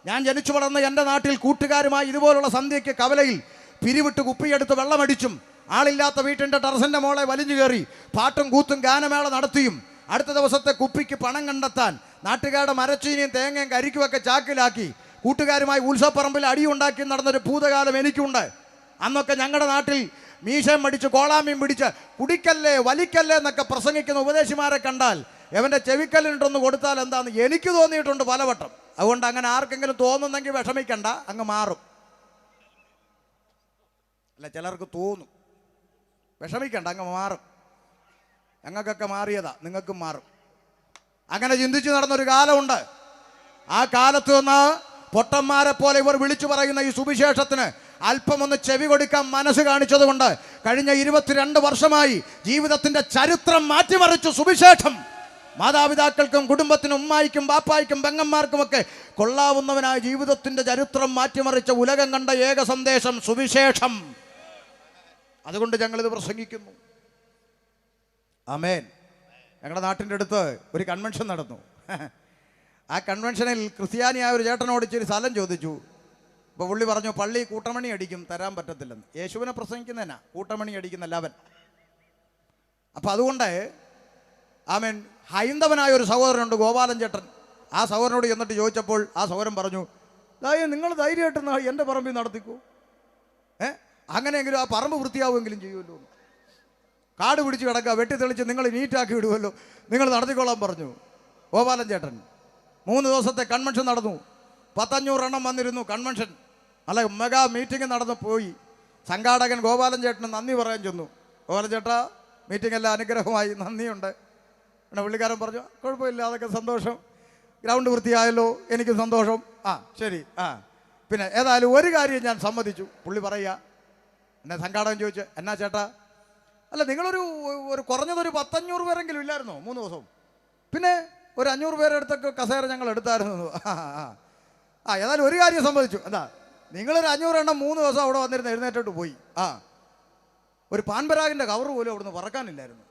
ഞാൻ ജനിച്ചു വളർന്ന എൻ്റെ നാട്ടിൽ കൂട്ടുകാരുമായി ഇതുപോലുള്ള സന്ധ്യയ്ക്ക് കവലയിൽ പിരിവിട്ട് കുപ്പിയെടുത്ത് വെള്ളമടിച്ചും ആളില്ലാത്ത വീട്ടിൻ്റെ ടെറസിൻ്റെ മോളെ വലിഞ്ഞു കയറി പാട്ടും കൂത്തും ഗാനമേള നടത്തിയും അടുത്ത ദിവസത്തെ കുപ്പിക്ക് പണം കണ്ടെത്താൻ നാട്ടുകാരുടെ മരച്ചീനിയും തേങ്ങയും കരിക്കുമൊക്കെ ചാക്കിലാക്കി കൂട്ടുകാരുമായി ഉത്സവപ്പറമ്പിൽ അടിയുണ്ടാക്കി നടന്നൊരു ഭൂതകാലം എനിക്കുണ്ട്. അന്നൊക്കെ ഞങ്ങളുടെ നാട്ടിൽ മീശയും മടിച്ച് കോളാമ്യം പിടിച്ച് കുടിക്കല്ലേ വലിക്കല്ലേ എന്നൊക്കെ പ്രസംഗിക്കുന്ന ഉപദേശിമാരെ കണ്ടാൽ എവൻ്റെ ചെവിക്കല്ലിട്ടൊന്ന് കൊടുത്താൽ എന്താണെന്ന് എനിക്ക് തോന്നിയിട്ടുണ്ട് പലവട്ടം. അതുകൊണ്ട് അങ്ങനെ ആർക്കെങ്കിലും തോന്നുന്നെങ്കിൽ വിഷമിക്കണ്ട, അങ്ങ് മാറും. അല്ല, ചിലർക്ക് തോന്നും, വിഷമിക്കണ്ട, അങ്ങ് മാറും. ഞങ്ങൾക്കൊക്കെ മാറിയതാ, നിങ്ങൾക്കും മാറും. അങ്ങനെ ചിന്തിച്ച് നടന്നൊരു കാലമുണ്ട്. ആ കാലത്ത് നിന്ന് പൊട്ടന്മാരെ പോലെ ഇവർ വിളിച്ചു പറയുന്ന ഈ സുവിശേഷത്തിന് അല്പമൊന്ന് ചെവി കൊടുക്കാൻ മനസ്സ് കാണിച്ചത് കൊണ്ട് കഴിഞ്ഞ 22 വർഷമായി ജീവിതത്തിൻ്റെ ചരിത്രം മാറ്റിമറിച്ചു സുവിശേഷം. മാതാപിതാക്കൾക്കും കുടുംബത്തിനും ഉമ്മായിക്കും ബാപ്പായിക്കും പെങ്ങന്മാർക്കുമൊക്കെ കൊള്ളാവുന്നവനായ ജീവിതത്തിൻ്റെ ചരിത്രം മാറ്റിമറിച്ച ഉലകം കണ്ട ഏക സന്ദേശം സുവിശേഷം. അതുകൊണ്ട് ഞങ്ങളിത് പ്രസംഗിക്കുന്നു. ആമേൻ. ഞങ്ങളുടെ നാട്ടിൻ്റെ അടുത്ത് ഒരു കൺവെൻഷൻ നടന്നു. ആ കൺവെൻഷനിൽ ക്രിസ്ത്യാനിയായ ഒരു ചേട്ടനോട് ഇച്ചിരി സ്ഥലം ചോദിച്ചു. അപ്പോൾ പുള്ളി പറഞ്ഞു പള്ളി കൂട്ടമണി അടിക്കും, തരാൻ പറ്റത്തില്ലെന്ന്. യേശുവിനെ പ്രസംഗിക്കുന്നതിനാ കൂട്ടമണി അടിക്കുന്നല്ല അവൻ. അപ്പം അതുകൊണ്ട് ആമേൻ ഹൈന്ദവനായ ഒരു സഹോദരനുണ്ട്, ഗോപാലൻ ചേട്ടൻ. ആ സഹോദരനോട് ചെന്നിട്ട് ചോദിച്ചപ്പോൾ ആ സഹോദരൻ പറഞ്ഞു, നിങ്ങൾ ധൈര്യമായിട്ട് എൻ്റെ പറമ്പിൽ നടത്തിക്കൂ, അങ്ങനെയെങ്കിലും ആ പറമ്പ് വൃത്തിയാവുമെങ്കിലും ചെയ്യുമല്ലോ. കാട് പിടിച്ച് കിടക്കുക, വെട്ടി തെളിച്ച് നിങ്ങൾ നീറ്റാക്കി വിടുമല്ലോ, നിങ്ങൾ നടത്തിക്കോളാൻ പറഞ്ഞു ഗോപാലൻ ചേട്ടൻ. 3 ദിവസത്തെ കൺവെൻഷൻ നടന്നു. 500 എണ്ണം വന്നിരുന്നു കൺവെൻഷൻ. അല്ല, മെഗാ മീറ്റിംഗ് നടന്നു പോയി. സംഘാടകൻ ഗോപാലൻ ചേട്ടന് നന്ദി പറയാൻ ചെന്നു. ഗോപാലൻ ചേട്ടാ, മീറ്റിംഗ് എല്ലാം അനുഗ്രഹമായി, നന്ദിയുണ്ട്. പിന്നെ പുള്ളിക്കാരൻ പറഞ്ഞു കുഴപ്പമില്ല, അതൊക്കെ സന്തോഷം, ഗ്രൗണ്ട് വൃത്തിയായല്ലോ, എനിക്ക് സന്തോഷം. ശരി. പിന്നെ ഏതായാലും ഒരു കാര്യം ഞാൻ സമ്മതിച്ചു. പുള്ളി പറയുക, എന്നെ സംഘാടകൻ ചോദിച്ചു, എന്നാ ചേട്ടാ? അല്ല, നിങ്ങളൊരു കുറഞ്ഞതൊരു 500 പേരെങ്കിലും ഇല്ലായിരുന്നോ 3 ദിവസവും? പിന്നെ ഒരു 500 പേരെ അടുത്തൊക്കെ കസേര ഞങ്ങൾ എടുത്തായിരുന്നു. ഏതായാലും ഒരു കാര്യം സമ്മതിച്ചു. എന്താ? നിങ്ങളൊരു 500 എണ്ണം 3 ദിവസം അവിടെ വന്നിരുന്ന് എഴുന്നേറ്റോട്ട് പോയി. ഒരു പാൻപരാഗിൻ്റെ കവർ പോലും അവിടുന്ന് പറക്കാനില്ലായിരുന്നു.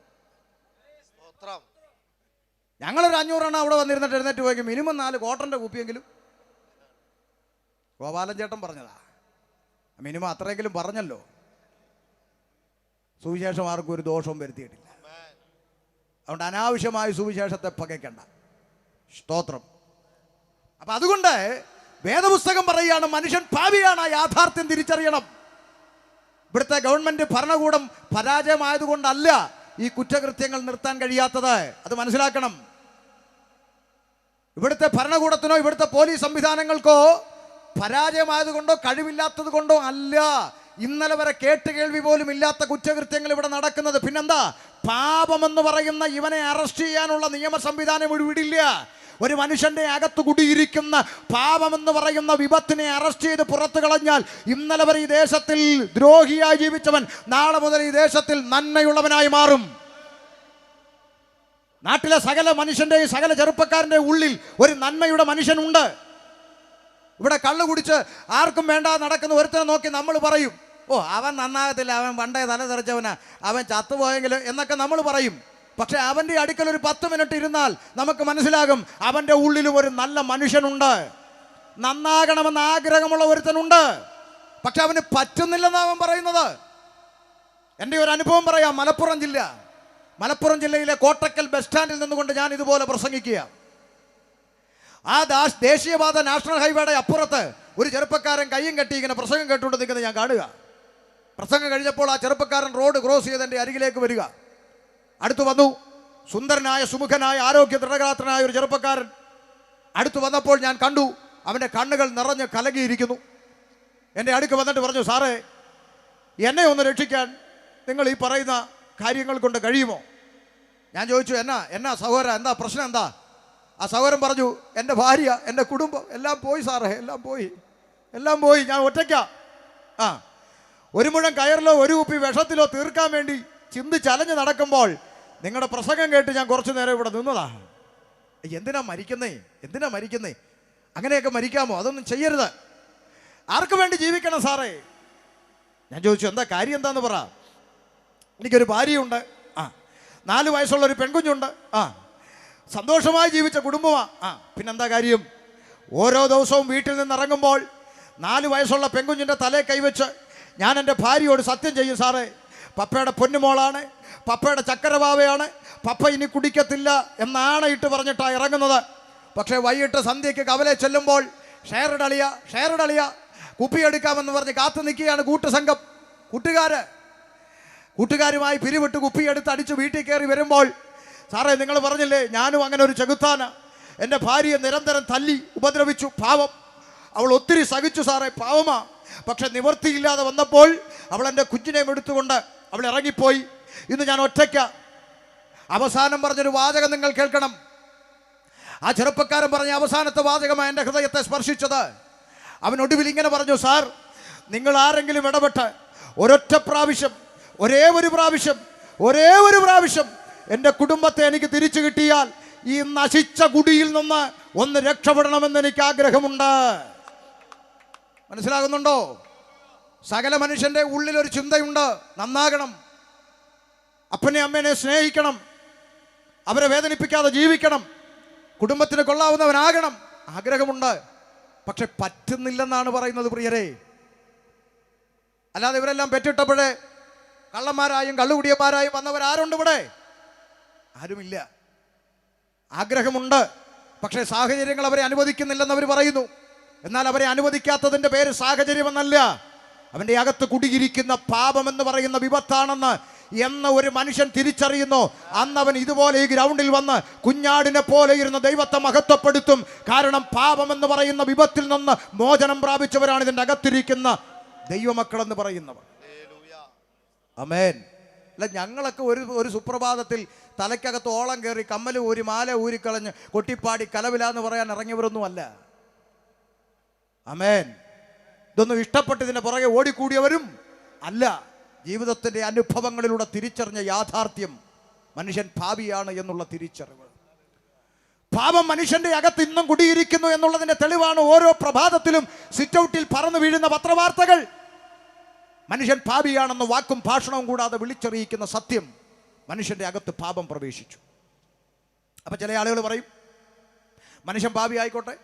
ഞങ്ങളൊരു 500 എണ്ണം അവിടെ വന്നിരുന്നിട്ട് എഴുന്നേറ്റ് പോയെങ്കിൽ മിനിമം 4 കോട്ടൻ്റെ കുപ്പിയെങ്കിലും. ഗോപാലൻ ചേട്ടൻ പറഞ്ഞതാ, മിനിമം അത്രയെങ്കിലും പറഞ്ഞല്ലോ. സുവിശേഷം ആർക്കും ഒരു ദോഷവും വരുത്തിയിട്ടില്ല. അതുകൊണ്ട് അനാവശ്യമായ സുവിശേഷത്തെ പകയ്ക്കണ്ട. സ്തോത്രം. അപ്പം അതുകൊണ്ട് വേദപുസ്തകം പറയുകയാണ് മനുഷ്യൻ പാപിയാണ്. ആ യാഥാർത്ഥ്യം തിരിച്ചറിയണം. ഇവിടുത്തെ ഗവൺമെൻറ് ഭരണകൂടം പരാജയമായതുകൊണ്ടല്ല ഈ കുറ്റകൃത്യങ്ങൾ നിർത്താൻ കഴിയാത്തത്. അത് മനസ്സിലാക്കണം. ഇവിടുത്തെ ഭരണകൂടത്തിനോ ഇവിടുത്തെ പോലീസ് സംവിധാനങ്ങൾക്കോ പരാജയമായതുകൊണ്ടോ കഴിവില്ലാത്തത് കൊണ്ടോ അല്ല ഇന്നലെ വരെ കേട്ടുകേൾവി പോലും ഇല്ലാത്ത കുറ്റകൃത്യങ്ങൾ ഇവിടെ നടക്കുന്നത്. പിന്നെന്താ? പാപമെന്ന് പറയുന്ന ഇവനെ അറസ്റ്റ് ചെയ്യാനുള്ള നിയമ സംവിധാനം ഇവിടില്ല. ഒരു മനുഷ്യന്റെ അകത്ത് കുടിയിരിക്കുന്ന പാപമെന്ന് പറയുന്ന വിപത്തിനെ അറസ്റ്റ് ചെയ്ത് പുറത്തു കളഞ്ഞാൽ ഇന്നലെ വരെ ഈ ദേശത്തിൽ ദ്രോഹിയായി ജീവിച്ചവൻ നാളെ മുതൽ ഈ ദേശത്തിൽ നന്മയുള്ളവനായി മാറും. നാട്ടിലെ സകല മനുഷ്യൻ്റെയും സകല ചെറുപ്പക്കാരൻ്റെ ഉള്ളിൽ ഒരു നന്മയുടെ മനുഷ്യനുണ്ട്. ഇവിടെ കള്ളു കുടിച്ച് ആർക്കും വേണ്ട നടക്കുന്ന ഒരുത്തനെ നോക്കി നമ്മൾ പറയും, ഓ അവൻ നന്നാകത്തില്ല, അവൻ പണ്ടേ തല തെറിച്ചവനാ, അവൻ ചത്തുപോയെങ്കിൽ എന്നൊക്കെ നമ്മൾ പറയും. പക്ഷെ അവൻ്റെ അടുക്കൽ ഒരു 10 മിനിറ്റ് ഇരുന്നാൽ നമുക്ക് മനസ്സിലാകും അവൻ്റെ ഉള്ളിലും ഒരു നല്ല മനുഷ്യനുണ്ട്, നന്നാകണമെന്ന് ആഗ്രഹമുള്ള ഒരുത്തനുണ്ട്. പക്ഷെ അവന് പറ്റുന്നില്ലെന്നാണ് അവൻ പറയുന്നത്. എൻ്റെ ഒരു അനുഭവം പറയാം. മലപ്പുറം ജില്ലയിലെ കോട്ടക്കൽ ബസ് സ്റ്റാൻഡിൽ നിന്നുകൊണ്ട് ഞാൻ ഇതുപോലെ പ്രസംഗിക്കുക. ആ ദേശീയപാത നാഷണൽ ഹൈവേയുടെ അപ്പുറത്ത് ഒരു ചെറുപ്പക്കാരൻ കയ്യും കെട്ടി ഇങ്ങനെ പ്രസംഗം കേട്ടുകൊണ്ട് നിൽക്കുന്നത് ഞാൻ കാണുക. പ്രസംഗം കഴിഞ്ഞപ്പോൾ ആ ചെറുപ്പക്കാരൻ റോഡ് ക്രോസ് ചെയ്ത് എൻ്റെ അരികിലേക്ക് വരിക. അടുത്തു വന്നു. സുന്ദരനായ സുമുഖനായ ആരോഗ്യ ദൃഢഗാത്രനായ ഒരു ചെറുപ്പക്കാരൻ അടുത്തു വന്നപ്പോൾ ഞാൻ കണ്ടു അവൻ്റെ കണ്ണുകൾ നിറഞ്ഞ് കലങ്ങിയിരിക്കുന്നു. എൻ്റെ അടുക്ക് വന്നിട്ട് പറഞ്ഞു, സാറേ എന്നെ ഒന്ന് രക്ഷിക്കാൻ നിങ്ങൾ ഈ പറയുന്ന കാര്യങ്ങൾ കൊണ്ട് കഴിയുമോ? ഞാൻ ചോദിച്ചു, എന്നാ സഹോദര, എന്താ പ്രശ്നം എന്താ? ആ സഹോദരൻ പറഞ്ഞു, എൻ്റെ ഭാര്യ, എൻ്റെ കുടുംബം എല്ലാം പോയി സാറേ, എല്ലാം പോയി, ഞാൻ ഒറ്റയ്ക്കാ. ഒരു മുഴം കയറിലോ ഒരു കുപ്പി വിഷത്തിലോ തീർക്കാൻ വേണ്ടി ചിന്തിച്ചലഞ്ഞ് നടക്കുമ്പോൾ നിങ്ങളുടെ പ്രസംഗം കേട്ട് ഞാൻ കുറച്ചു നേരം ഇവിടെ നിന്നതാ. എന്തിനാ മരിക്കുന്നേ? അങ്ങനെയൊക്കെ മരിക്കാമോ? അതൊന്നും ചെയ്യരുത്. ആർക്ക് വേണ്ടി ജീവിക്കണം സാറേ? ഞാൻ ചോദിച്ചു, എന്താ കാര്യം എന്താന്ന് പറ. എനിക്കൊരു ഭാര്യയുണ്ട്, 4 വയസ്സുള്ളൊരു പെൺകുഞ്ഞുണ്ട്, സന്തോഷമായി ജീവിച്ച കുടുംബമാണ്. പിന്നെന്താ കാര്യം? ഓരോ ദിവസവും വീട്ടിൽ നിന്ന് ഇറങ്ങുമ്പോൾ 4 വയസ്സുള്ള പെൺകുഞ്ഞിൻ്റെ തലേ കൈവച്ച് ഞാൻ എൻ്റെ ഭാര്യയോട് സത്യം ചെയ്യും, സാറേ പപ്പയുടെ പൊന്നുമോളാണ്, പപ്പയുടെ ചക്കരവാവയാണ്, പപ്പ ഇനി കുടിക്കത്തില്ല എന്നാണ് ഇട്ട് പറഞ്ഞിട്ടാണ് ഇറങ്ങുന്നത്. പക്ഷേ വൈകിട്ട് സന്ധ്യയ്ക്ക് കവലെ ചെല്ലുമ്പോൾ ഷെയറിടളിയ കുപ്പിയെടുക്കാമെന്ന് പറഞ്ഞ് കാത്തു നിൽക്കുകയാണ് കൂട്ടുസംഘം. കൂട്ടുകാരുമായി പിരിവിട്ട് കുപ്പിയെടുത്ത് അടിച്ച് വീട്ടിൽ കയറി വരുമ്പോൾ, സാറേ നിങ്ങൾ പറഞ്ഞില്ലേ ഞാനും അങ്ങനെ ഒരു ചെകുത്താന, എൻ്റെ ഭാര്യയെ നിരന്തരം തല്ലി ഉപദ്രവിച്ചു, പാവം, അവൾ ഒത്തിരി സഹിച്ചു സാറേ, പാവമാ. പക്ഷെ നിവൃത്തിയില്ലാതെ വന്നപ്പോൾ അവൾ എൻ്റെ കുഞ്ഞിനെയും എടുത്തുകൊണ്ട് അവൾ ഇറങ്ങിപ്പോയി. ഇന്ന് ഞാൻ ഒറ്റയ്ക്ക. അവസാനം പറഞ്ഞൊരു വാചകം നിങ്ങൾ കേൾക്കണം. ആ ചെറുപ്പക്കാരൻ പറഞ്ഞ അവസാനത്തെ വാചകമാണ് എൻ്റെ ഹൃദയത്തെ സ്പർശിച്ചത്. അവൻ ഒടുവിൽ ഇങ്ങനെ പറഞ്ഞു, സാർ നിങ്ങൾ ആരെങ്കിലും ഇടപെട്ട് ഒരേ ഒരു പ്രാവശ്യം എൻ്റെ കുടുംബത്തെ എനിക്ക് തിരിച്ചു കിട്ടിയാൽ ഈ നശിച്ച കുടിയിൽ നിന്ന് ഒന്ന് രക്ഷപ്പെടണമെന്ന് എനിക്ക് ആഗ്രഹമുണ്ട്. മനസ്സിലാകുന്നുണ്ടോ? സകല മനുഷ്യൻ്റെ ഉള്ളിലൊരു ചിന്തയുണ്ട്, നന്നാകണം, അപ്പനെ അമ്മേനെ സ്നേഹിക്കണം, അവരെ വേദനിപ്പിക്കാതെ ജീവിക്കണം, കുടുംബത്തിന് കൊള്ളാവുന്നവനാകണം, ആഗ്രഹമുണ്ട്. പക്ഷെ പറ്റുന്നില്ലെന്നാണ് പറയുന്നത് പ്രിയരെ. അല്ലാതെ ഇവരെല്ലാം പെറ്റിട്ടപ്പോഴേ കള്ളന്മാരായും കള്ളുകുടിയന്മാരായും വന്നവരാരുണ്ട് ഇവിടെ? ആരുമില്ല. ആഗ്രഹമുണ്ട്, പക്ഷേ സാഹചര്യങ്ങൾ അവരെ അനുവദിക്കുന്നില്ലെന്ന് അവർ പറയുന്നു. എന്നാൽ അവരെ അനുവദിക്കാത്തതിൻ്റെ പേര് സാഹചര്യമെന്നല്ല, അവൻ്റെ അകത്ത് കുടിയിരിക്കുന്ന പാപമെന്ന് പറയുന്ന വിപത്താണെന്ന് എന്ന് ഒരു മനുഷ്യൻ തിരിച്ചറിയുന്നു, അന്ന് അവൻ ഇതുപോലെ ഈ ഗ്രൗണ്ടിൽ വന്ന് കുഞ്ഞാടിനെ പോലെ ഇരുന്ന് ദൈവത്തെ മഹത്വപ്പെടുത്തും. കാരണം പാപമെന്ന് പറയുന്ന വിപത്തിൽ നിന്ന് മോചനം പ്രാപിച്ചവരാണ് ഇതിൻ്റെ അകത്തിരിക്കുന്ന ദൈവമക്കളെന്ന് പറയുന്നവർ. ആമേൻ. അല്ല, ഞങ്ങളൊക്കെ ഒരു സുപ്രഭാതത്തിൽ തലയ്ക്കകത്ത് ഓളം കയറി കമ്മൽ ഊരി മാല ഊരിക്കളഞ്ഞ് കൊട്ടിപ്പാടി കലവിലാന്ന് പറയാൻ ഇറങ്ങിയവരൊന്നുമല്ല. ആമേൻ. ഇതൊന്നും ഇഷ്ടപ്പെട്ട് ഇതിൻ്റെ പുറകെ ഓടിക്കൂടിയവരും അല്ല. ജീവിതത്തിൻ്റെ അനുഭവങ്ങളിലൂടെ തിരിച്ചറിഞ്ഞ യാഥാർത്ഥ്യം മനുഷ്യൻ പാപിയാണ് എന്നുള്ള തിരിച്ചറിവ്. പാപം മനുഷ്യൻ്റെ അകത്ത് ഇന്നും കുടിയിരിക്കുന്നു എന്നുള്ളതിൻ്റെ തെളിവാണ് ഓരോ പ്രഭാതത്തിലും സിറ്റൗട്ടിൽ പറന്നു വീഴുന്ന പത്രവാർത്തകൾ. മനുഷ്യൻ പാപിയാണെന്ന് വാക്കും ഭാഷണവും കൂടാതെ വിളിച്ചറിയിക്കുന്ന സത്യം, മനുഷ്യൻ്റെ അകത്ത് പാപം പ്രവേശിച്ചു. അപ്പം ചില ആളുകൾ പറയും മനുഷ്യൻ പാപി ആയിക്കോട്ടെ,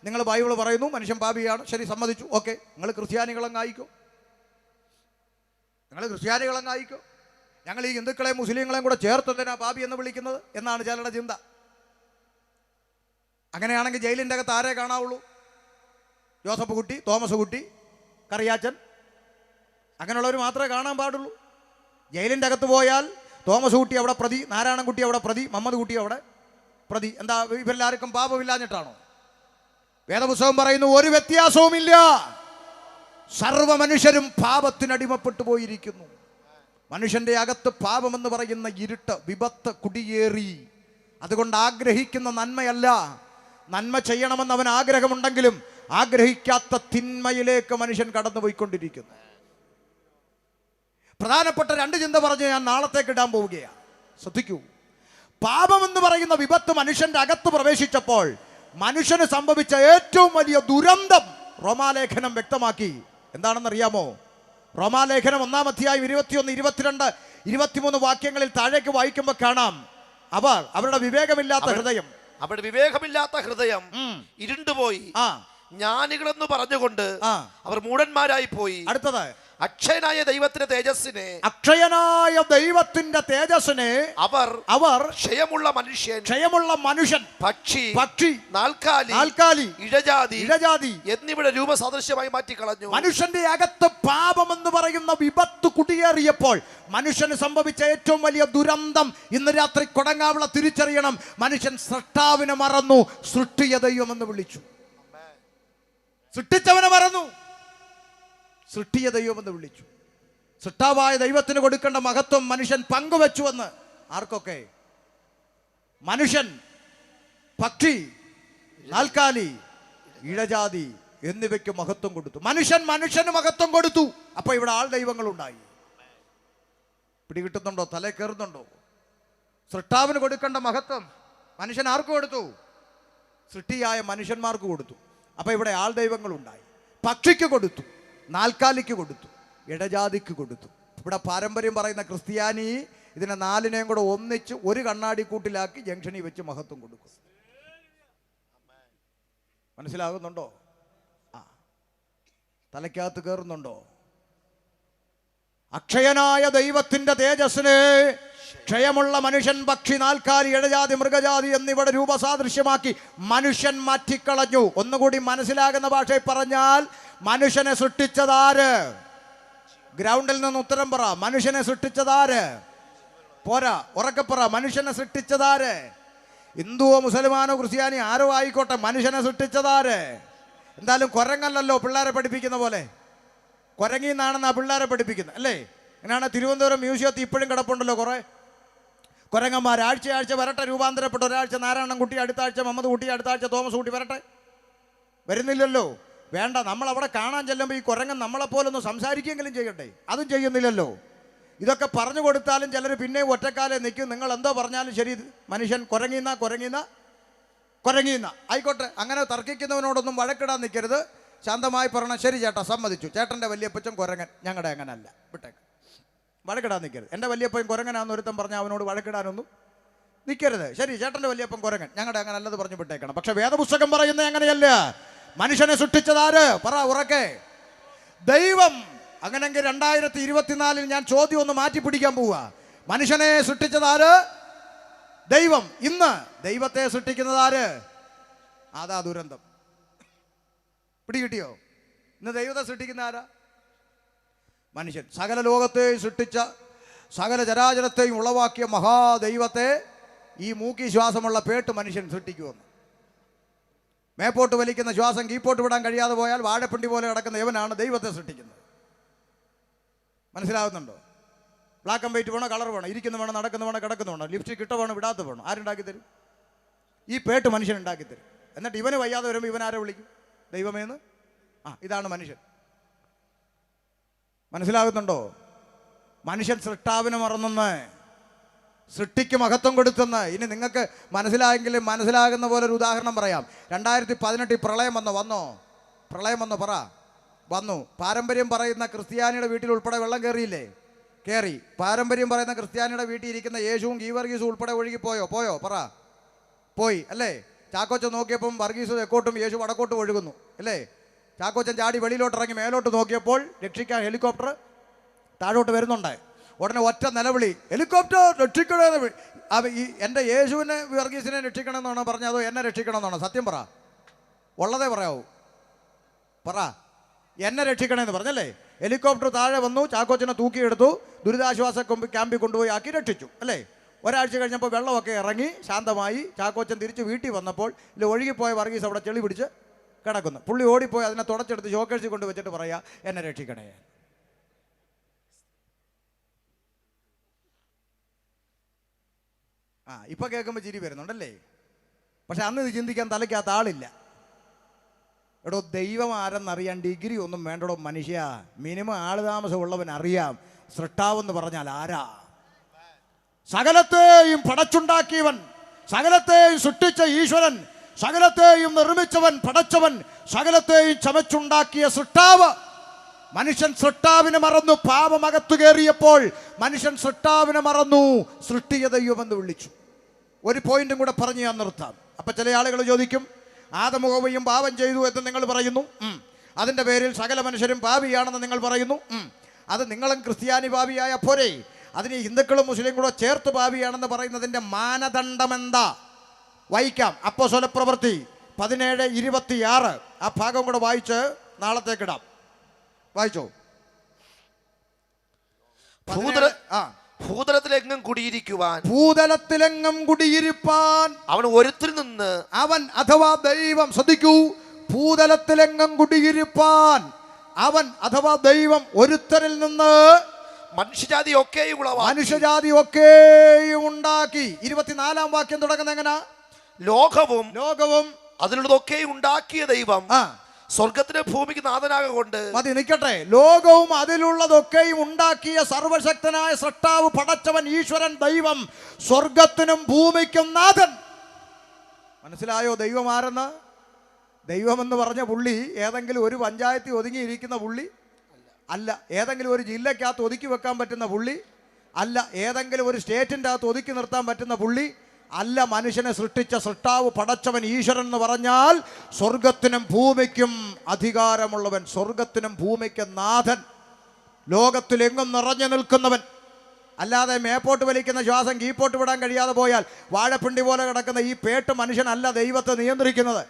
നിങ്ങൾ ബൈബിൾ പറയുന്നു മനുഷ്യൻ പാപിയാണ്, ശരി സമ്മതിച്ചു, ഓക്കെ, നിങ്ങൾ ക്രിസ്ത്യാനികളങ്ങായിക്കോ. ഞങ്ങൾ ഈ ഹിന്ദുക്കളെയും മുസ്ലിങ്ങളെയും കൂടെ ചേർത്തെന്തിനാ പാപി എന്ന് വിളിക്കുന്നത് എന്നാണ് ചിലരുടെ ചിന്ത. അങ്ങനെയാണെങ്കിൽ ജയിലിൻ്റെ അകത്ത് ആരെ കാണാവുള്ളൂ? ജോസഫ് കുട്ടി, തോമസ് കുട്ടി, കറിയാച്ചൻ, അങ്ങനെയുള്ളവർ മാത്രമേ കാണാൻ പാടുള്ളൂ. ജയിലിൻ്റെ അകത്ത് പോയാൽ തോമസ് കുട്ടി അവിടെ പ്രതി, നാരായണൻകുട്ടി അവിടെ പ്രതി, മുഹമ്മദ് കുട്ടി അവിടെ പ്രതി. എന്താ ഇവരെല്ലാവർക്കും പാപമില്ലാഞ്ഞിട്ടാണോ? വേദപുസ്തകം പറയുന്നു ഒരു വ്യത്യാസവുമില്ല, സർവ്വ മനുഷ്യരും പാപത്തിനടിമപ്പെട്ടു പോയിരിക്കുന്നു. മനുഷ്യൻ്റെ അകത്ത് പാപമെന്ന് പറയുന്ന ഇരുട്ട്, വിപത്ത് കുടിയേറി. അതുകൊണ്ട് ആഗ്രഹിക്കുന്ന നന്മയല്ല, നന്മ ചെയ്യണമെന്ന് അവൻ ആഗ്രഹമുണ്ടെങ്കിലും ആഗ്രഹിക്കാത്ത തിന്മയിലേക്ക് മനുഷ്യൻ കടന്നുപോയിക്കൊണ്ടിരിക്കുന്നു. പ്രധാനപ്പെട്ട രണ്ട് ചിന്ത പറഞ്ഞ് ഞാൻ നാളത്തേക്ക് ഇടാൻ പോവുകയാണ്. ശ്രദ്ധിക്കൂ. പാപമെന്ന് പറയുന്ന വിപത്ത് മനുഷ്യന്റെ അകത്ത് പ്രവേശിച്ചപ്പോൾ മനുഷ്യന് സംഭവിച്ച ഏറ്റവും വലിയ ദുരന്തം റോമാലേഖനം വ്യക്തമാക്കി. എന്താണെന്നറിയാമോ? റോമാലേഖനം 1-ാം അധ്യായം 21, 22, 23 വാക്യങ്ങളിൽ താഴേക്ക് വായിക്കുമ്പോൾ കാണാം, അവരുടെ വിവേകമില്ലാത്ത ഹൃദയം, അവരുടെ വിവേകമില്ലാത്ത ഹൃദയം ഇരുണ്ടുപോയി, ജ്ഞാനികളെന്ന് പറഞ്ഞുകൊണ്ട് അവർ മൂഢന്മാരായി പോയി. അടുത്തത്, അക്ഷയനായ ദൈവത്തിന്റെ തേജസ്സിനെ അവർ ക്ഷയമുള്ള മനുഷ്യൻ, പക്ഷി, നാൽക്കാലി, ഇഴജാതി എന്നിവിടെ രൂപസാദൃശ്യമായി മാറ്റിക്കളഞ്ഞു. മനുഷ്യന്റെ അകത്ത് പാപമെന്ന് പറയുന്ന വിപത്ത് കുടിയേറിയപ്പോൾ മനുഷ്യന് സംഭവിച്ച ഏറ്റവും വലിയ ദുരന്തം ഇന്ന് രാത്രി കൊടങ്ങാവിള തിരിച്ചറിയണം. മനുഷ്യൻ സൃഷ്ടാവിനെ മറന്നു, സൃഷ്ടിയ ദൈവമെന്ന് വിളിച്ചു. സൃഷ്ടിച്ചവനെ മറന്നു, സൃഷ്ടിയ ദൈവമെന്ന് വിളിച്ചു. സൃഷ്ടാവായ ദൈവത്തിന് കൊടുക്കേണ്ട മഹത്വം മനുഷ്യൻ പങ്കുവെച്ചുവെന്ന് ആർക്കൊക്കെ? മനുഷ്യൻ, പക്ഷി, നാൽക്കാലി, ഇഴജാതി എന്നിവയ്ക്ക് മഹത്വം കൊടുത്തു. മനുഷ്യന് മഹത്വം കൊടുത്തു. അപ്പൊ ഇവിടെ ആൾ ദൈവങ്ങളുണ്ടായി. പിടികിട്ടുന്നുണ്ടോ? തലേ കയറുന്നുണ്ടോ? സൃഷ്ടാവിന് കൊടുക്കേണ്ട മഹത്വം മനുഷ്യൻ ആർക്ക് കൊടുത്തു? സൃഷ്ടിയായ മനുഷ്യന്മാർക്ക് കൊടുത്തു. അപ്പൊ ഇവിടെ ആൾ ദൈവങ്ങളുണ്ടായി. പക്ഷിക്ക് കൊടുത്തു, നാൽക്കാലിക്ക് കൊടുത്തു, ഇടജാതിക്ക് കൊടുത്തു. ഇവിടെ പാരമ്പര്യം പറയുന്ന ക്രിസ്ത്യാനി ഇതിനെ നാലിനെയും കൂടെ ഒന്നിച്ച് ഒരു കണ്ണാടി കൂട്ടിലാക്കി ജംഗ്ഷനിൽ വെച്ച് മഹത്വം കൊടുക്കും. മനസ്സിലാകുന്നുണ്ടോ? തലയ്ക്കകത്ത് കയറുന്നുണ്ടോ? അക്ഷയനായ ദൈവത്തിന്റെ തേജസ്സിനെ ക്ഷയമുള്ള മനുഷ്യൻ, പക്ഷി, നാൽക്കാലി, ഇഴജാതി, മൃഗജാതി എന്നിവിടെ രൂപസാദൃശ്യമാക്കി മനുഷ്യൻ മാറ്റിക്കളഞ്ഞു. ഒന്നുകൂടി മനസ്സിലാകുന്ന ഭാഷയിൽ പറഞ്ഞാൽ, മനുഷ്യനെ സൃഷ്ടിച്ചതാര്? ഗ്രൗണ്ടിൽ നിന്ന് ഉത്തരം പറ. മനുഷ്യനെ സൃഷ്ടിച്ചതാര്? പോരാ, ഉറക്കെ പറ. മനുഷ്യനെ സൃഷ്ടിച്ചതാര്? ഹിന്ദുവോ മുസൽമാനോ ക്രിസ്ത്യാനി ആരോ ആയിക്കോട്ടെ, മനുഷ്യനെ സൃഷ്ടിച്ചതാര്? എന്തായാലും കുരങ്ങല്ലല്ലോ പിള്ളേരെ പഠിപ്പിക്കുന്ന പോലെ. കുരങ്ങിന്നാണെന്നാ പിള്ളേരെ പഠിപ്പിക്കുന്നത് അല്ലേ? അങ്ങനെയാണ് തിരുവനന്തപുരം മ്യൂസിയത്തിൽ ഇപ്പോഴും കിടപ്പുണ്ടല്ലോ കുറേ കുരങ്ങന്മാർ. ആഴ്ച വരട്ടെ, രൂപാന്തരപ്പെട്ട. ഒരാഴ്ച നാരായണൻകുട്ടി, അടുത്ത ആഴ്ച മുഹമ്മദ് കുട്ടി, അടുത്ത ആഴ്ച തോമസ് കുട്ടി വരട്ടെ. വരുന്നില്ലല്ലോ. വേണ്ട, നമ്മൾ അവിടെ കാണാൻ ചെല്ലുമ്പോൾ ഈ കുരങ്ങൻ നമ്മളെപ്പോലൊന്ന് സംസാരിക്കുകയെങ്കിലും ചെയ്യട്ടെ. അതും ചെയ്യുന്നില്ലല്ലോ. ഇതൊക്കെ പറഞ്ഞു കൊടുത്താലും ചിലർ പിന്നെയും ഒറ്റക്കാലെ നിൽക്കും. നിങ്ങൾ എന്തോ പറഞ്ഞാലും ശരി, മനുഷ്യൻ കുരങ്ങിന്ന ആയിക്കോട്ടെ. അങ്ങനെ തർക്കിക്കുന്നവനോടൊന്നും വഴക്കിടാൻ നിൽക്കരുത്. ശാന്തമായി പറയണം, ശരി ചേട്ടാ, സമ്മതിച്ചു. ചേട്ടൻ്റെ വലിയപ്പച്ചൻ കുരങ്ങൻ, ഞങ്ങളുടെ അങ്ങനല്ല, വിട്ടേക്ക്. വഴക്കിടാൻ നിൽക്കരുത്. എൻ്റെ വലിയപ്പൻ കുരങ്ങനാന്ന് ഒരുത്തം പറഞ്ഞാൽ അവനോട് വഴക്കിടാനൊന്നും നിൽക്കരുത്. ശരി, ചേട്ടൻ്റെ വലിയപ്പൻ കുരങ്ങൻ, ഞങ്ങളുടെ അങ്ങനെ അല്ലത് പറഞ്ഞു വിട്ടേക്കണം. പക്ഷെ വേദപുസ്തകം പറയുന്നത് അങ്ങനെയല്ല. മനുഷ്യനെ സൃഷ്ടിച്ചതാര്? പറ ഉറക്കെ. ദൈവം. അങ്ങനെങ്കിൽ 2024 ഞാൻ ചോദ്യം ഒന്ന് മാറ്റി പിടിക്കാൻ പോവുക. മനുഷ്യനെ സൃഷ്ടിച്ചതാര്? ദൈവം. ഇന്ന് ദൈവത്തെ സൃഷ്ടിക്കുന്നതാര്? അതാ ദുരന്തം. പിടികിട്ടിയോ? ഇന്ന് ദൈവത്തെ സൃഷ്ടിക്കുന്ന ആരാ? മനുഷ്യൻ. സകല ലോകത്തെയും സൃഷ്ടിച്ച, സകല ചരാചരത്തെയും ഉളവാക്കിയ മഹാദൈവത്തെ ഈ മൂക്കി ശ്വാസമുള്ള പേട്ട് മനുഷ്യൻ സൃഷ്ടിക്കുമെന്ന്. മേപ്പോട്ട് വലിക്കുന്ന ശ്വാസം കീപ്പോട്ട് വിടാൻ കഴിയാതെ പോയാൽ വാഴപ്പിണ്ടി പോലെ കിടക്കുന്ന ഇവനാണ് ദൈവത്തെ സൃഷ്ടിക്കുന്നത്. മനസ്സിലാകുന്നുണ്ടോ? ബ്ലാക്ക് ആൻഡ് വൈറ്റ് വേണോ, കളർ വേണോ, ഇരിക്കുന്ന വേണം, നടക്കുന്ന വേണം, കിടക്കുന്ന വേണം, ലിപ്സ്റ്റിക് ഇട്ട വേണം, വിടാത്ത വേണം, ആരുണ്ടാക്കി തരും? ഈ പേട്ട് മനുഷ്യൻ ഉണ്ടാക്കി തരും. എന്നിട്ട് ഇവന് വയ്യാതെ വരുമ്പോൾ ഇവൻ ആരെ വിളിക്കും? ദൈവമേന്ന്. ഇതാണ് മനുഷ്യൻ. മനസ്സിലാകുന്നുണ്ടോ? മനുഷ്യൻ സൃഷ്ടാവിനെ മറന്നെന്ന്, സൃഷ്ടിക്ക് മഹത്വം കൊടുത്തെന്ന്. ഇനി നിങ്ങൾക്ക് മനസ്സിലായെങ്കിലും മനസ്സിലാകുന്ന പോലെ ഒരു ഉദാഹരണം പറയാം. 2018 പ്രളയം വന്നോ പറ. വന്നു. പാരമ്പര്യം പറയുന്ന ക്രിസ്ത്യാനിയുടെ വീട്ടിൽ ഉൾപ്പെടെ വെള്ളം കയറിയില്ലേ? കയറി. പാരമ്പര്യം പറയുന്ന ക്രിസ്ത്യാനിയുടെ വീട്ടിൽ ഇരിക്കുന്ന യേശുവും ഗീവർഗീസും ഉൾപ്പെടെ ഒഴുകി പോയോ പറ. പോയി അല്ലേ? ചാക്കോച്ചൻ നോക്കിയപ്പം വർഗീസ് തെക്കോട്ടും യേശു വടക്കോട്ടും ഒഴുകുന്നു അല്ലേ? ചാക്കോച്ചൻ ചാടി വെളിയിലോട്ട് ഇറങ്ങി മേലോട്ട് നോക്കിയപ്പോൾ രക്ഷിക്കാൻ ഹെലികോപ്റ്റർ താഴോട്ട് വരുന്നുണ്ട്. ഉടനെ ഒറ്റ നിലവിളി, ഹെലികോപ്റ്റർ രക്ഷിക്കണമെന്ന്. ഈ എൻ്റെ യേശുവിനെ വർഗീസിനെ രക്ഷിക്കണമെന്നാണോ പറഞ്ഞത്, അതോ എന്നെ രക്ഷിക്കണമെന്നാണോ? സത്യം പറ, ഉള്ളതേ പറയാവൂ, പറ. എന്നെ രക്ഷിക്കണമെന്ന് പറഞ്ഞല്ലേ. ഹെലികോപ്റ്റർ താഴെ വന്നു, ചാക്കോച്ചനെ തൂക്കിയെടുത്തു, ദുരിതാശ്വാസ ക്യാമ്പിൽ കൊണ്ടുപോയി ആക്കി രക്ഷിച്ചു അല്ലേ. ഒരാഴ്ച കഴിഞ്ഞപ്പോൾ വെള്ളമൊക്കെ ഇറങ്ങി ശാന്തമായി. ചാക്കോച്ചൻ തിരിച്ച് വീട്ടിൽ വന്നപ്പോൾ ഒഴുകിപ്പോയ വർഗീസ് അവിടെ ചെളി പിടിച്ച് കിടക്കുന്നു. പുള്ളി ഓടിപ്പോയി അതിനെ തുടച്ചെടുത്ത് ഷോക്കേഴ്സിൽ കൊണ്ട് വെച്ചിട്ട് പറയാ, എന്നെ രക്ഷിക്കണേ. ഇപ്പൊ കേൾക്കുമ്പോൾ ചിരി വരുന്നുണ്ടല്ലേ. പക്ഷെ അന്ന് ഇത് ചിന്തിക്കാൻ തലയ്ക്കകത്ത് ആളില്ല. എടോ, ദൈവം ആരെന്നറിയാൻ ഡിഗ്രി ഒന്നും വേണ്ടടോ മനുഷ്യ. മിനിമം ആളുതാമസമുള്ളവൻ അറിയാം സൃഷ്ടാവെന്ന് പറഞ്ഞാൽ ആരാ. സകലത്തെയും പടച്ചുണ്ടാക്കിയവൻ, സകലത്തെയും സൃഷ്ടിച്ച ഈശ്വരൻ, സകലത്തെയും നിർമ്മിച്ചവൻ, പടച്ചവൻ, സകലത്തെയും ചമച്ചുണ്ടാക്കിയ സൃഷ്ടാവ്. മനുഷ്യൻ സൃഷ്ടാവിനെ മറന്നു. പാപമകത്തു കയറിയപ്പോൾ മനുഷ്യൻ സൃഷ്ടാവിനെ മറന്നു, സൃഷ്ടിയ ദൈവമെന്ന് വിളിച്ചു. ഒരു പോയിന്റും കൂടെ പറഞ്ഞ് ഞാൻ നിർത്താം. അപ്പൊ ചില ആളുകൾ ചോദിക്കും, ആദമും ഹവ്വയും പാപം ചെയ്തു എന്ന് നിങ്ങൾ പറയുന്നു, അതിൻ്റെ പേരിൽ സകല മനുഷ്യരും പാപിയാണെന്ന് നിങ്ങൾ പറയുന്നു. അത് നിങ്ങളും ക്രിസ്ത്യാനി പാപിയായ പോരെ, അതിന് ഹിന്ദുക്കളും മുസ്ലിം കൂടെ ചേർത്ത് പാപിയാണെന്ന് പറയുന്നതിൻ്റെ മാനദണ്ഡം എന്താ? വായിക്കാം. അപ്പോസ്തല പ്രവൃത്തി 17:26. ആ ഭാഗം കൂടെ വായിച്ച് നാളത്തേക്കിടാം. വായിച്ചോ. ഭൂതലത്തിലെങ്ങും കുടിയിരിക്കുവാൻ, ഭൂതലത്തിലെങ്ങും കുടിയിരിപ്പാൻ അവൻ ഒരുത്തിൽ നിന്ന്, അവൻ അഥവാ ദൈവം, ശ്രദ്ധിക്കൂ, ഭൂതലത്തിലെങ്ങും കുടിയിരിപ്പാൻ അവൻ അഥവാ ദൈവം ഒരുത്തരിൽ നിന്ന് മനുഷ്യജാതി ഒക്കെയും ഉണ്ടാക്കി. 24-ാം വാക്യം തുടങ്ങുന്ന എങ്ങനെ? ലോകവും അതിലുള്ളതൊക്കെയും ഉണ്ടാക്കിയ ദൈവം സ്വർഗത്തിന് ഭൂമിക്ക് നാഥനാകൊണ്ട്. മതി, നിൽക്കട്ടെ. ലോകവും അതിലുള്ളതൊക്കെയും ഉണ്ടാക്കിയ സർവശക്തനായ സൃഷ്ടാവ്, പടച്ചവൻ, ഈശ്വരൻ, ദൈവം, സ്വർഗത്തിനും ഭൂമിക്കും നാഥൻ. മനസ്സിലായോ ദൈവം ആരെന്ന്? ദൈവമെന്ന് പറഞ്ഞ പുള്ളി ഏതെങ്കിലും ഒരു പഞ്ചായത്തിൽ ഒതുങ്ങിയിരിക്കുന്ന പുള്ളി അല്ല. ഏതെങ്കിലും ഒരു ജില്ലക്കകത്ത് ഒതുക്കി വെക്കാൻ പറ്റുന്ന പുള്ളി അല്ല. ഏതെങ്കിലും ഒരു സ്റ്റേറ്റിൻ്റെ അകത്ത് ഒതുക്കി നിർത്താൻ പറ്റുന്ന പുള്ളി അല്ല. മനുഷ്യനെ സൃഷ്ടിച്ച സൃഷ്ടാവ്, പടച്ചവൻ, ഈശ്വരൻ എന്ന് പറഞ്ഞാൽ സ്വർഗത്തിനും ഭൂമിക്കും അധികാരമുള്ളവൻ, സ്വർഗത്തിനും ഭൂമിക്കും നാഥൻ, ലോകത്തിലെങ്ങും നിറഞ്ഞു നിൽക്കുന്നവൻ. അല്ലാതെ മേപ്പോട്ട് വലിക്കുന്ന ശ്വാസം കീപ്പോട്ട് വിടാൻ കഴിയാതെ പോയാൽ വാഴപ്പിണ്ടി പോലെ കിടക്കുന്ന ഈ പേട്ട് മനുഷ്യനല്ല ദൈവത്തെ നിയന്ത്രിക്കുന്നത്.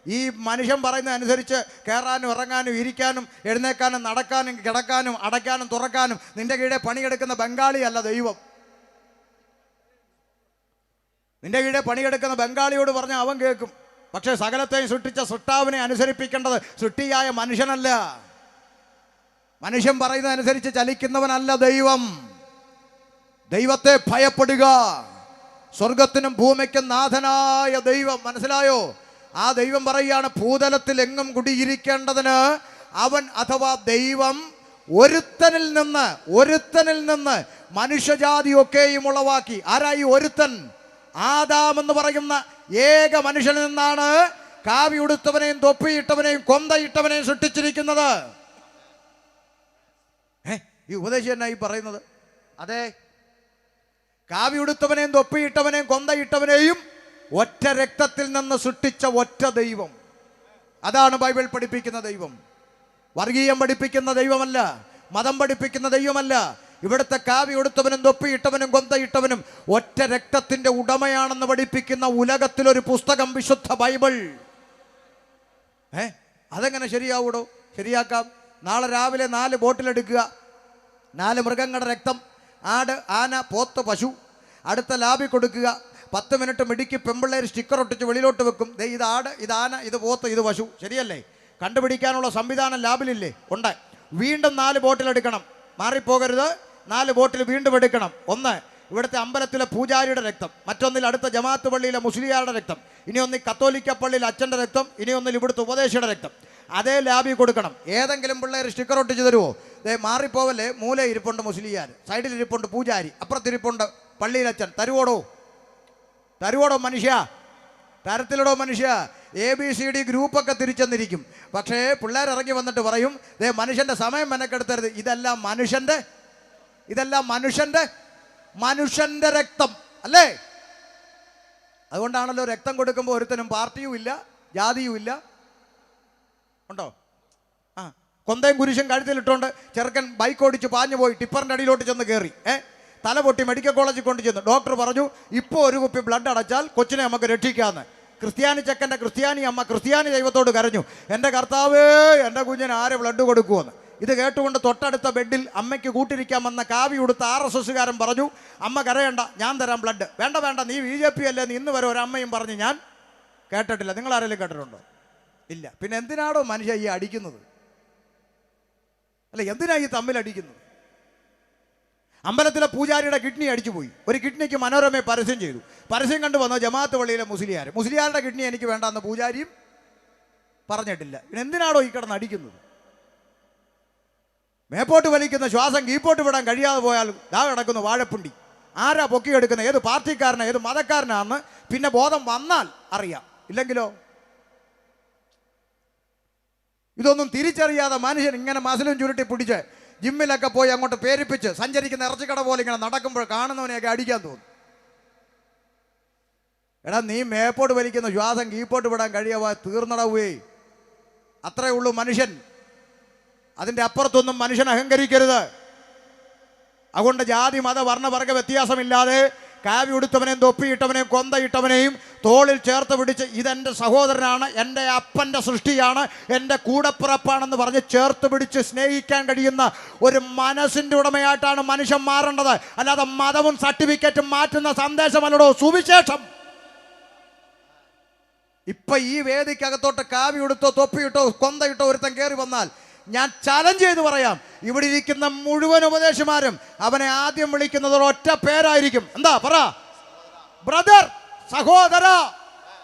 ഈ മനുഷ്യൻ പറയുന്ന അനുസരിച്ച് കയറാനും ഇറങ്ങാനും ഇരിക്കാനും എഴുന്നേക്കാനും നടക്കാനും കിടക്കാനും അടയ്ക്കാനും തുറക്കാനും നിന്റെ കീഴെ പണിയെടുക്കുന്ന ബംഗാളിയല്ല ദൈവം. നിന്റെ കീഴെ പണിയെടുക്കുന്ന ബംഗാളിയോട് പറഞ്ഞാൽ അവൻ കേൾക്കും. പക്ഷേ സകലത്തെയും സൃഷ്ടിച്ച സൃഷ്ടാവിനെ അനുസരിപ്പിക്കേണ്ടത് സൃഷ്ടിയായ മനുഷ്യനല്ല. മനുഷ്യൻ പറയുന്നതനുസരിച്ച് ചലിക്കുന്നവനല്ല ദൈവം. ദൈവത്തെ ഭയപ്പെടുക. സ്വർഗത്തിനും ഭൂമിക്കും നാഥനായ ദൈവം. മനസ്സിലായോ? ആ ദൈവം പറയുകയാണ്, ഭൂതലത്തിൽ എങ്ങും കുടിയിരിക്കേണ്ടതിന് അവൻ അഥവാ ദൈവം ഒരുത്തനിൽ നിന്ന് മനുഷ്യജാതിയൊക്കെയും ഉളവാക്കി. ആരായി ഒരുത്തൻ? ആദാം എന്ന് പറയുന്ന ഏക മനുഷ്യനിൽ നിന്നാണ് കാവി ഉടുത്തവനെയും തൊപ്പിയിട്ടവനെയും കൊന്തയിട്ടവനെയും സൃഷ്ടിച്ചിരിക്കുന്നത്. ഈ ഉപദേശം എന്നായി പറയുന്നത്? അതെ, കാവി ഉടുത്തവനെയും തൊപ്പിയിട്ടവനെയും കൊന്തയിട്ടവനെയും ഒറ്റ രക്തത്തിൽ നിന്ന് സൃഷ്ടിച്ച ഒറ്റ ദൈവം. അതാണ് ബൈബിൾ പഠിപ്പിക്കുന്ന ദൈവം. വർഗീയം പഠിപ്പിക്കുന്ന ദൈവമല്ല, മതം പഠിപ്പിക്കുന്ന ദൈവമല്ല. ഇവിടുത്തെ കാവി ഉടുത്തവനും തൊപ്പിയിട്ടവനും കൊന്തയിട്ടവനും ഒറ്റ രക്തത്തിന്റെ ഉടമയാണെന്ന് പഠിപ്പിക്കുന്ന ഉലകത്തിലൊരു പുസ്തകം വിശുദ്ധ ബൈബിൾ. അതെങ്ങനെ ശരിയാവൂടോ? ശരിയാക്കാം. നാളെ രാവിലെ 4 ബോട്ടിലെടുക്കുക, 4 മൃഗങ്ങളുടെ രക്തം, ആട്, ആന, പോത്ത്, പശു. അടുത്ത ലാബിൽ കൊടുക്കുക. 10 മിനിറ്റ് മിടുക്കി പെമ്പിള്ളേർ സ്റ്റിക്കർ ഒട്ടിച്ച് വെളിയിലോട്ട് വെക്കും. ഇത് ആട്, ഇത് ആന, ഇത് പോത്ത്, ഇത് പശു. ശരിയല്ലേ? കണ്ടുപിടിക്കാനുള്ള സംവിധാനം ലാബിലില്ലേ? ഉണ്ട്. വീണ്ടും 4 ബോട്ടിലെടുക്കണം, മാറിപ്പോകരുത്. 4 ബോട്ടിൽ വീണ്ടും എടുക്കണം. ഒന്ന് ഇവിടുത്തെ അമ്പലത്തിലെ പൂജാരിയുടെ രക്തം, മറ്റൊന്നിൽ അടുത്ത ജമാഅത്ത് പള്ളിയിലെ മുസ്ലിയാരുടെ രക്തം, ഇനി ഒന്നിൽ കത്തോലിക്ക പള്ളിയിൽ അച്ഛൻ്റെ രക്തം, ഇനി ഒന്നിൽ ഇവിടുത്തെ ഉപദേശിയുടെ രക്തം. അതേ ലാബിൽ കൊടുക്കണം. ഏതെങ്കിലും പിള്ളേർ സ്റ്റിക്കർ ഒട്ടിച്ച് തരുമോ? മാറിപ്പോവല്ലേ, മൂല ഇരിപ്പുണ്ട് മുസ്ലിയാർ, സൈഡിൽ ഇരിപ്പുണ്ട് പൂജാരി, അപ്പുറത്തിരിപ്പുണ്ട് പള്ളിയിലച്ഛൻ. തരുവോടോ മനുഷ്യ? തരത്തിലടോ മനുഷ്യ? ABCD ഗ്രൂപ്പൊക്കെ തിരിച്ചെന്നിരിക്കും. പക്ഷേ പിള്ളേർ ഇറങ്ങി വന്നിട്ട് പറയും, മനുഷ്യൻ്റെ സമയം മെനക്കെടുത്തരുത്, ഇതെല്ലാം മനുഷ്യൻ്റെ രക്തം അല്ലേ? അതുകൊണ്ടാണല്ലോ രക്തം കൊടുക്കുമ്പോൾ ഒരുത്തനും പാർട്ടിയും ഇല്ല, ജാതിയും ഇല്ല. ഉണ്ടോ? കൊന്തയും കുരിശും കഴുത്തിലിട്ടുകൊണ്ട് ചെറുക്കൻ ബൈക്ക് ഓടിച്ച് പാഞ്ഞു പോയി ടിപ്പറിൻ്റെ അടിയിലോട്ട് ചെന്ന് കയറി. തല പൊട്ടി മെഡിക്കൽ കോളേജിൽ കൊണ്ട് ചെന്നു. ഡോക്ടർ പറഞ്ഞു, ഇപ്പോൾ ഒരു കുപ്പി ബ്ലഡ് അടച്ചാൽ കൊച്ചിനെ നമുക്ക് രക്ഷിക്കാമെന്ന്. ക്രിസ്ത്യാനി ചെക്കൻ്റെ ക്രിസ്ത്യാനി അമ്മ ക്രിസ്ത്യാനി ദൈവത്തോട് കരഞ്ഞു, എൻ്റെ കർത്താവേ, എൻ്റെ കുഞ്ഞിന് ആരെ ബ്ലഡ് കൊടുക്കുമെന്ന്. ഇത് കേട്ടുകൊണ്ട് തൊട്ടടുത്ത ബെഡിൽ അമ്മയ്ക്ക് കൂട്ടിരിക്കാൻ വന്ന കാവി ഉടുത്ത RSSകാരൻ പറഞ്ഞു, അമ്മ കരയണ്ട, ഞാൻ തരാം ബ്ലഡ്. വേണ്ട വേണ്ട, നീ BJP അല്ലേ, നീ ഇന്ന് വരെ ഒരമ്മയും പറഞ്ഞ് ഞാൻ കേട്ടിട്ടില്ല. നിങ്ങൾ ആരെങ്കിലും കേട്ടിട്ടുണ്ടോ? ഇല്ല. പിന്നെ എന്തിനാണോ മനുഷ്യ ഈ അടിക്കുന്നത്? അല്ല, എന്തിനാ ഈ തമ്മിൽ അടിക്കുന്നത്? അമ്പലത്തിലെ പൂജാരിയുടെ കിഡ്നി അടിച്ചു പോയി. ഒരു കിഡ്നിക്ക് മനോരമയെ പരസ്യം ചെയ്തു. പരസ്യം കണ്ടു വന്ന ജമാഅത്ത് പള്ളിയിലെ മുസ്ലിയാരുടെ കിഡ്നി എനിക്ക് വേണ്ടെന്ന് പൂജാരിയും പറഞ്ഞിട്ടില്ല. പിന്നെ എന്തിനാണോ ഈ കിടന്ന് അടിക്കുന്നത്? മേപ്പോട്ട് വലിക്കുന്ന ശ്വാസം കീപ്പോട്ട് വിടാൻ കഴിയാതെ പോയാൽ ദാ കിടക്കുന്ന വാഴപ്പുണ്ടി. ആരാ പൊക്കിയെടുക്കുന്നത്, ഏത് പാർട്ടിക്കാരനാ, ഏത് മതക്കാരനാന്ന് പിന്നെ ബോധം വന്നാൽ അറിയാം. ഇല്ലെങ്കിലോ? ഇതൊന്നും തിരിച്ചറിയാതെ മനുഷ്യൻ ഇങ്ങനെ മസിലും ചുരുട്ടി പിടിച്ച് ജിമ്മിലൊക്കെ പോയി അങ്ങോട്ട് പേരിപ്പിച്ച് സഞ്ചരിക്കുന്ന ഇറച്ചിക്കട പോലെ ഇങ്ങനെ നടക്കുമ്പോൾ കാണുന്നവനെയൊക്കെ അടിക്കാൻ തോന്നും. എടാ, നീ മേപ്പോട്ട് വലിക്കുന്ന ശ്വാസം കീപ്പോട്ട് വിടാൻ കഴിയാവാ തീർന്നടവേ. അത്രേ ഉള്ളൂ മനുഷ്യൻ. അതിൻ്റെ അപ്പുറത്തൊന്നും മനുഷ്യൻ അഹങ്കരിക്കരുത്. അതുകൊണ്ട് ജാതി മത വർണ്ണവർഗ വ്യത്യാസമില്ലാതെ കാവി ഉടുത്തവനെയും തൊപ്പിയിട്ടവനെയും കൊന്തയിട്ടവനെയും തോളിൽ ചേർത്ത് പിടിച്ച് ഇതെൻ്റെ സഹോദരനാണ്, എൻ്റെ അപ്പൻ്റെ സൃഷ്ടിയാണ്, എൻ്റെ കൂടപ്പിറപ്പാണെന്ന് പറഞ്ഞ് ചേർത്ത് പിടിച്ച് സ്നേഹിക്കാൻ കഴിയുന്ന ഒരു മനസ്സിൻ്റെ ഉടമയായിട്ടാണ് മനുഷ്യൻ മാറേണ്ടത്. അല്ലാതെ മതവും സർട്ടിഫിക്കറ്റും മാറ്റുന്ന സന്ദേശമല്ലടോ സുവിശേഷം. ഇപ്പം ഈ വേദിക്കകത്തോട്ട് കാവി ഉടുത്തോ തൊപ്പിയിട്ടോ കൊന്തയിട്ടോ ഒരുത്തൻ കയറി വന്നാൽ ഞാൻ ചലഞ്ച് ചെയ്ത് പറയാം, ഇവിടെ ഇരിക്കുന്ന മുഴുവൻ ഉപദേശമാരും അവനെ ആദ്യം വിളിക്കുന്നത് ഒറ്റ പേരായിരിക്കും. എന്താ പറ? ബ്രദർ, സഹോദര.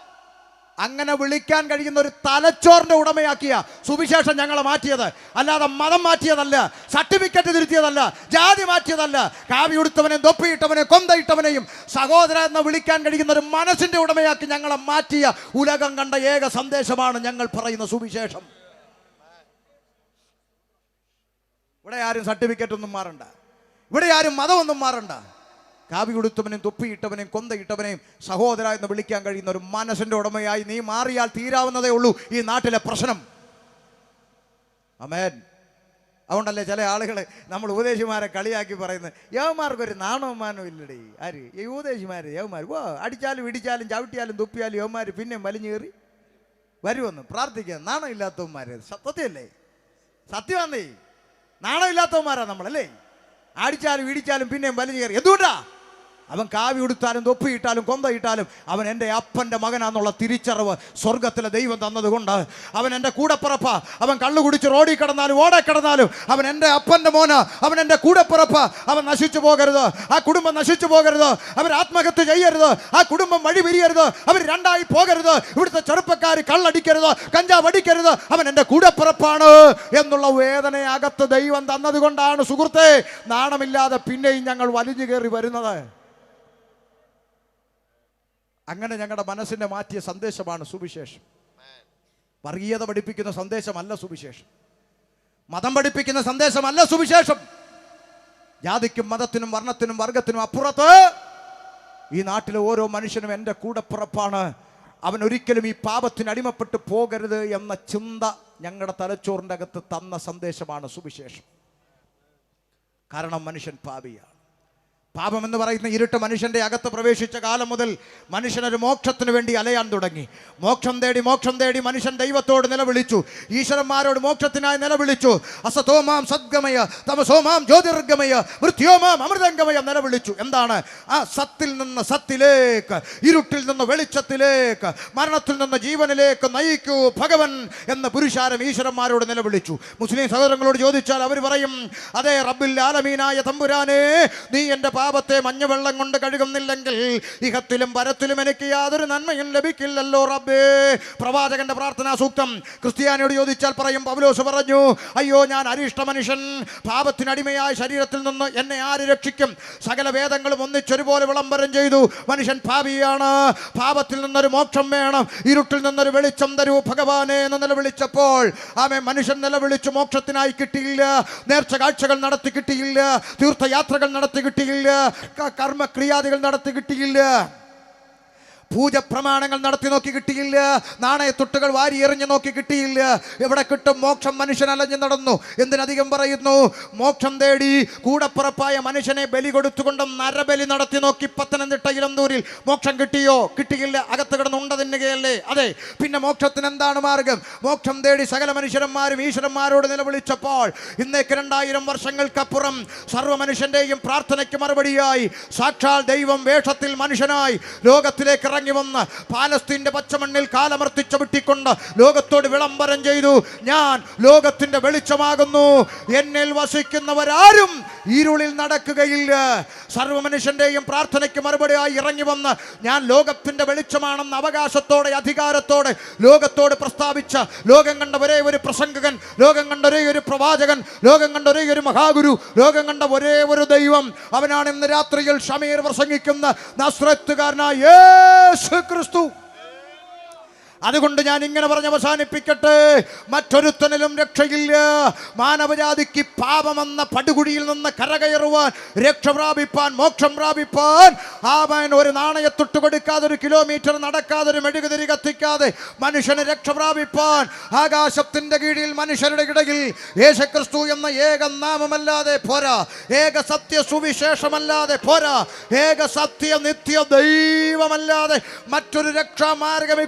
അങ്ങനെ വിളിക്കാൻ കഴിയുന്ന ഒരു തലച്ചോറിന്റെ ഉടമയാക്കിയ സുവിശേഷം ഞങ്ങളെ മാറ്റിയത്. അല്ലാതെ മതം മാറ്റിയതല്ല, സർട്ടിഫിക്കറ്റ് തിരുത്തിയതല്ല, ജാതി മാറ്റിയതല്ല. കാവി ഉടുത്തവനെയും തൊപ്പിയിട്ടവനെയും കൊന്തയിട്ടവനെയും സഹോദര എന്ന് വിളിക്കാൻ കഴിയുന്ന ഒരു മനസ്സിന്റെ ഉടമയാക്കി ഞങ്ങളെ മാറ്റിയ ഉലകം കണ്ട ഏക സന്ദേശമാണ് ഞങ്ങൾ പറയുന്ന സുവിശേഷം. ഇവിടെ ആരും സർട്ടിഫിക്കറ്റ് ഒന്നും മാറണ്ട, ഇവിടെ ആരും മതമൊന്നും മാറണ്ട. കാവി ഉടുത്തവനെയും തൊപ്പിയിട്ടവനെയും കൊന്തയിട്ടവനെയും സഹോദര എന്ന് വിളിക്കാൻ കഴിയുന്ന ഒരു മനസ്സിൻ്റെ ഉടമയായി നീ മാറിയാൽ തീരാവുന്നതേ ഉള്ളൂ ഈ നാട്ടിലെ പ്രശ്നം. ആമേൻ. അതുകൊണ്ടല്ലേ ചില ആളുകൾ നമ്മൾ ഉപദേശിമാരെ കളിയാക്കി പറയുന്നത്, യവന്മാർക്കൊരു നാണവമാനം ഇല്ലടേ. ആര്? ഈ ഉപദേശിമാർ യവന്മാർ അടിച്ചാലും ഇടിച്ചാലും ചവിട്ടിയാലും തുപ്പിയാലും യവന്മാർ പിന്നെയും വലിഞ്ഞു കയറി വരുമെന്ന് പ്രാർത്ഥിക്കുക. നാണം ഇല്ലാത്തവന്മാർ. സത്യല്ലേ? സത്യമാന്നേ. നാണമില്ലാത്തവന്മാരാ നമ്മളല്ലേ. അടിച്ചാലും ഇടിച്ചാലും പിന്നെയും വലിഞ്ഞു കയറി. എന്തുകൊണ്ടാ? അവൻ കാവി ഉടുത്താലും തൊപ്പിയിട്ടാലും കൊന്തയിട്ടാലും അവൻ എൻ്റെ അപ്പൻ്റെ മകനാന്നുള്ള തിരിച്ചറിവ് സ്വർഗത്തിലെ ദൈവം തന്നതുകൊണ്ട് അവൻ എൻ്റെ കൂടപ്പിറപ്പ. അവൻ കള്ളു കുടിച്ച് റോഡിൽ കിടന്നാലും ഓടെ കിടന്നാലും അവൻ എൻ്റെ അപ്പൻ്റെ മോന്, അവൻ എൻ്റെ കൂടപ്പിറപ്പ. അവൻ നശിച്ചു പോകരുത്, ആ കുടുംബം നശിച്ചു പോകരുത്, അവർ ആത്മഹത്യ ചെയ്യരുത്, ആ കുടുംബം വഴി പിരിയരുത്, അവർ രണ്ടായി പോകരുത്, ഇവിടുത്തെ ചെറുപ്പക്കാർ കള്ളടിക്കരുത്, കഞ്ചാവ് അടിക്കരുത്, അവൻ എൻ്റെ കൂടപ്പിറപ്പാണ് എന്നുള്ള വേദന അകത്ത് ദൈവം തന്നതുകൊണ്ടാണ് സുഹൃത്തെ നാണമില്ലാതെ പിന്നെയും ഞങ്ങൾ വലിഞ്ഞു കയറി വരുന്നത്. അങ്ങനെ ഞങ്ങളുടെ മനസ്സിനെ മാറ്റിയ സന്ദേശമാണ് സുവിശേഷം. വർഗീയത പഠിപ്പിക്കുന്ന സന്ദേശമല്ല സുവിശേഷം, മതം പഠിപ്പിക്കുന്ന സന്ദേശമല്ല സുവിശേഷം. ജാതിക്കും മതത്തിനും വർണ്ണത്തിനും വർഗത്തിനും അപ്പുറത്ത് ഈ നാട്ടിലെ ഓരോ മനുഷ്യനും എൻ്റെ കൂടപ്പിറപ്പാണ്, അവൻ ഒരിക്കലും ഈ പാപത്തിന് അടിമപ്പെട്ടു പോകരുത് എന്ന ചിന്ത ഞങ്ങളുടെ തലച്ചോറിൻ്റെ അകത്ത് തന്ന സന്ദേശമാണ് സുവിശേഷം. കാരണം മനുഷ്യൻ പാപിയാണ്. പാപം എന്ന് പറയുന്ന ഇരുട്ട് മനുഷ്യൻ്റെ അകത്ത് പ്രവേശിച്ച കാലം മുതൽ മനുഷ്യനൊരു മോക്ഷത്തിന് വേണ്ടി അലയാൻ തുടങ്ങി. മോക്ഷം തേടി മനുഷ്യൻ ദൈവത്തോട് നിലവിളിച്ചു, ഈശ്വരന്മാരോട് മോക്ഷത്തിനായി നിലവിളിച്ചു. അസതോമാം സദ്ഗമയ തമസോമാം ജ്യോതിർഗമയ മൃത്യോമാം അമൃതംഗമയ നിലവിളിച്ചു. എന്താണ്? ആ സത്തിൽ നിന്ന് സത്തിലേക്ക്, ഇരുട്ടിൽ നിന്ന് വെളിച്ചത്തിലേക്ക്, മരണത്തിൽ നിന്ന് ജീവനിലേക്ക് നയിക്കൂ ഭഗവൻ എന്ന പുരുഷാരം ഈശ്വരന്മാരോട് നിലവിളിച്ചു. മുസ്ലിം സഹോദരങ്ങളോട് ചോദിച്ചാൽ അവർ പറയും, അതേ റബ്ബുൽ ആലമീനായ തമ്പുരാനെ, നീ എൻ്റെ പാപത്തെ മഞ്ഞവെള്ളം കൊണ്ട് കഴുകുന്നില്ലെങ്കിൽ ഇഹത്തിലും പരത്തിലും എനിക്ക് യാതൊരു നന്മയും ലഭിക്കില്ലല്ലോ റബ്ബേ. പ്രവാചകന്റെ പ്രാർത്ഥനാ സൂക്തം ക്രിസ്ത്യാനിയോട് ചോദിച്ചാൽ പറയും, പൗലോസ് പറഞ്ഞു, അയ്യോ ഞാൻ അരിഷ്ട മനുഷ്യൻ, പാപത്തിനടിമയായ ശരീരത്തിൽ നിന്ന് എന്നെ ആര് രക്ഷിക്കും? സകല വേദങ്ങളും ഒന്നിച്ചൊരുപോലെ വിളംബരം ചെയ്തു. മനുഷ്യൻ പാപിയാണ്, പാപത്തിൽ നിന്നൊരു മോക്ഷം വേണം, ഇരുട്ടിൽ നിന്നൊരു വെളിച്ചം തരൂ ഭഗവാനെ എന്ന് നിലവിളിച്ചപ്പോൾ ആമേ മനുഷ്യൻ നിലവിളിച്ചു. മോക്ഷത്തിനായി കിട്ടിയില്ല, നേർച്ച കാഴ്ചകൾ നടത്തി കിട്ടിയില്ല, തീർത്ഥയാത്രകൾ നടത്തി കിട്ടിയില്ല, കർമ്മക്രിയാദികൾ നടത്തി കിട്ടിയില്ല. പൂജ പ്രമാണങ്ങൾ നടത്തി നോക്കി കിട്ടിയില്ല, നാണയത്തൊട്ടുകൾ വാരിയെറിഞ്ഞ് നോക്കി കിട്ടിയില്ല. എവിടെ കിട്ടും മോക്ഷം? മനുഷ്യൻ അലഞ്ഞു നടന്നു. എന്തിനധികം പറയുന്നു, മോക്ഷം തേടി കൂടപ്പുറപ്പായ മനുഷ്യനെ ബലി കൊടുത്തുകൊണ്ട് നരബലി നടത്തി നോക്കി. പത്തനംതിട്ട ഇലന്തൂരിൽ മോക്ഷം കിട്ടിയോ? കിട്ടിയില്ല. അകത്ത് കിടന്ന് ഉണ്ട തിന്നുകയല്ലേ. അതെ, പിന്നെ മോക്ഷത്തിന് എന്താണ് മാർഗം? മോക്ഷം തേടി സകല മനുഷ്യന്മാരും ഈശ്വരന്മാരോട് നിലവിളിച്ചപ്പോൾ ഇന്നേക്ക് 2000 വർഷങ്ങൾക്കപ്പുറം സർവ്വ മനുഷ്യന്റെയും പ്രാർത്ഥനയ്ക്ക് മറുപടിയായി സാക്ഷാൽ ദൈവം വേഷത്തിൽ മനുഷ്യനായി ലോകത്തിലേക്ക് ഇറങ്ങി വന്ന് പാലസ്തീന്റെ പച്ചമണ്ണിൽ കാലമർത്തിച്ച് വിട്ടിക്കൊണ്ട് ലോകത്തോട് വിളംബരം ചെയ്തു, ഞാൻ ലോകത്തിന്റെ വെളിച്ചമാകുന്നു, എന്നിൽ വസിക്കുന്നവരാരും ഇരുളിൽ നടക്കുകയില്ല. സർവ്വ മനുഷ്യന്റെയും പ്രാർത്ഥനയ്ക്ക് മറുപടിയായി ഇറങ്ങി വന്ന് ഞാൻ ലോകത്തിന്റെ വെളിച്ചമാണെന്ന അവകാശത്തോടെ അധികാരത്തോടെ ലോകത്തോട് പ്രസ്താവിച്ച, ലോകം കണ്ട ഒരേ ഒരു പ്രസംഗകൻ, ലോകം കണ്ട ഒരേ ഒരു പ്രവാചകൻ, ലോകം കണ്ട ഒരേ ഒരു മഹാഗുരു, ലോകം കണ്ട ഒരേ ഒരു ദൈവം, അവനാണ് ഇന്ന് രാത്രിയിൽ ഷമീർ പ്രസംഗിക്കുന്ന നസ്രത്തുകാരനായ യേശു ക്രിസ്തു. അതുകൊണ്ട് ഞാൻ ഇങ്ങനെ പറഞ്ഞ് അവസാനിപ്പിക്കട്ടെ, മറ്റൊരുത്തനിലും രക്ഷയില്ല. മാനവജാതിക്ക് പാപമെന്ന പടുകുഴിയിൽ നിന്ന് കരകയറുവാൻ, രക്ഷ പ്രാപിപ്പാൻ, മോക്ഷം പ്രാപിപ്പാൻ അവൻ ഒരു നാണയത്തൊട്ട് കൊടുക്കാതെ, ഒരു കിലോമീറ്റർ നടക്കാതെ, ഒരു മെഴുകുതിരി കത്തിക്കാതെ മനുഷ്യന് രക്ഷ പ്രാപിപ്പാൻ ആകാശത്തിന്റെ കീഴിൽ മനുഷ്യരുടെ ഇടയിൽ യേശുക്രിസ്തു എന്ന ഏക നാമമല്ലാതെ പോരാ, ഏക സത്യ സുവിശേഷമല്ലാതെ പോരാ, ഏക സത്യ നിത്യ ദൈവമല്ലാതെ മറ്റൊരു രക്ഷാമാർഗം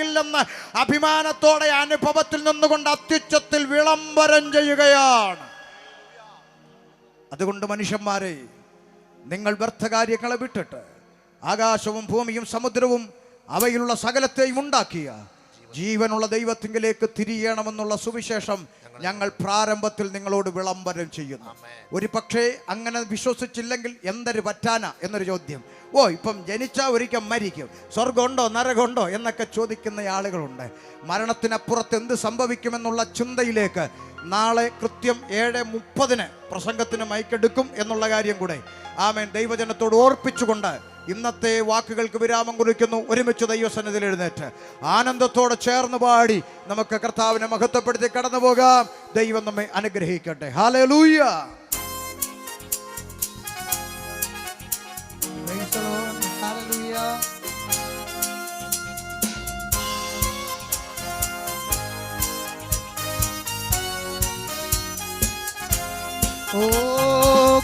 ഇല്ലെന്ന് അഭിമാനത്തോടെ അനുഭവത്തിൽ നിന്നുകൊണ്ട് അത്യുച്ചത്തിൽ വിളംബരം ചെയ്യുകയാണ്. അതുകൊണ്ട് മനുഷ്യന്മാരെ, നിങ്ങൾ വ്യർത്ഥകാര്യങ്ങളെ വിട്ടിട്ട് ആകാശവും ഭൂമിയും സമുദ്രവും അവയിലുള്ള സകലത്തെയും ഉണ്ടാക്കിയ ജീവനുള്ള ദൈവത്തിങ്കിലേക്ക് തിരിയണമെന്നുള്ള സുവിശേഷം ഞങ്ങൾ പ്രാരംഭത്തിൽ നിങ്ങളോട് വിളംബരം ചെയ്യുന്നു. ഒരു പക്ഷേ അങ്ങനെ വിശ്വസിച്ചില്ലെങ്കിൽ എന്തൊരു പറ്റാനാ എന്നൊരു ചോദ്യം. ഇപ്പം ജനിച്ചാൽ ഒരിക്കൽ മരിക്കും, സ്വർഗമുണ്ടോ നരകമുണ്ടോ എന്നൊക്കെ ചോദിക്കുന്ന ആളുകളുണ്ട്. മരണത്തിനപ്പുറത്ത് എന്ത് സംഭവിക്കുമെന്നുള്ള ചിന്തയിലേക്ക് നാളെ കൃത്യം 7:30 പ്രസംഗത്തിന് മൈക്കെടുക്കും എന്നുള്ള കാര്യം കൂടെ ആമേൻ ദൈവജനത്തോട് ഓർപ്പിച്ചുകൊണ്ട് ഇന്നത്തെ വാക്കുകൾക്ക് വിരാമം കുറിക്കുന്നു. ഒരുമിച്ച് ദൈവസന്നിധിയിൽ എഴുന്നേറ്റ് ആനന്ദത്തോടെ ചേർന്ന് പാടി നമുക്ക് കർത്താവിനെ മഹത്വപ്പെടുത്തി കടന്നു പോകാം. ദൈവം നമ്മെ അനുഗ്രഹിക്കട്ടെ. ഹല്ലേലൂയ.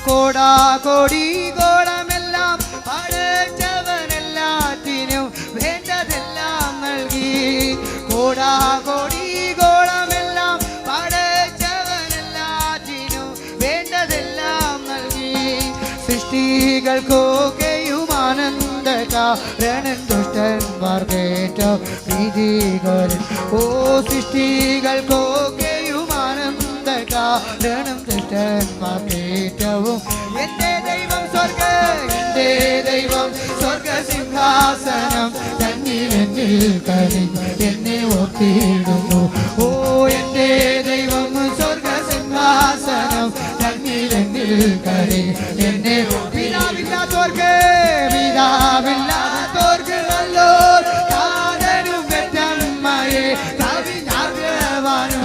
കോടാ കോടി ഗോളമെല്ലാം പടച്ചവനെല്ലാറ്റിനും വേണ്ടതെല്ലാം നൽകി. കോടാ കോടി ഗോളമെല്ലാം പടച്ചവനെല്ലാറ്റിനും വേണ്ടതെല്ലാം നൽകി. സൃഷ്ടികൾക്കൊക്കെയും ആനന്ദ കാരണൻ ദുഷ്ടന്മാർക്കേറ്റവും ഭീതികരൻ. സൃഷ്ടികൾക്കൊക്കെയും ആനന്ദ കാരണം ദുഷ്ടന്മാർക്കേറ്റവും എന്റെ ദൈവം എന്റെ ദൈവം സ്വർഗ സിംഹാസനം തന്നിലെന്നിൽ കഴിഞ്ഞ് എന്നെ ഓർത്തിടുന്നു. എന്റെ ദൈവം സ്വർഗ സിംഹാസനം തന്നിലെന്നിൽ കഴിഞ്ഞ് എന്നെ പിതാവില്ലാത്തോർക്ക് നല്ലോർ കാതനും പെറ്റമ്മയെ കവിഞ്ഞാർവാനു.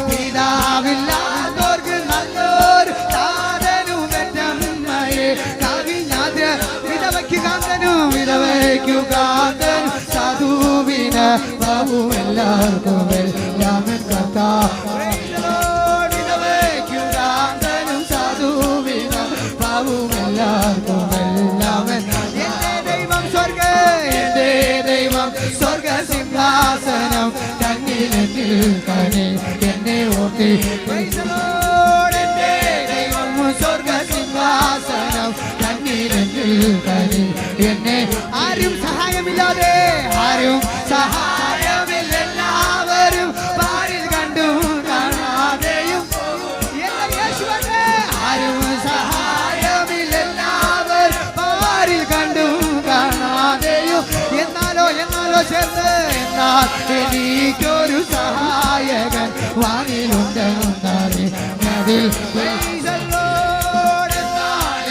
പിതാവില്ലാത്തോർക്ക് നല്ലോർ കാതനും പെറ്റമ്മയെ കവിഞ്ഞാദ്ര. വിധവയ്ക്കു കാന്തനും വിധവയ്ക്കു കാന്തൻ സാധുവിന് ബാബും എല്ലാവർക്കും എല്ലാമൻ കർത്താ. വിധവയ്ക്കു കാന്തനും സാധുവിന് ബാബും എല്ലാവർക്കും എല്ലാമൻ. എന്റെ ദൈവം സ്വർഗ സിംഹാസനം തന്നിലെന്നിൽ കനി എന്നെ ഓർത്തി. എന്റെ ദൈവം സ്വർഗ സിംഹാസനം തന്നിലെന്നിൽ കനി എന്നെ. ആരും സഹായമില്ലാതെ എല്ലാവരും പാരിൽ കണ്ടു കാണാതെയും ആരും സഹായമില്ലെല്ലാവരും പാരിൽ കണ്ടു കാണാതെയും. എന്നാലോ ചേർന്ന് എന്നാൽ എനിക്കൊരു സഹായകൻ വാനിലുണ്ടെന്നറിഞ്ഞതിൽ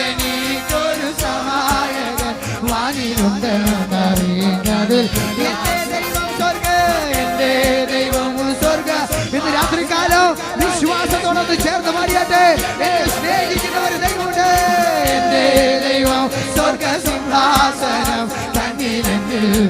എനിക്കൊരു സഹായകൻ വാനിലുണ്ടെന്നറിഞ്ഞതിൽ എന്റെ ദൈവം സ്വർഗ. ഇന്ന് രാത്രികാലം വിശ്വാസത്തോടൊന്ന് ചേർന്ന് പാടിയാട്ടെ. എന്നെ സ്നേഹിക്കുന്ന ഒരു ദൈവമുണ്ട്. എന്റെ ദൈവം സ്വർഗ സിംഹാസനം തന്നിലെ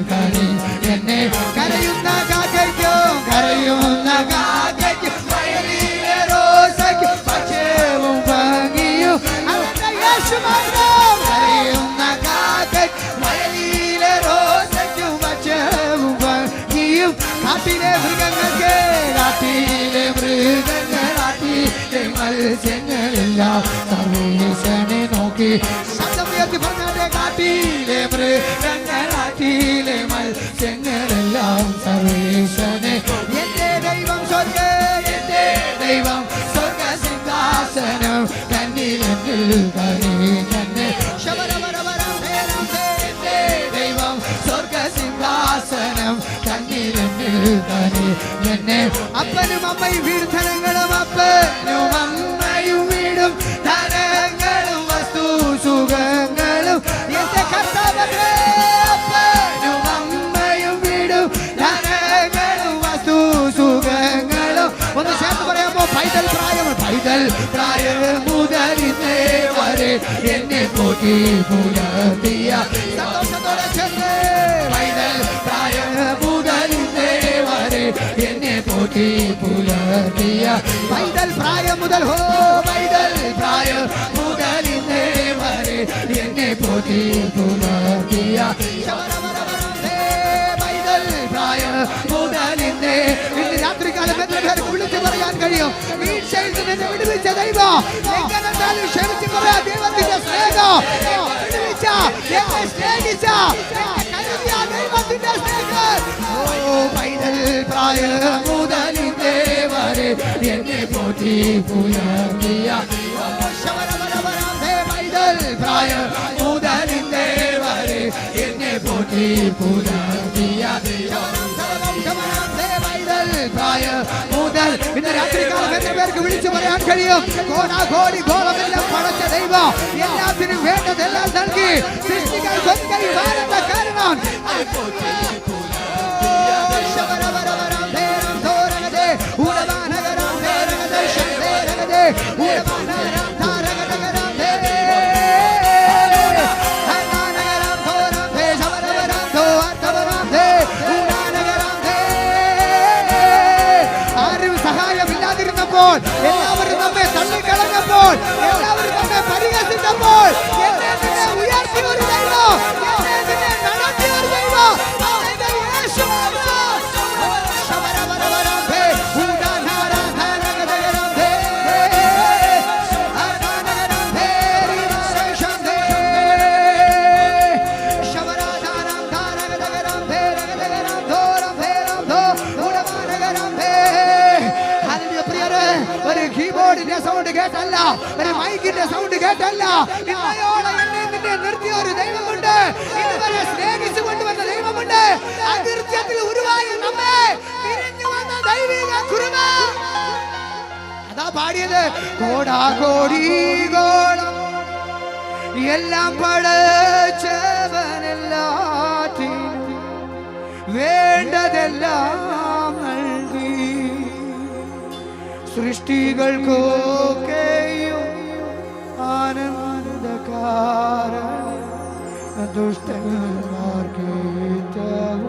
കനി എന്നെ കരയുന്ന കാക്കയ്ക്കും കരയുന്ന കാക്കയ്ക്കും വയലിലെ റോസയ്ക്കും പക്ഷവും ഭംഗിയും അവന്റെ യേശു മാത്രം കരയുന്ന കാക്കയ്ക്കും വയലിലെ റോസയ്ക്കും പക്ഷവും ഭംഗിയും കാട്ടിലെ മൃഗങ്ങൾക്ക് കാട്ടിലെ മത്സ്യങ്ങളെല്ലാം സർവീശനെ നോക്കി ശബ്ദമുയർത്തി പറഞ്ഞാട്ടെ കാട്ടിലെ മൃഗങ്ങളാട്ടിലെ മത്സ്യങ്ങളെല്ലാം സർവീശനെ എന്റെ ദൈവം സ്വർഗ എന്റെ ദൈവം സ്വർഗ സിംഹാസനം കന്നിലെങ്കിൽ കനിഞ്ഞെന്നെ എന്റെ ദൈവം സ്വർഗ സിംഹാസനം കന്നിലെങ്കിൽ കനിഞ്ഞെന്നെ അപ്പനും അമ്മയും വീർധനങ്ങളും അപ്പനും അമ്മയും വീടും ധനങ്ങളും വസ്തു സുഖങ്ങളും എന്റെ കർത്താവേ അപ്പനും അമ്മയും വീടും ധനങ്ങളും വസ്തു സുഖങ്ങളും ഒന്ന് ചേർത്ത് പറയാമോ പൈതൽ പ്രായം മുതലിന്നേ വരെ എന്നെ പോറ്റി പുലർത്തിയ സന്തോഷത്തോടെ ചേർന്ന് പൈതൽ പ്രായം മുതലിന്നേ വരെ എന്നെ പോറ്റി പുലർത്തിയ പൈതൽ പ്രായം മുതൽ പൈതൽ പ്രായം മുതലിന്നേ വരെ എന്നെ പോറ്റി പുലർത്തിയ പൈതൽ പ്രായം മുതലിന്നേ ഇന്ന് രാത്രികാലം എത്ര പേർക്ക് വിളിച്ചു പറയാൻ കഴിയും വീഴ്ചയിൽ നിന്ന് വിടുവിച്ച ദൈവം എങ്ങനെന്തായാലും ക്ഷമിച്ചു പറയാം ദൈവത്തിന്റെ സ്നേഹം വിടുവിച്ച എന്നെ സ്നേഹിച്ച ദൈവത്തിന്റെ സ്നേഹം പൈതൽ പ്രായം മുതലിന്നേ വരെ എന്നെ പോറ്റി പുലർത്തിയ പൈതൽ പ്രായം മുതലിന്നേ വരെ എന്നെ പോറ്റി പുലർത്തിയ പ്രായം മുതൽ ഇന്ന് രാത്രികാലം എത്ര പേർക്ക് വിളിച്ചു പറയാൻ കഴിയും കോടാകോടി ഗോളമെല്ലാം പടച്ച ദൈവം എല്ലാത്തിനും വേണ്ടതെല്ലാം നൽകി സൃഷ്ടികൾ കൊങ്കൈ വാരണ്ട കാരണം എല്ലാവരും നമ്മെ തള്ളിക്കളഞ്ഞപ്പോൾ എല്ലാവരും നമ്മെ പരിഹസിച്ചപ്പോൾ എന്നെ ഉയർത്തിയ ഒരു ദൈവം എന്നെ നടത്തിയ ഒരു ദൈവം കീബോർഡിന്റെ സൗണ്ട് കേട്ടല്ല ഒരു മൈക്കിന്റെ സൗണ്ട് കേട്ടല്ല ഇന്നയോടെ എന്നെ നിന്നെ നിർത്തിയ ഒരു ദൈവമുണ്ട് ഇതുവരെ സ്നേഹിച്ചു കൊണ്ടുവന്ന ദൈവമുണ്ട് അകൃത്യത്തിൽ ഉരുവായി നമ്മെ തിരിഞ്ഞു വന്ന ദൈവിക കുറുമ അതാ പാടിയത് കോടാകോടി ഗോളം എല്ലാം പടച്ചവനെല്ലാറ്റിനും വേണ്ടതെല്ലാം നൽകി സൃഷ്ടികൾക്കൊക്കെയും ആനന്ദകാരണം ദുഷ്ടന്മാർക്ക് ഏറ്റവും